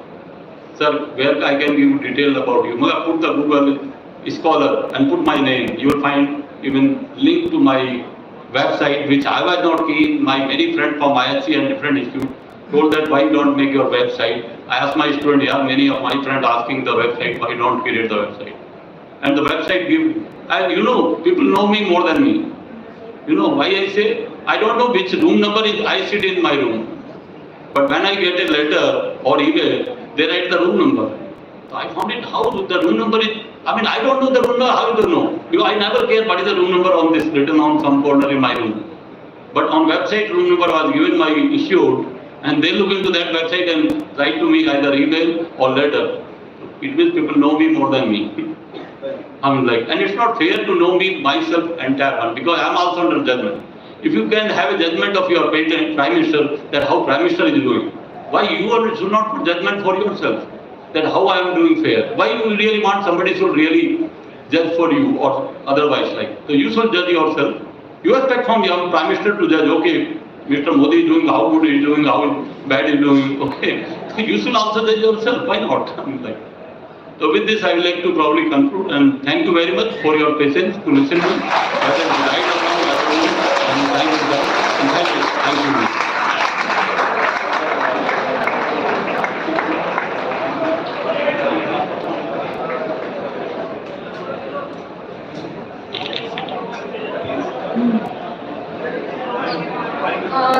sir, where I can give you detail about you. Maga put the Google Scholar and put my name. You will find even link to my website, which I was not keen. My many friends from ISC and different institute told that why don't make your website. I asked my student, yeah, many of my friends asking the website, why don't create the website? And the website give, and you know, people know me more than me. You know why I say? I don't know which room number is I sit in my room. But when I get a letter or email, they write the room number. So I found it how the room number is. I mean, I don't know the room number. How you don't know? Because I never care what is the room number on this written on some corner in my room. But on website, room number was given my institute, and they look into that website and write to me either email or letter. It means people know me more than me. I mean, like, and it's not fair to know me myself entire one because I'm also under judgment. If you can have a judgment of your Prime Minister that how Prime Minister is doing, why you should not put judgment for yourself that how I am doing fair? Why you really want somebody should really judge for you or otherwise like? So you should judge yourself. You expect from your Prime Minister to judge, okay, Mr. Modi is doing, how good he is doing, how bad he is doing, okay. So you should also judge yourself, why not? I mean, like, so with this I would like to probably conclude and thank you very much for your patience to listen to me. Whether it's right or wrong, I don't know. And thank you, sir. And thank you. Thank you.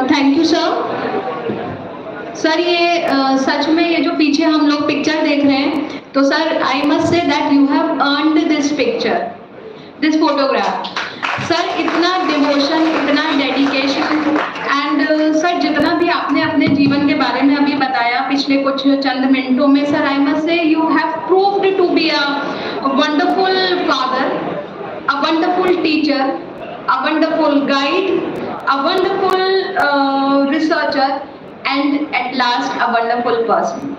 Thank you sir. Sir ये सच में ये जो पीछे हम लोग picture देख रहे हैं तो sir I must say that you have earned this picture, this photograph. Sir इतना डिवोशन, इतना डेडिकेशन एंड सर जितना भी आपने अपने जीवन के बारे में अभी बताया पिछले कुछ चंद मिनटों में, sir I must say you have proved to be a wonderful father, a wonderful teacher, a wonderful guide, a wonderful researcher, and at last a wonderful person.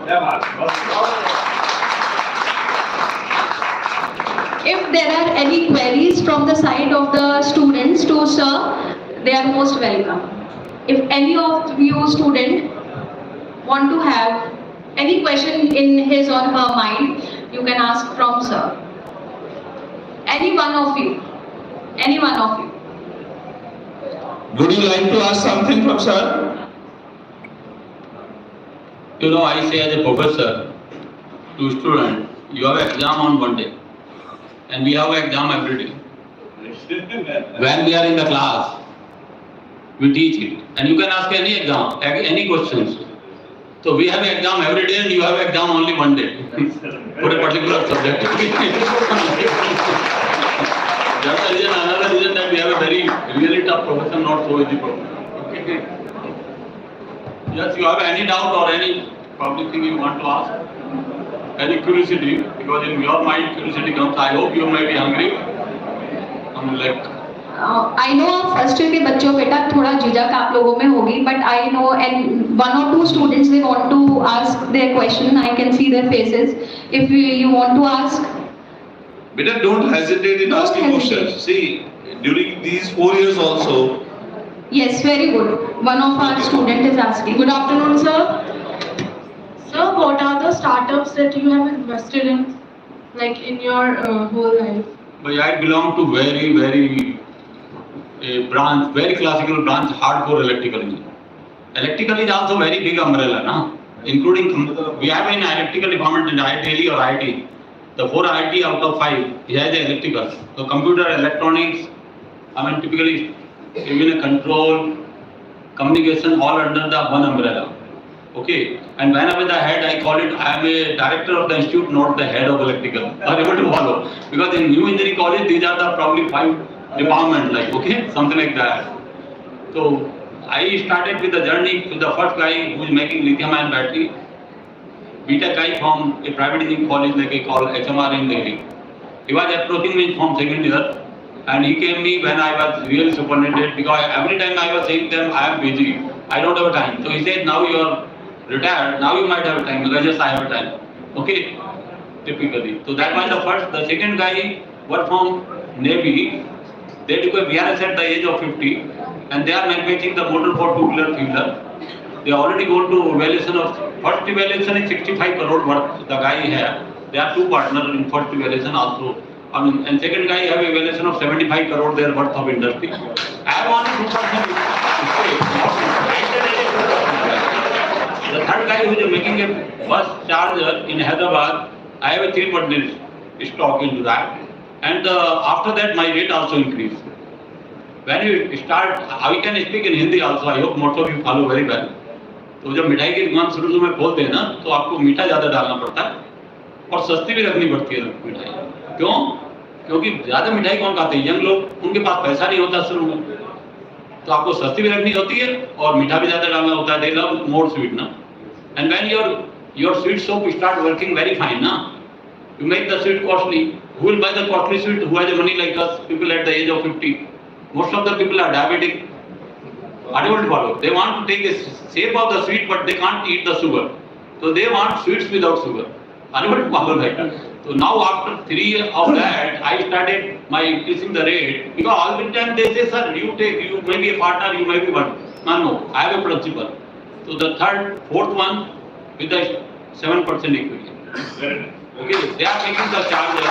If there are any queries from the side of the students to sir, they are most welcome. If any of you student want to have any question in his or her mind, you can ask from sir. Any one of you. Any one of you. Would you like to ask something from sir? You know, I say as a professor to student, you have exam on one day and we have exam every day. When we are in the class, we teach it and you can ask any exam, any questions. So we have exam every day and you have exam only one day for a particular subject. That's the reason, another reason that we have a very really tough professor, not so easy professor. Okay. Yes, you have any doubt or any public thing you want to ask? Any curiosity? Because in your mind curiosity comes. I hope you may be hungry. I'm like. I know first year के बच्चों बेटा थोड़ा झिझक आप लोगों में होगी, but I know and one or two students they want to ask their question. I can see their faces. If you want to ask. Better don't hesitate in asking questions. See, during these 4 years also. Yes, very good. One of our student is asking. Good afternoon, sir. Sir, what are the startups that you have invested in, like in your whole life? But I belong to very branch, very classical branch, hardcore electrical engineering. Electrical is also very big umbrella, na? Including we have an electrical department in IIT or IIT. The 4 IIT out of 5 is the electrical. So computer, electronics, I mean typically even a control, communication all under the one umbrella. Okay. And when I'm the head, I call it, I am a director of the institute, not the head of electrical. Are able to follow? Because in new engineering college, these are the probably 5 departments, like, okay, something like that. So I started with the journey with the first guy who is making lithium-ion battery. BTech guy from a private engineering college like I call HMR in Delhi. He was approaching me from second year and he came me when I was really superintendent because every time I was saying to them, I am busy, I don't have time. So he said, now you are retired, now you might have time. Because yes, I have time. Okay, typically. So that was the first. The second guy was from Navy. They took a VRS at the age of 50 and they are manufacturing the motor for two-wheeler, three-wheeler. They already go to evaluation of, first evaluation is 65 crore worth the guy have. There are two partners in first evaluation also. I mean, and second guy have evaluation of 75 crore their worth of industry. I have only 2% stake. The third guy who is making a bus charger in Hyderabad, I have a 3% stock into that. And after that, my rate also increased. When you start, we can speak in Hindi also. I hope most of you follow very well. तो जब मिठाई की दुकान शुरू में खोलते हैं ना, तो आपको मीठा ज़्यादा डालना पड़ता है और सस्ती भी रखनी पड़ती है मिठाई। क्यों? क्योंकि ज़्यादा मिठाई कौन खाते हैं? यंग लोग, उनके पास पैसा नहीं होता शुरू में, तो आपको सस्ती भी रखनी होती है और मीठा भी ज़्यादा डालना होता है। They love more sweet ना, and when your sweet soap start working very fine ना, you make the sweet costly. Who will buy the costly sweet? Who has the money like us? People at the age of 50. Most of the people are diabetic. Unable to follow. They want to take a shape of the sweet, but they can't eat the sugar. So they want sweets without sugar. Unable to follow like that. So now after 3 years of that, I started my increasing the rate, because all the time they say, sir, you may be a partner, you may be one. No, I have a principle. So the fourth one with the 7% equity. Okay, they are taking the charge,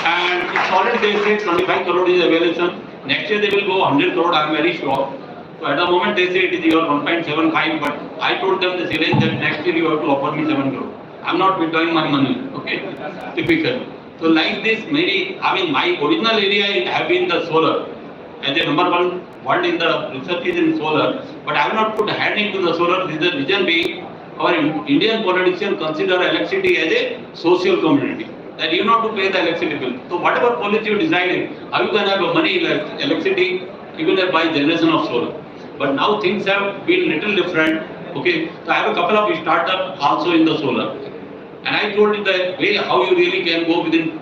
and it's already they say 25 crore is evaluation. Next year they will go 100 crore, I am very sure. So at the moment they say it is your 1.75, but I told them the challenge that next year you have to offer me 7 crore. I am not withdrawing my money. Okay, typical. So like this, my original area have been the solar. As a number one world in the research is in solar, but I have not put hand into the solar. This is the reason being our Indian politicians consider electricity as a social commodity. That you not to pay the electricity bill. So whatever policy you decide, how you can have money like electricity, even by generation of solar. But now things have been little different. Okay, so I have a couple of startups also in the solar, and I told you the way how you really can go within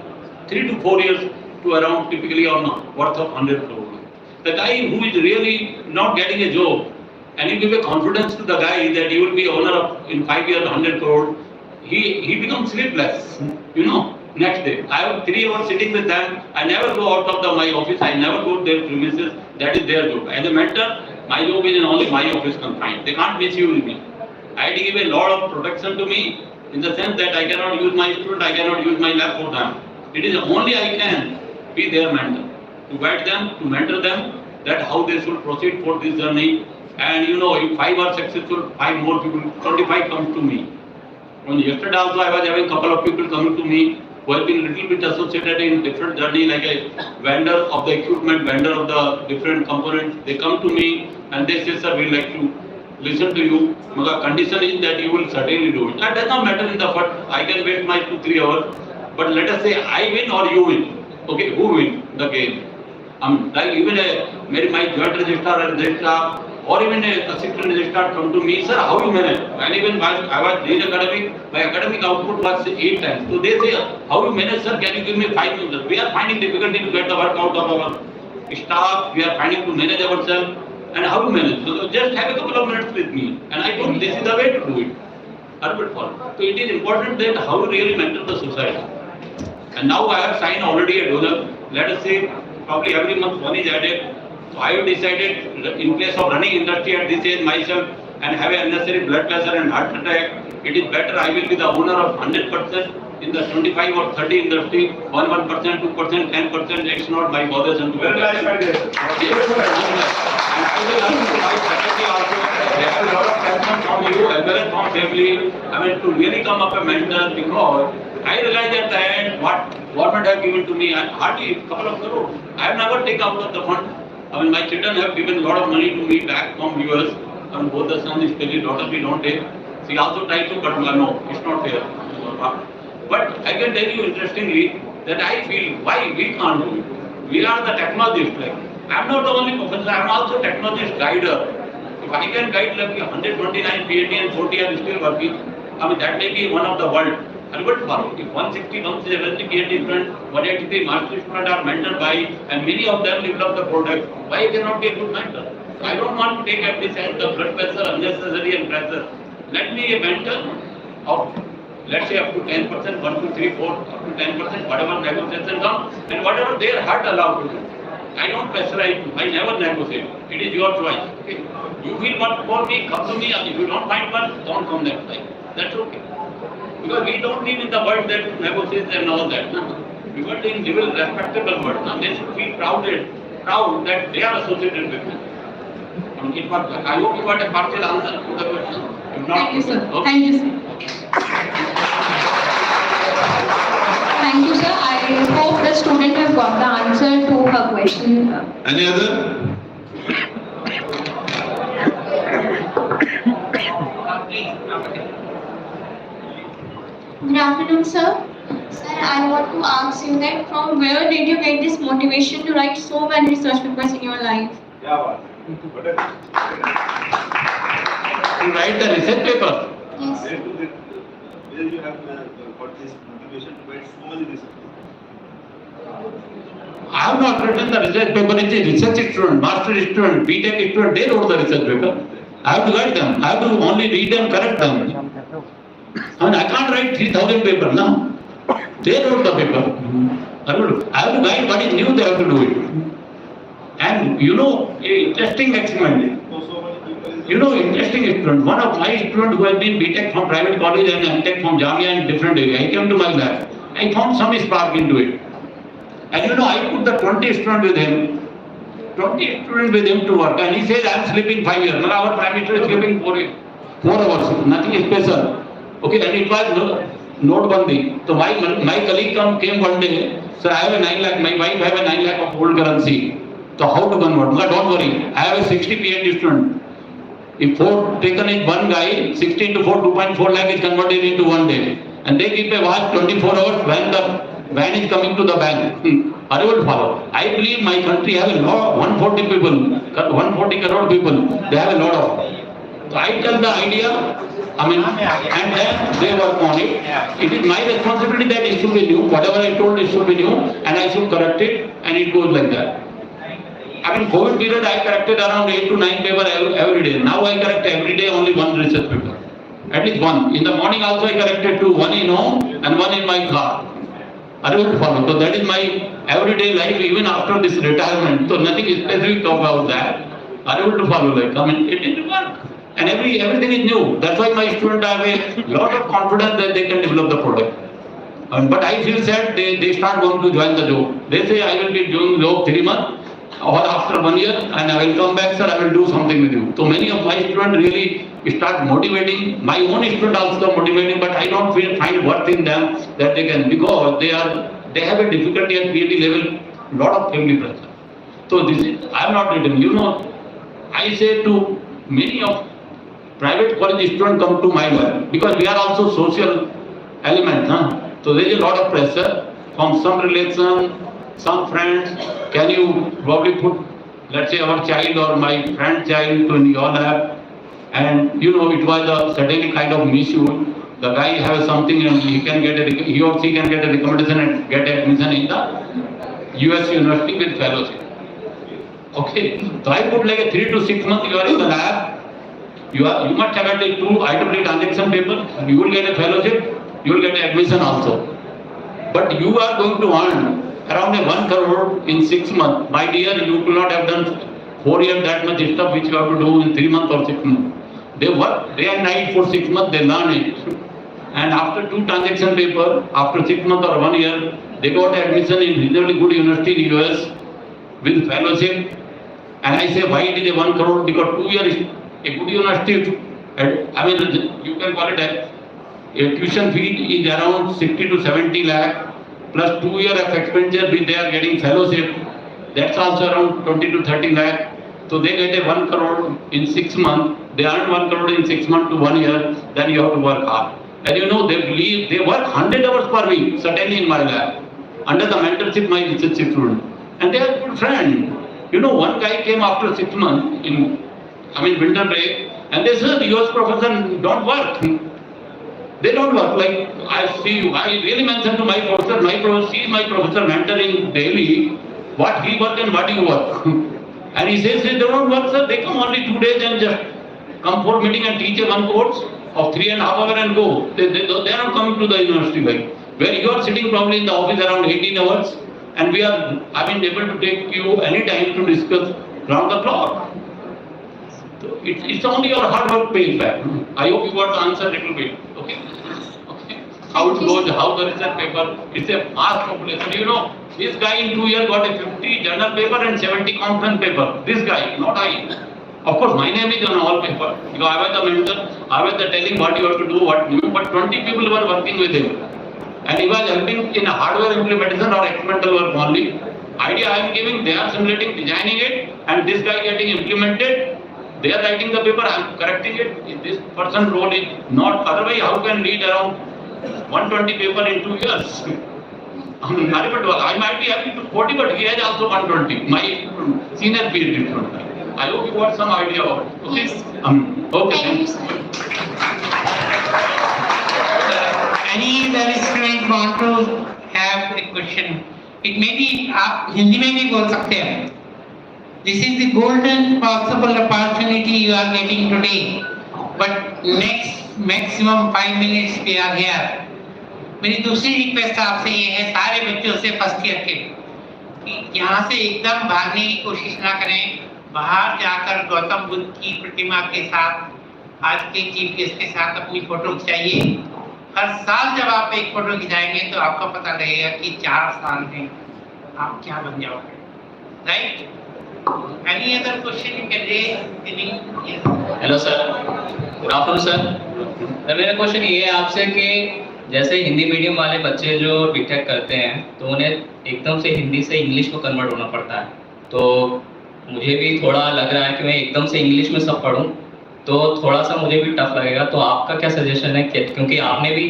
3 to 4 years to around typically on worth of 100 crore. The guy who is really not getting a job, and you give a confidence to the guy that you will be owner of in 5 years 100 crore, he becomes sleepless. Next day, I have 3 hours sitting with them. I never go out of my office. I never go to their premises. That is their job. As a mentor, my job is in only my office confined. They can't misuse me. I give a lot of protection to me in the sense that I cannot use my student, I cannot use my lab for them. It is only I can be their mentor, to guide them, to mentor them, that how they should proceed for this journey. And if 5 are successful, 5 more people, 25 comes to me. On yesterday also I was having a couple of people coming to me who have been little bit associated in different journey, like a vendor of the equipment, vendor of the different components. They come to me and they say, sir, we like to listen to you. The condition is that you will certainly do it. That does not matter in the first. I can wait my 2-3 hours. But let us say I win or you win. Okay, who win the game? Like even my joint registrar or even a assistant registrar come to me, sir, how you manage? And even while I was doing academic, my academic output was 8 times. So they say, how you manage, sir? Can you give me 5 minutes? We are finding difficulty to get the work out of our staff. We are finding to manage ourselves. And how to manage? So just have a couple of minutes with me. And I told this is the way to do it. So it is important that how you really mentor the society. And now I have signed already a donor. Let us say probably every month one is added. So I have decided in place of running industry at this age myself and have unnecessary blood pressure and heart attack, it is better I will be the owner of 100% in the 25 or 30 industry, 1%, 2%, 10%, it's not my bothersome to get that. And I will ask my faculty also, there are a lot of questions from you as well as from family, to really come up a mentor, because I realize at the end what government have given to me, hardly a couple of crores. I have never taken out of the fund. My children have given a lot of money to me back from US. Both the sons, especially daughter, we don't take. She also tried to, but no, it's not fair. But I can tell you interestingly that I feel why we can't do it. We are the technologists. I am not the only professor, I am also technologist guider. If I can guide like 129 PhD and 40 are still working, that may be one of the world. And what follow? If 160, 170 PhD students, 183 master students are mentored by, and many of them develop the product, why I cannot be a good mentor? I don't want to take at this end the blood pressure, unnecessary and pressure. Let me a mentor of, let's say up to 10%, 1, 2, 3, 4, up to 10%, whatever negotiation comes, and whatever their heart allows to do. I don't pressurize you. I never negotiate. It is your choice. Okay? You feel work for me, come to me. And if you don't find work, don't come next time. That's okay. Because we don't live in the world that negotiates and all that. No? We live in a respectable world. Now they should feel proud that they are associated with me. I hope you got a partial answer to the question. If not, Thank you, sir. okay. Thank you, sir. Thank you, sir. I hope the student has got the answer to her question. Any other? Good afternoon, sir. Sir, I want to ask you that from where did you get this motivation to write so many research papers in your life? To write the research paper. Yes. Where you have got this motivation to write so many research? I have not written the research paper. It's a research student, master student, BTech student. They wrote the research paper. I have to write them. I have to only read and correct them. I can't write 3,000 papers now. They wrote the paper. I have to guide what is new. They have to do it. And interesting experiment. Interesting student. One of my students who has been BTech from private college and MTech from Jamia in different area. He came to my lab. I found some spark into it. And I put the 20 students with him. 20 students with him to work. And he says, I am sleeping 5 years. Our prime minister is sleeping 4 hours. Nothing special. Okay, and it was Notebandi. So my colleague came one day. Sir, I have a 9 lakh. My wife have a 9 lakh of old currency. So how to convert? But don't worry. I have a 60 PhD student. If 4 taken is one guy, 16 to 4, 2.4 lakh is converted into 1 day. And they keep a watch 24 hours when the van is coming to the bank. Are you able to follow? I believe my country has a lot, 140 people, 140 crore people. They have a lot of. So I tell the idea, and then they work on it. It is my responsibility that it should be new. Whatever I told, it should be new, and I should correct it, and it goes like that. COVID period, I corrected around 8 to 9 paper every day. Now I correct every day only one research paper. At least one. In the morning also I corrected 2, one in home and one in my car. Are you able to follow? So that is my everyday life even after this retirement. So nothing specific about that. Are you able to follow? It didn't work. And everything is new. That's why my students have a lot of confidence that they can develop the product. But I feel sad they start going to join the job. They say I will be doing job 3 months or after 1 year and I will come back, sir, I will do something with you. So many of my students really start motivating. My own student also motivating, but I don't find worth in them that they can, because they have a difficulty at PhD level, lot of family pressure. So this is, I am not written. I say to many of private college students come to my lab because we are also social element. So there is a lot of pressure from some relation, some friends. Can you probably put, let's say, our child or my friend's child in your lab? And it was a certainly kind of misuse. The guy has something and he or she can get a recommendation and get admission in the US university with fellowship. Okay, so I put like a 3 to 6 months you are in the lab. You must have at least 2 IEEE transaction papers. You will get a fellowship. You will get an admission also. But you are going to earn around 1 crore in 6 months. My dear, you could not have done 4 years that much stuff which you have to do in 3 months or 6 months. They work day and night for 6 months, they learn it. And after 2 transaction paper, after 6 months or 1 year, they got admission in reasonably good university in US with fellowship. And I say, why it is a 1 crore? Because 2 years, a good university, you can call it a tuition fee is around 60 to 70 lakh, plus 2 years of expenditure which they are getting fellowship, that's also around 20 to 30 lakh. So they get a 1 crore in 6 months, they earn 1 crore in 6 months to 1 year, then you have to work hard. And they work 100 hours per week, certainly in my lab, under the mentorship my research student. And they are good friends. One guy came after 6 months in winter break, and they said, yours professor don't work. They don't work. Like I really mentioned to my professor, my professor mentoring daily, what he work and what you work. And he says, they don't work, sir. They come only 2 days and just come for meeting and teach one course of 3.5 hours and go. They are not coming to the university where you are sitting probably in the office around 18 hours and we are, able to take you any time to discuss round the clock. So it's only your hard work paying back. I hope you got the answer a little bit. Okay? Okay. How it goes, how the research paper, it's a vast population. You know, this guy in 2 years got a 50 journal paper and 70 conference paper. This guy, not I. Of course, my name is on all paper, because I was the mentor, I was the telling what you have to do, what new, but 20 people were working with him. And he was helping in a hardware implementation or experimental work only. Idea I am giving, they are simulating, designing it, and this guy getting implemented. They are writing the paper, I am correcting it. This person role is not, otherwise how can read around 120 paper in 2 years? I might be having 40, but he has also 120. My senior PhD student. I hope you got some idea of it. Okay? Yes. Okay. Thank you, sir. Any other student want to have a question? It may be आप हिंदी में भी बोल सकते हैं. This is the golden possible opportunity you are getting today. But next maximum 5 minutes we are here. मेरी दूसरी request आपसे ये है, सारे बच्चों से फर्स्ट ईयर के, कि यहाँ से एकदम भागने की कोशिश ना करें. बाहर जाकर गौतम बुद्ध की प्रतिमा के साथ, आज के चीफ गेस्ट के साथ अपनी फोटो खिंचाइए. हर साल जब आप एक फोटो खिंचाएंगे तो आपको पता लगेगा कि 4 साल में आप क्या बन जाओगे. Right? Any other question you can raise? Hello sir, good afternoon sir. मेरा क्वेश्चन ये है आपसे कि जैसे हिंदी मीडियम वाले बच्चे जो बीटेक करते हैं तो उन्हें एकदम से हिंदी से इंग्लिश को कन्वर्ट होना पड़ता है. तो मुझे भी थोड़ा लग रहा है कि मैं एकदम से इंग्लिश में सब पढ़ूं तो थोड़ा सा मुझे भी टफ लगेगा. तो आपका क्या सजेशन है, क्योंकि आपने भी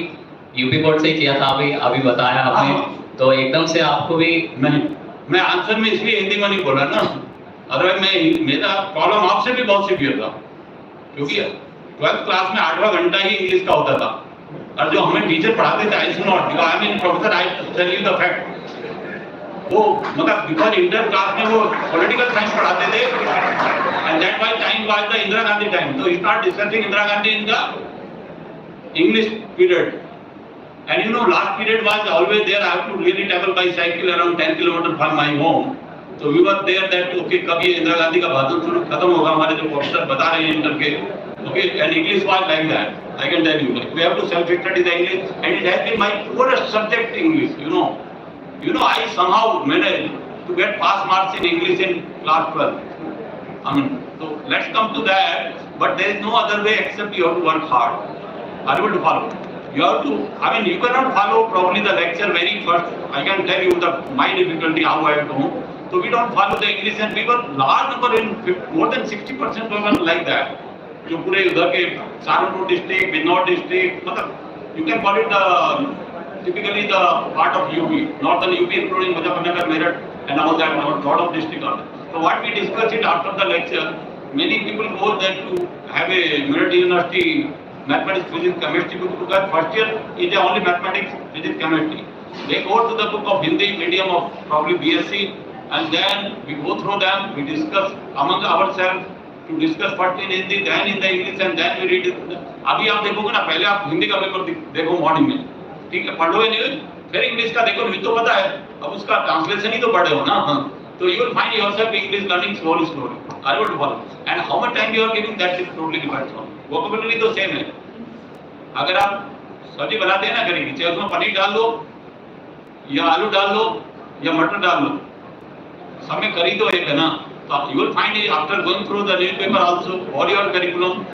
यूपी बोर्ड से ही किया था, अभी बताया आपने, तो एकदम से आपको भी मैं आंसर में इसलिए हिंदी में नहीं बोला ना, अदरवाइज मेरा प्रॉब्लम आपसे भी बहुत सीवियर था, क्योंकि 12th क्लास में 8वां घंटा ही इंग्लिश का होता था. और जो हमें टीचर पढ़ाते थे, I should not, because I mean professor, I tell you the fact, वो मतलब बिकॉज़ इंटर क्लास में वो पॉलिटिकल साइंस पढ़ाते थे, and that was time was the Indira Gandhi time. तो you start discussing Indira Gandhi in the English period. And you know, last period was always there. I have to really travel by cycle around 10 kilometers from my home. So we were there that okay, कब ये इंदिरा गांधी का भाषण शुरू खत्म होगा, हमारे जो professor बता रहे हैं इंटर के, okay, and English was like that. I can tell you, like we have to self-study the English, and it has been my poorest subject, English. You know, I somehow managed to get pass marks in English in class 12. I mean, so let's come to that. But there is no other way except you have to work hard. Are you able to follow? You have to, I mean, you cannot follow probably the lecture very first. I can tell you my difficulty, how I have to. So we don't follow the English, and we were large number in more than 60% were like that. जो पूरे उधर के Saharanpur district, Bijnor district, मतलब you can call it typically the part of UP, northern UP, including Muzaffarnagar, Meerut, and all that, lot of districts. So what we discussed it after the lecture, many people go there to have a Meerut University mathematics, physics, chemistry book, because first year is the only mathematics, physics, chemistry. They go to the book of Hindi medium of probably BSc, and then we go through them, we discuss among ourselves, to discuss first in Hindi, then in the English, and then we read it. अभी आप देखोगे ना, पहले आप हिंदी का paper देखो morning में, ठीक है, पढ़ो ही नहीं, फिर इंग्लिश का देखो, मुझे तो पता है, अब उसका ट्रांसलेशन ही तो पढ़े हो ना. So you will find yourself English learning slowly. Are you able to follow? And how much time you are giving, that is totally depends on. Vocabulary तो सेम है. अगर आप सब्जी बनाते हैं ना करी, चाहे उसमें पनीर डाल लो, या आलू डाल लो, या मटर डाल लो, सब में करी तो एक है ना. So you will find it after going through the newspaper also or your curriculum.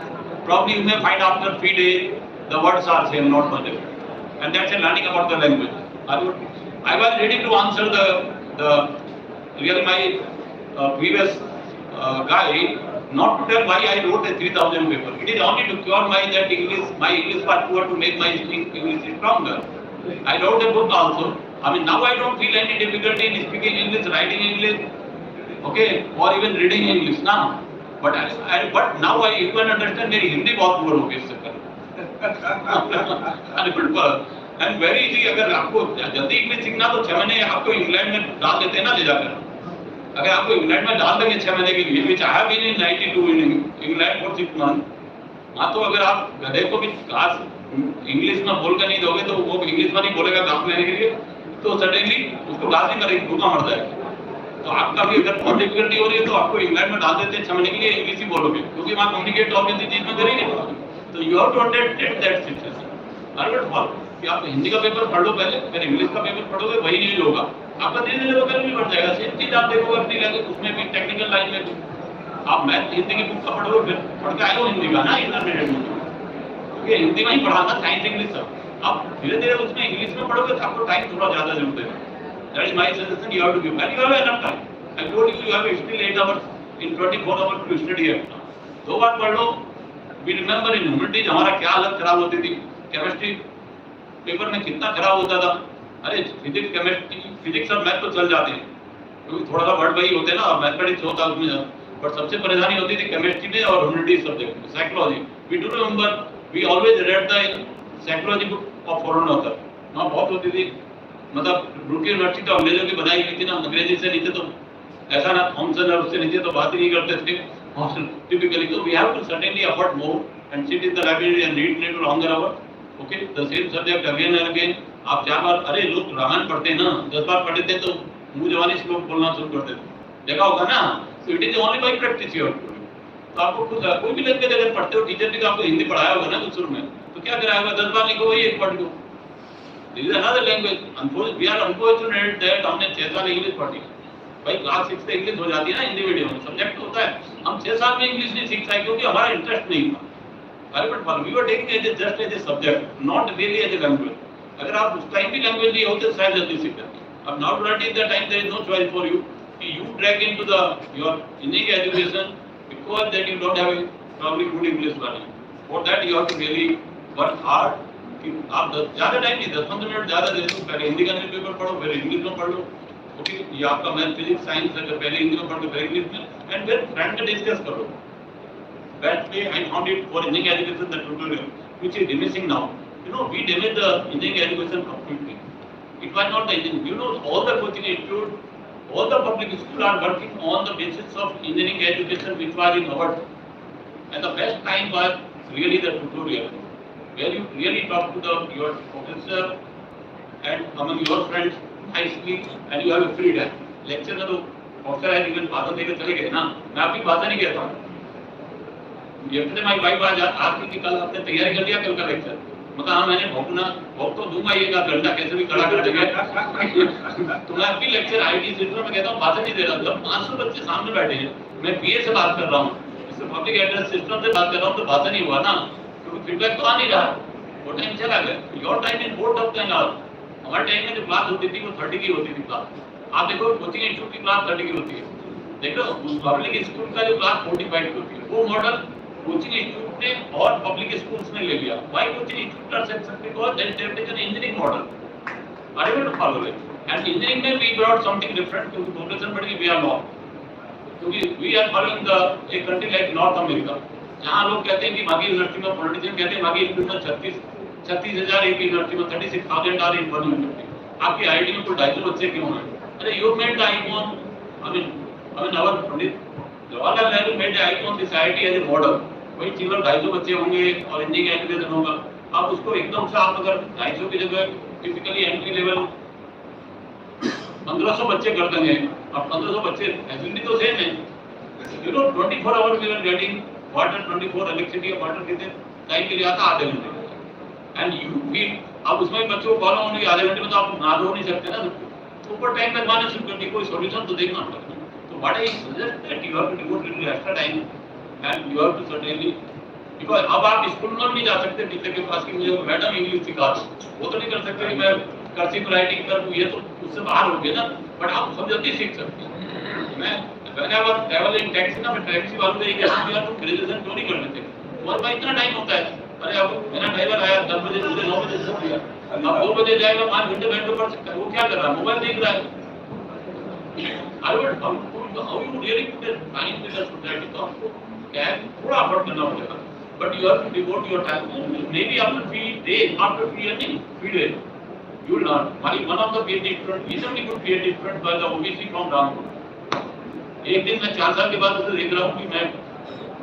Probably you may find after 3 days the words are same, not much different. And that's a learning about the language. I was ready to answer the really my previous guy, not to tell why I wrote a 3000 paper. It is only to cure my English was poor, to make my English stronger. I wrote a book also. I mean, now I don't feel any difficulty in speaking English, writing English, okay, or even reading English now. But now I even understand मेरी हिंदी बहुत poor हो गई इससे पहले. And very easy, अगर आपको जल्दी English सीखना तो 6 महीने आपको इंग्लैंड में डाल देते हैं ना ले जाकर. अगर आपको इंग्लैंड में डाल देंगे 6 महीने के लिए, which I have been in 92 in England for 6 months. हाँ, तो अगर आप गधे को भी क्लास इंग्लिश में बोल कर नहीं दोगे तो वो इंग्लिश में नहीं बोलेगा काम लेने के लिए. तो सडनली उसको क्लास नहीं करेगी, भूखा मर जाएगा। तो आपका भी अगर बहुत डिफिकल्टी हो रही है तो आपको इंग्लैंड में डाल देते हैं 6 महीने के लिए, इंग्लिश ही बोलोगे, क्योंकि वहाँ कम्युनिकेट और किसी चीज में कर ही नहीं पाओगे। तो you have to understand that situation. I would follow कि आप हिंदी का पेपर पढ़ लो पहले, फिर इंग्लिश का पेपर पढ़ोगे, वही नहीं होगा आपका, धीरे धीरे लेवल भी बढ़ जाएगा। सेम चीज आप देखोगे अपनी लैंग्वेज, उसमें भी टेक्निकल लाइन में भी आप मैथ हिंदी की बुक का पढ़ोगे, फिर पढ़ के आए हो हिंदी का ना इंटरमीडिएट में, क्योंकि हिंदी में ही पढ़ा था, साइंस इंग्लिश सब। आप धीरे धीरे उसमें इंग्लिश में पढ़ोगे तो आपको टाइम थोड़ा ज्यादा जरूरत है। That is my suggestion, you have to give, and you have enough time. I told you, you have still 8 hours in 24 hours to study है। 2 बार पढ़ लो। वी रिमेंबर इन ह्यूमैनिटीज हमारा क्या हालत खराब होती थी, केमिस्ट्री पेपर में कितना खराब होता था। अरे फिजिक्स केमिस्ट्री, फिजिक्स और मैथ तो चल जाते हैं क्योंकि थोड़ा सा वर्ड वही होते हैं ना, मैथमेटिक्स होता है उसमें, बट सबसे परेशानी होती थी केमिस्ट्री में और ह्यूमैनिटीज सब्जेक्ट में। Psychology, we do remember, we always read the psychology book of foreign author, वहाँ बहुत होती थी। मतलब ब्रुक यूनिवर्सिटी तो अंग्रेजों की बनाई हुई थी ना, अंग्रेजी से नीचे तो ऐसा ना, थॉमसन और उससे नीचे तो बात ही नहीं करते थे टिपिकली। तो we have to certainly afford more and sit in the library and read little longer hour, okay, the same subject again and again. आप 4 बार, अरे लोग रामायण पढ़ते हैं ना, 10 बार पढ़ते थे तो मुंह जवानी श्लोक बोलना शुरू करते थे, देखा होगा ना। So it is only by practice you have to. तो आपको खुद कोई भी लैंग्वेज अगर पढ़ते हो, टीचर ने आपको हिंदी पढ़ाया होगा ना शुरू में, तो क्या कराया होगा, 10 बार लिखो, वही एक पढ़ लो। This is another language. Unfortunate, we are unfortunate that हमने 6 साल इंग्लिश पढ़ी। भाई क्लास 6 से इंग्लिश हो जाती है ना हिंदी मीडियम में, सब्जेक्ट होता है। हम 6 साल में इंग्लिश नहीं सीख पाए क्योंकि हमारा इंटरेस्ट नहीं था। But we were taking as just as a subject, not really as a language. अगर आप उस टाइम भी लैंग्वेज नहीं होते तो शायद जल्दी सीख जाते। अब now today is the time, there is no choice for you कि you drag into the your Indian education because that you don't have a probably good English learning. For that you have to really work hard. कि आप ज़्यादा time नहीं, 10-15 minute ज़्यादा दे दो, पहले हिंदी का newspaper पढ़ो, फिर इंग्लिश में पढ़ लो, ओके। ये आपका मैथ फिजिक्स साइंस है, पहले हिंदी में पढ़ लो, फिर इंग्लिश में, एंड फिर फ्रेंड से डिस्कस करो। That way I found it for Indian education the tutorial which is diminishing now. You know, we damaged the Indian education completely. It was not the Indian. You know, all the coaching institute, all the public schools are working on the basis of engineering education which was in our, and the best time was really the tutorial, where you really talk to your professor and among your friends nicely, and you have a freedom. Lecture में तो professor है, even भाषण देकर चले गए ना, मैं आपकी भाषण नहीं कहता हूँ। Yesterday my wife आज आती कि कल आपने तैयारी कर लिया कल का लेक्चर, मतलब हाँ मैंने भोग तो दूंगा, ये 1 घंटा कैसे भी खड़ा कर देंगे। तो मैं अभी लेक्चर आईटी सेक्टर में कहता हूँ, भाषण नहीं दे रहा। जब 500 बच्चे सामने बैठे हैं, मैं पीए से बात कर रहा हूँ, इससे पब्लिक एड्रेस सिस्टम से बात कर रहा हूँ, तो भाषण नहीं हुआ ना, क्योंकि फीडबैक तो आ नहीं रहा, वो टाइम चला गया। Your time in board of the, हमारे टाइम में जो क्लास होती थी वो 30 की होती थी क्लास। आप देखो कोचिंग इंस्टीट्यूट की क्लास 30 की होती है, देख लो पब्लिक स्कूल का जो क्लास 45 की होती है। वो मॉडल कोचिंग इंस्टीट्यूट ने और पब्लिक स्कूल्स ने ले लिया। Why coaching institute are successful? Because they have taken engineering model, are able to follow it, and engineering में वी ब्रॉट समथिंग डिफरेंट, क्योंकि पॉपुलेशन बढ़ गई, वी आर नॉट, क्योंकि we are following the a country like north America, जहां लोग कहते हैं कि मागी यूनिवर्सिटी में, पॉलिटिशियन कहते हैं मागी यूनिवर्सिटी में 36,000, एक यूनिवर्सिटी में 36,000 आर इन वन यूनिवर्सिटी। आपकी आईआईटी में कुल 250 बच्चे क्यों हैं? अरे you made the icon, I mean our Pandit Jawaharlal Nehru made the icon this IIT as a model. वही केवल 250 बच्चे होंगे और हिंदी का एजुकेशन होगा। आप उसको एकदम से, आप अगर 250 की जगह टिपिकली एंट्री लेवल 1500 बच्चे कर देंगे, अब 1500 बच्चे फैसिलिटी तो सेम है, you know 24 hour we are getting water, 24 electricity और वाटर कितने टाइम के लिए आता? आधे घंटे, एंड यू फील अब उसमें भी बच्चों को कॉल होने के आधे घंटे में तो आप ना दो नहीं सकते ना, तो ऊपर टाइम लगवाना शुरू करके कोई सॉल्यूशन तो देखना पड़ेगा। तो what I suggest that you have to devote little extra time and you have to certainly, because अब आप स्कूल में नहीं जा सकते टीचर के पास कि मुझे मैडम इंग्लिश सिखा, वो तो नहीं कर सकते कि मैं कर्सिव राइटिंग कर दूं, ये तो उससे बाहर हो गया ना, बट आप बहुत जल्दी सीख सकते हैं। मैं व्हेनेवर ट्रैवल इन टैक्सी ना, मैं टैक्सी वालों को ये कहता हूं यार तुम ग्रेजुएशन क्यों नहीं कर लेते, तुम्हारे पास इतना टाइम होता है। अरे अब मेरा ड्राइवर आया 10 बजे से 9 बजे से दिया, अब 2 बजे जाएगा, 5 घंटे बैठ के पढ़ सकता है, वो क्या कर रहा है? मोबाइल देख रहा है। I would how you really put the time with the society, तो आपको क्या है थोड़ा एफर्ट करना पड़ेगा, but you have to devote your time, maybe after 3 days, after 3 days you will learn. One of the PhD student, reasonably good PhD student was the OBC from Rampur. एक दिन मैं 4 साल के बाद उसे देख रहा हूँ कि मैं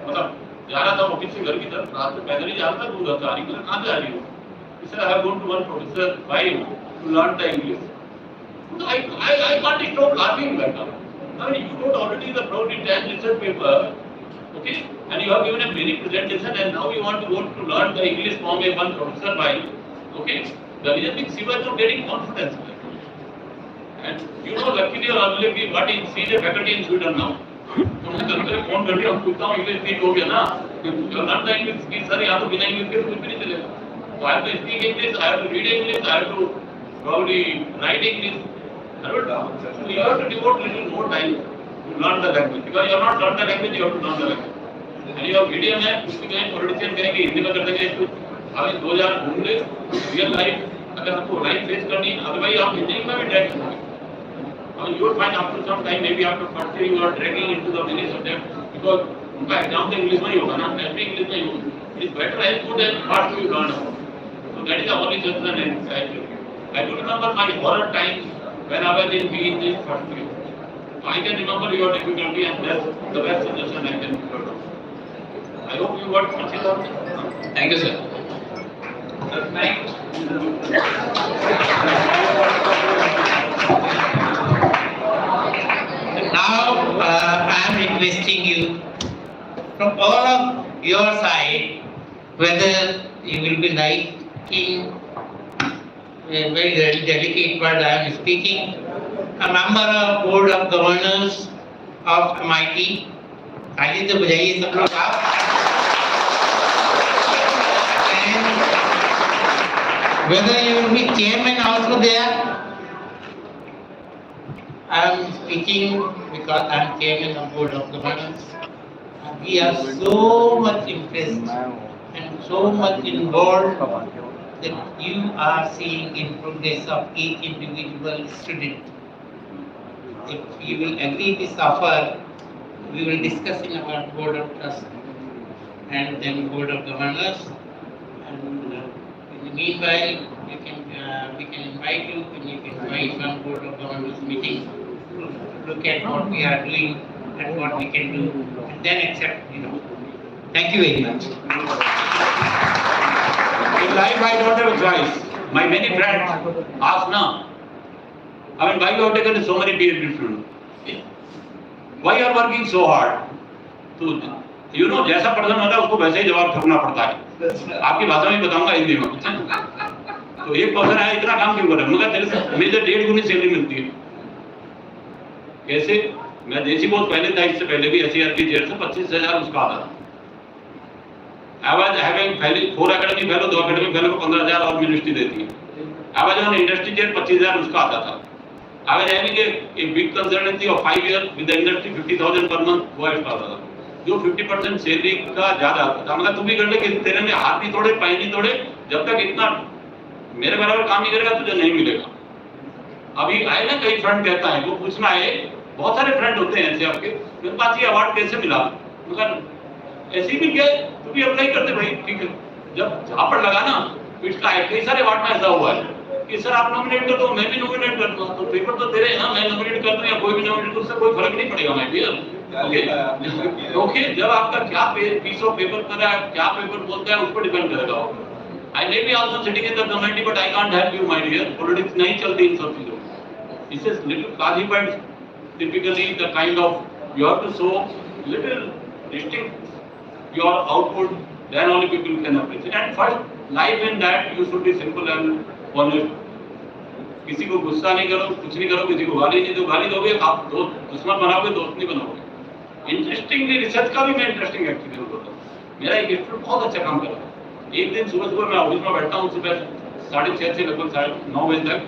मतलब जा रहा था ऑफिस से घर की तरफ, रात में पैदल ही जा रहा था, दूर था, कहाँ जा रही हूँ? He said, I have gone to one professor, why? To learn the English. I can't stop laughing right now. I mean, you wrote already the broad intent research paper, okay, and you have given a mini presentation, and now you want to go to learn the English from a one professor by, okay. There is a big secret of getting confidence. And you know, luckily or unluckily, what is senior faculty in Sweden now? तो मैं घर पे phone करके हम पूछता हूँ English speak हो गया ना, जो लर्न द इंग्लिश की सर यहाँ तो बिना इंग्लिश के कुछ भी नहीं चलेगा. So I have to speak English, I have to read English, I have to probably write English. So you have to devote little more time to learn the language, because you are not learn the language, you have to learn the language. And your video में कुछ भी कहीं politician कहेंगे हिंदी में कर देंगे कुछ, अभी 2000 घूम ले, रियल लाइफ अगर आपको लाइफ फेस करनी, अदरवाइज आप हिंदी में भी ड्रैग करोगे. You will find after some time, maybe after first year, you are dragging into the many subjects, because उनका एग्जाम तो इंग्लिश में ही होगा ना, टेस्ट भी इंग्लिश में ही होगा. It is better as good as what you learn about. So that is the only suggestion I do remember my horror times when I was in this first year. So I can remember your difficulty, and that's the best suggestion I can give. I hope you got considered. Thank you, sir. Now, I am requesting you from all of your side, whether you will be liking a very delicate word I am speaking, a member of Board of Governors of MIT, ताली तो बजाइए सब लोग आप, and whether you will be chairman also there. I am speaking because I am chairman of Board of Governors. We are so much impressed and so much involved that you are seeing in progress of each individual student. If you will agree this offer, we will discuss in our Board of Trust and then Board of Governors. And in the meanwhile, we can invite you and you can join one Board of Governors meeting to look at what we are doing and what we can do, and then accept. Thank you very much. In life, I don't have a choice. My many friends ask now, I mean, why you have taken so many PhD students? Why you are working so hard? तो जैसा प्रश्न होता है उसको वैसे ही जवाब ठोकना पड़ता है. आपकी भाषा में बताऊंगा हिंदी में. तो एक पर्सन है इतना काम क्यों कर रहा है? मगर मेरे 1.5 गुनी सैलरी मिलती है. कैसे? मैं देसी बहुत पहले था, इससे पहले भी SCR की जेल से 25,000 उसका आता था. I was having 4 academic fellow, 2 academic fellow को 15,000 और यूनिवर्सिटी देती है. I was on industry chair, 25,000 उसका आता था. I was having a big consultancy of 5 years with the industry, 50,000 per month वो एक्स्ट्रा आता था, जो 50% सैलरी का ज्यादा आता था. मतलब तू भी कर ले कि तेरे ने हाथ नहीं तोड़े, पैर नहीं तोड़े, जब तक इतना मेरे बराबर काम नहीं करेगा तुझे नहीं मिलेगा. अभी आए ना कई फ्रेंड कहता है, वो पूछना है, बहुत सारे फ्रेंड होते हैं ऐसे आपके, मेरे पास ये अवार्ड कैसे मिला? मगर ऐसे भी क्या तू भी अप्लाई करते भाई, ठीक है. जब झापड़ लगा ना पिछला है, कई सारे अवार्ड में ऐसा हुआ है कि सर आप नॉमिनेट कर दो, मैं भी नॉमिनेट कर दूँ, तो पेपर तो तेरे हैं, मैं नॉमिनेट कर दूँ या कोई भी नॉमिनेट, उससे कोई फर्क नहीं पड़ेगा. मैं भी ओके, जब आपका क्या पीस ऑफ पेपर पर है, क्या पेपर बोलता है, उस पर डिपेंड करेगा. I may be also sitting in the committee, but I can't help you, my dear. Politics नहीं चलती इन सब चीजों. This is little classified. Typically, the kind of you have to show little distinct your output, then only people can appreciate. And first, life in that you should be simple and honest. किसी को गुस्सा नहीं करो, कुछ नहीं करो, किसी को गाली नहीं दो. गाली दोगे आप दुश्मन बनाओगे, दोस्त नहीं बनाओगे. इंटरेस्टिंगली रिसर्च का भी मैं इंटरेस्टिंग एक्सपीरियंस होता है. मेरा एक स्टूडेंट बहुत अच्छा काम कर रहा है. एक दिन सुबह मैं ऑफिस में बैठता हूँ, सुबह 6:30 से लगभग 9:30 बजे तक.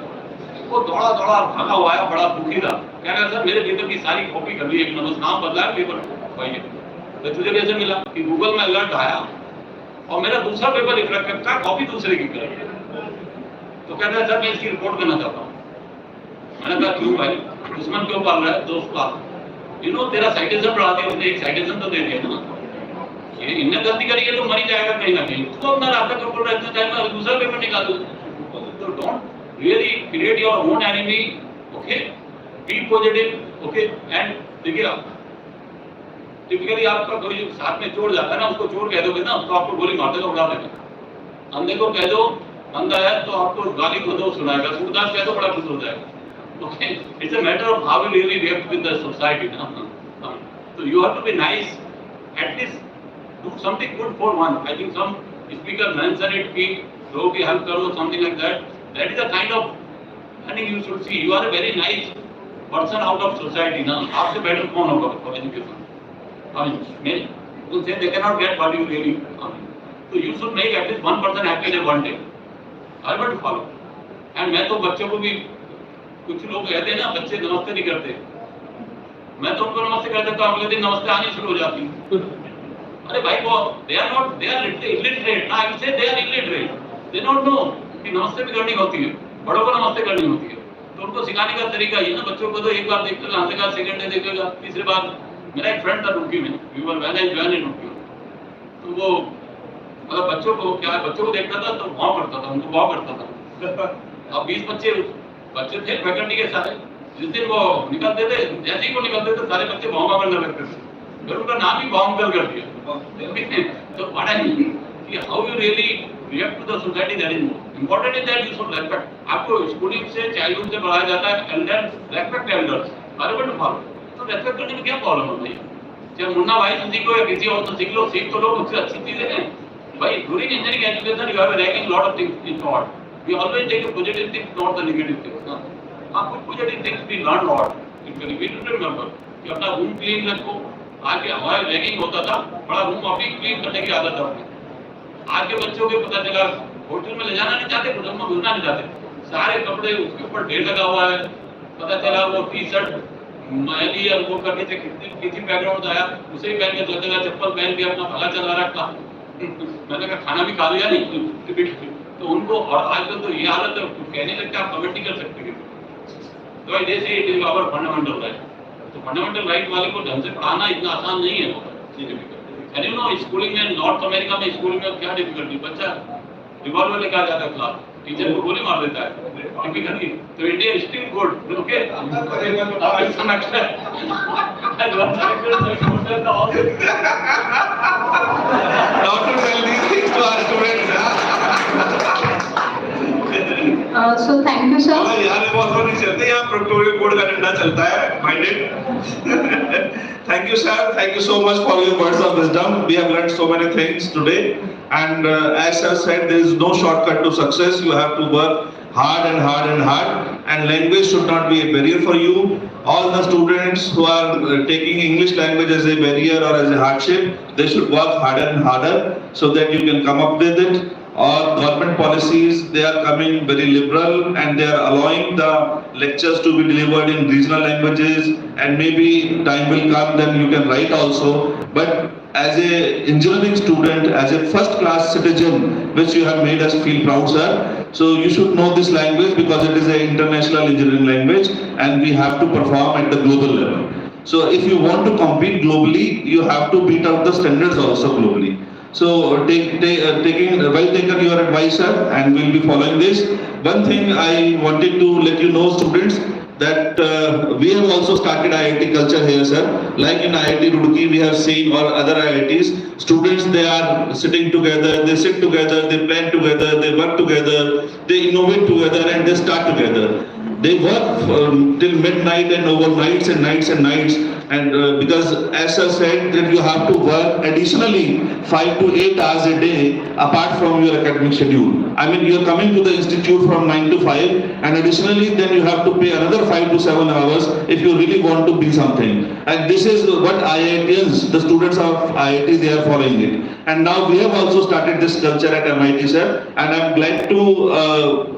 वो दौड़ा भागा हुआ है, बड़ा दुखी था. क्या कहता सर मेरे पेपर की सारी कॉपी कर ली, एक नंबर नाम बदला है पेपर भाई. तो तुझे कैसे मिला? कि गूगल में अलर्ट आया और मेरा दूसरा पेपर रिफ्लेक्ट का कॉपी दूसरे की कर. तो कहता है सर मैं इसकी रिपोर्ट करना चाहता हूँ. मैंने कहा क्यों भाई, दुश्मन क्यों पाल रहा है? दोस्त पाल. तेरा साइटेशन बढ़ा दिया उसने, एक साइटेशन तो दे दिया ना. ये इनने गलती करी है तो मरी जाएगा कहीं ना कहीं. तो अपना रास्ता के ऊपर रहते टाइम में दूसरा पेपर निकाल दो. तो don't really create your own enemy. Okay, be positive. Okay, and देखिए टिपिकली आपका कोई साथ में चोर जाता है ना, उसको चोर कह दोगे ना तो आपको गोली मार देगा, उड़ा देगा. अंधे को कह दो अंधा है तो आपको गाली को दो सुनाएगा. सूरदास कह दो बड़ा खुश हो जाएगा. Okay, it's a matter of how you really react with the society. No? So you have to be nice. At least do something good for one. I think some speaker mentioned it. कि लोगों की help करो, something like that. That is the kind of learning you should see. You are a very nice person out of society. ना आपसे better कौन होगा for education? I mean, उनसे they cannot get what you really. So you should make at least one person happy in a one day. I want to follow. And मैं तो बच्चों को भी कुछ लोग कहते हैं ना बच्चे नमस्ते नहीं करते, मैं तो उनको नमस्ते कर देता हूँ, अगले दिन नमस्ते आनी शुरू हो जाती है। अरे भाई वो they are illiterate, ना I say they are illiterate, they don't know कि नमस्ते भी करनी होती है, बड़ों को नमस्ते करनी होती है। तो उनको सिखाने का तरीका ये ना, बच्चों को तो एक बार देखते हंसेगा, सेकंड डे देखेगा, तीसरी बार मेरा एक फ्रेंड था रुड़की में, we were when I joined in Roorkee, तो वो मतलब बच्चों को क्या बच्चों को देखता था तो भाव करता था, उनको भाव करता था। अब 20-25 बच्चे थे फैकल्टी के सारे, जिस दिन वो निकलते थे, जैसे ही वो निकलते थे सारे बच्चे भाव करने लगते थे, फिर उनका नाम ही भाव कर दिया। तो व्हाट आई मीन कि how you really react to the society, that is more important is that you should respect. आपको स्कूलिंग से चाइल्डहुड से पढ़ाया जाता है elder respect elders, are to follow, तो रेस्पेक्ट करने में क्या प्रॉब्लम है भाई? चाहे मुन्ना भाई से सीखो या किसी और से सीख लो, सीख तो लो, उससे अच्छी चीजें हैं भाई। During engineering education you have ranking lot of things in thought, we always take the positive things, not the negative things. कुछ positive things we learn lot. We should remember कि अपना रूम क्लीन रखो। आगे हमारा ragging होता था, बड़ा room अभी क्लीन करने की आदत है। आज के बच्चों को पता चला होटल में ले जाना नहीं चाहते, होटल में घुसना नहीं चाहते, सारे कपड़े उसके ऊपर ढेर लगा हुआ है। पता चला वो टी शर्ट मैली और वो करके से किसी बैकग्राउंड आया, उसे ही पहन के जगह चप्पल पहन के अपना भला चला रखा। मैंने कहा खाना भी खा लिया नहीं तो उनको, और आजकल तो ये हालत है कहने लगते आप कमेंट नहीं कर सकते। तो भाई जैसे it is our fundamental right, तो फंडामेंटल राइट वाले को ढंग से पढ़ाना इतना आसान नहीं है। एंड यू नो स्कूलिंग में, नॉर्थ अमेरिका में स्कूल में क्या डिफिकल्टी, बच्चा रिवॉल्वर लेकर आ जाता है क्लास, टीचर को गोली मार देता है टिपिकली। तो India still good, okay So thank you sir. यहाँ रिवॉल्वर नहीं चलते, यहाँ प्रोटोकॉल कोड का डंडा चलता है, minded. Thank you sir, thank you so much for your words of wisdom. We have learned so many things today, and as sir said, there is no shortcut to success. You have to work hard and hard and hard, and language should not be a barrier for you. All the students who are taking English language as a barrier or as a hardship, they should work harder and harder so that you can come up with it. Or government policies, they are coming very liberal and they are allowing the lectures to be delivered in regional languages, and maybe time will come then you can write also. But as a engineering student, as a first class citizen, which you have made us feel proud sir, so you should know this language because it is an international engineering language and we have to perform at the global level. So if you want to compete globally, you have to beat out the standards also globally. So taking your advice sir, and we'll be following this. One thing I wanted to let you know students, that we have also started IIT culture here sir. Like in IIT Roorkee we have seen, or other IITs, students they are sitting together, they sit together, they plan together, they work together, they innovate together and they start together. They work till midnight and overnights and nights and nights, and because as I said that you have to work additionally 5 to 8 hours a day apart from your academic schedule. I mean you are coming to the institute from 9 to 5 and additionally then you have to pay another 5 to 7 hours if you really want to be something. And this is what IITians, the students of IIT, they are following it. And now we have also started this culture at MIT sir, and I am glad to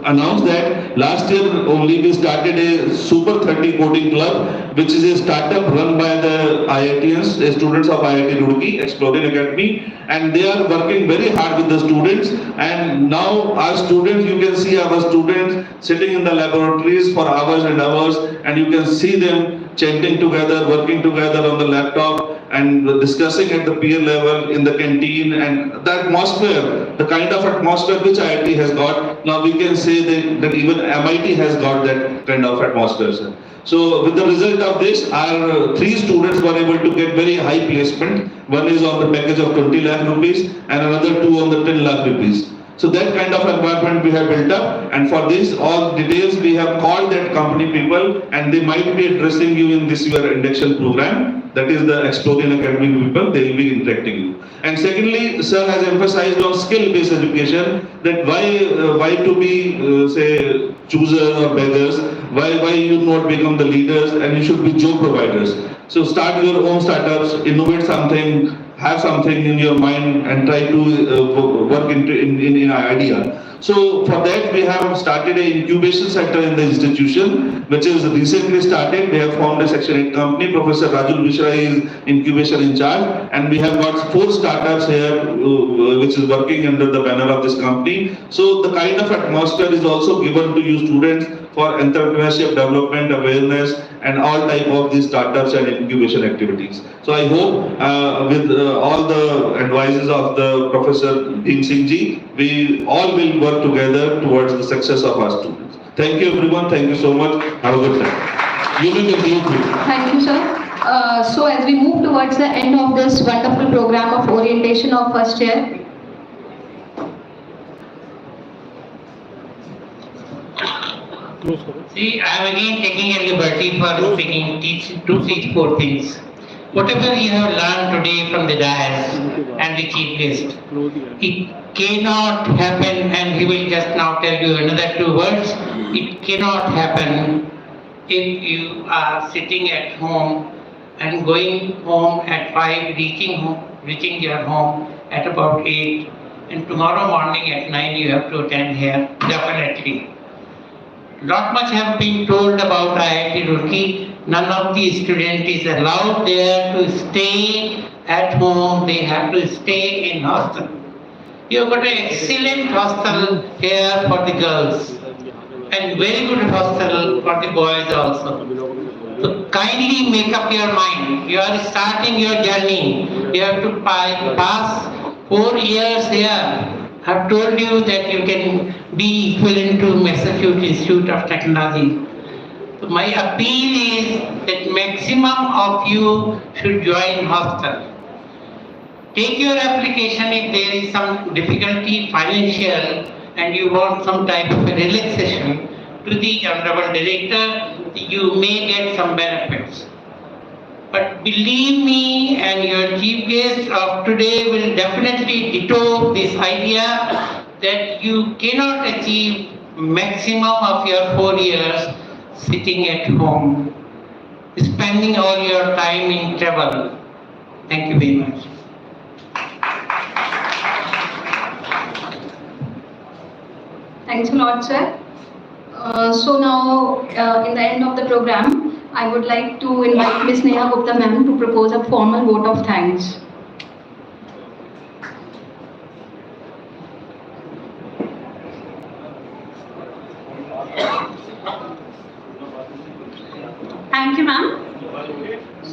announce that last year only we started a Super 30 coding club, which is a startup run by the IITians, the students of IIT Roorkee, Exploring Academy, and they are working very hard with the students. And now our students, you can see our students sitting in the laboratories for hours and hours, and you can see them chanting together, working together on the laptop, and discussing at the peer level in the canteen, and the atmosphere, the kind of atmosphere which IIT has got, now we can say that even MIT has got that kind of atmosphere sir. So with the result of this, our 3 students were able to get very high placement. One is on the package of 20 lakh rupees and another 2 on the 10 lakh rupees. So that kind of environment we have built up, and for this all details we have called that company people, and they might be addressing you in this your induction program. That is the Exploring Academy people, they will be interacting you. And secondly, sir has emphasized on skill-based education, that why to be say choosers or beggars, why you not become the leaders, and you should be job providers. So start your own startups, innovate something, have something in your mind, and try to work in an idea. So for that we have started an incubation center in the institution, which is recently started. We have formed a Section 8 company. Professor Rajul Mishra is incubation in charge, and we have got 4 startups here, which is working under the banner of this company. So the kind of atmosphere is also given to you students for entrepreneurship, development, awareness, and all type of these startups and incubation activities. So I hope with all the advices of the Professor Bhim Singh ji, we all will work together towards the success of our students. Thank you everyone, thank you so much, have a good time. You may continue please. Thank you, sir. So as we move towards the end of this wonderful program of orientation of first year, See, I am again taking a liberty for speaking, to teach 4 things. Whatever you have learned today from the dais and the chief guest, it cannot happen, and he will just now tell you another 2 words. It cannot happen if you are sitting at home and going home at 5, reaching your home at about 8, and tomorrow morning at 9 you have to attend here, definitely. Not much have been told about IIT Roorkee. None of the student is allowed there to stay at home. They have to stay in hostel. You have got an excellent hostel here for the girls, and very good hostel for the boys also. So kindly make up your mind. You are starting your journey. You have to pass 4 years here. I have told you that you can be equivalent to Massachusetts Institute of Technology. So my appeal is that maximum of you should join hostel. Take your application if there is some difficulty financial and you want some type of a relaxation to the Honorable Director, you may get some benefits. But believe me, and your chief guest of today will definitely ditto this idea that you cannot achieve maximum of your 4 years sitting at home, spending all your time in travel. Thank you very much. thanks a lot, sir. So now, in the end of the program, I would like to invite Ms. Neha Gupta ma'am to propose a formal vote of thanks. Thank you, ma'am.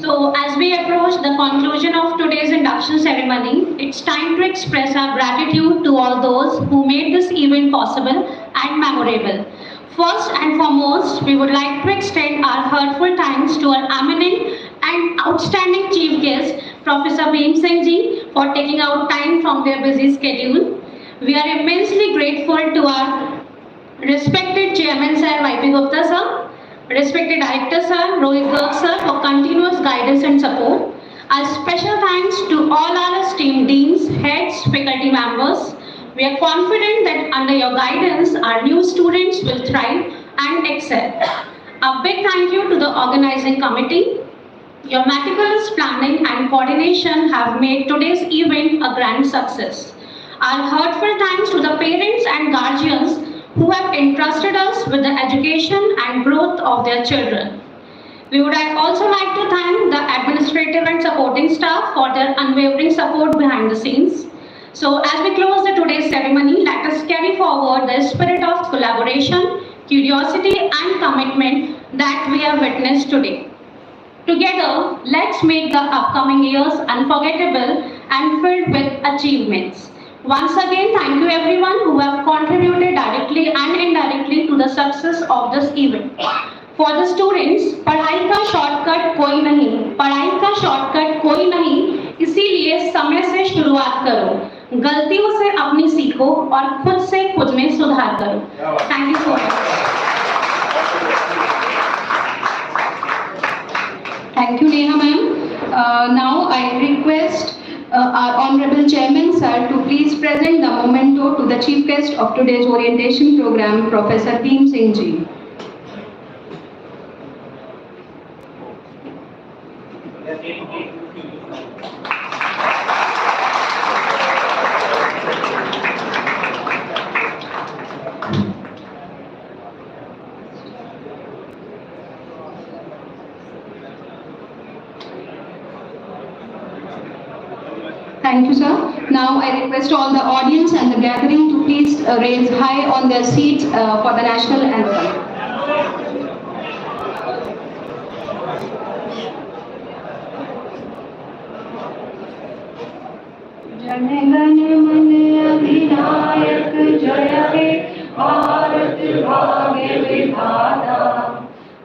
So, as we approach the conclusion of today's induction ceremony, it's time to express our gratitude to all those who made this event possible and memorable. First and foremost, we would like to extend our heartfelt thanks to our eminent and outstanding chief guest, Professor Bhim Singh ji, for taking out time from their busy schedule. We are immensely grateful to our respected Chairman Sir Y.P. Gupta sir, respected Director Sir Rohit Garg sir for continuous guidance and support. A special thanks to all our esteemed deans, heads, faculty members. We are confident that under your guidance, our new students will thrive and excel. A big thank you to the organizing committee. Your meticulous planning and coordination have made today's event a grand success. Our heartfelt thanks to the parents and guardians who have entrusted us with the education and growth of their children. We would also like to thank the administrative and supporting staff for their unwavering support behind the scenes. So as we close the today's ceremony, let us carry forward the spirit of collaboration, curiosity and commitment that we have witnessed today. Together, let's make the upcoming years unforgettable and filled with achievements. Once again, thank you everyone who have contributed directly and indirectly to the success of this event. For the students, पढ़ाई का shortcut कोई नहीं, पढ़ाई का shortcut कोई नहीं, इसीलिए समय से शुरुआत करो. गलतियों से अपनी सीखो और खुद से खुद में सुधार करो। Thank you so much. Thank you, Neha ma'am. Now I request our Honorable Chairman sir to please present the memento to the chief guest of today's orientation program, Professor Bhim Singh ji. Thank you, sir. Now I request all the audience and the gathering to please raise high on their seats for the national anthem. Jana Gana मन अधिनायक जय हे भारत भाग्य विधाता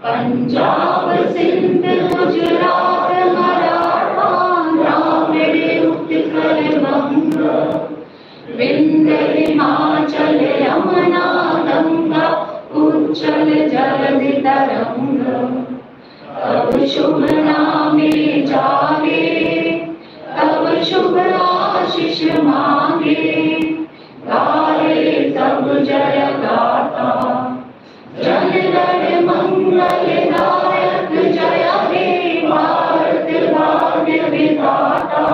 पंजाब सिंध गुजरात मराठा द्राविड़ उत्कल बंग विंध्य हिमाचल यमुना गंगा उच्चल जलधि तरंग तब शुभ नामे जागे तब शुभ आशीष मांगे गाए तब जय गाथा जन गण मंगलदायक जय हे भारत भाग्य विधाता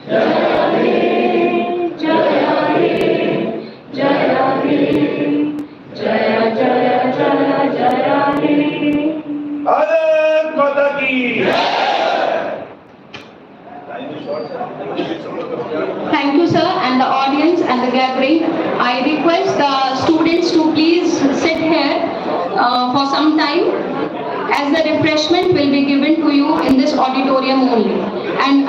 जय हे जय हे जय हे जय जय जय जय हे। भारत माता की Thank you, sir, and the audience and the gathering. I request the students to please sit here for some time, as the refreshment will be given to you in this auditorium only. And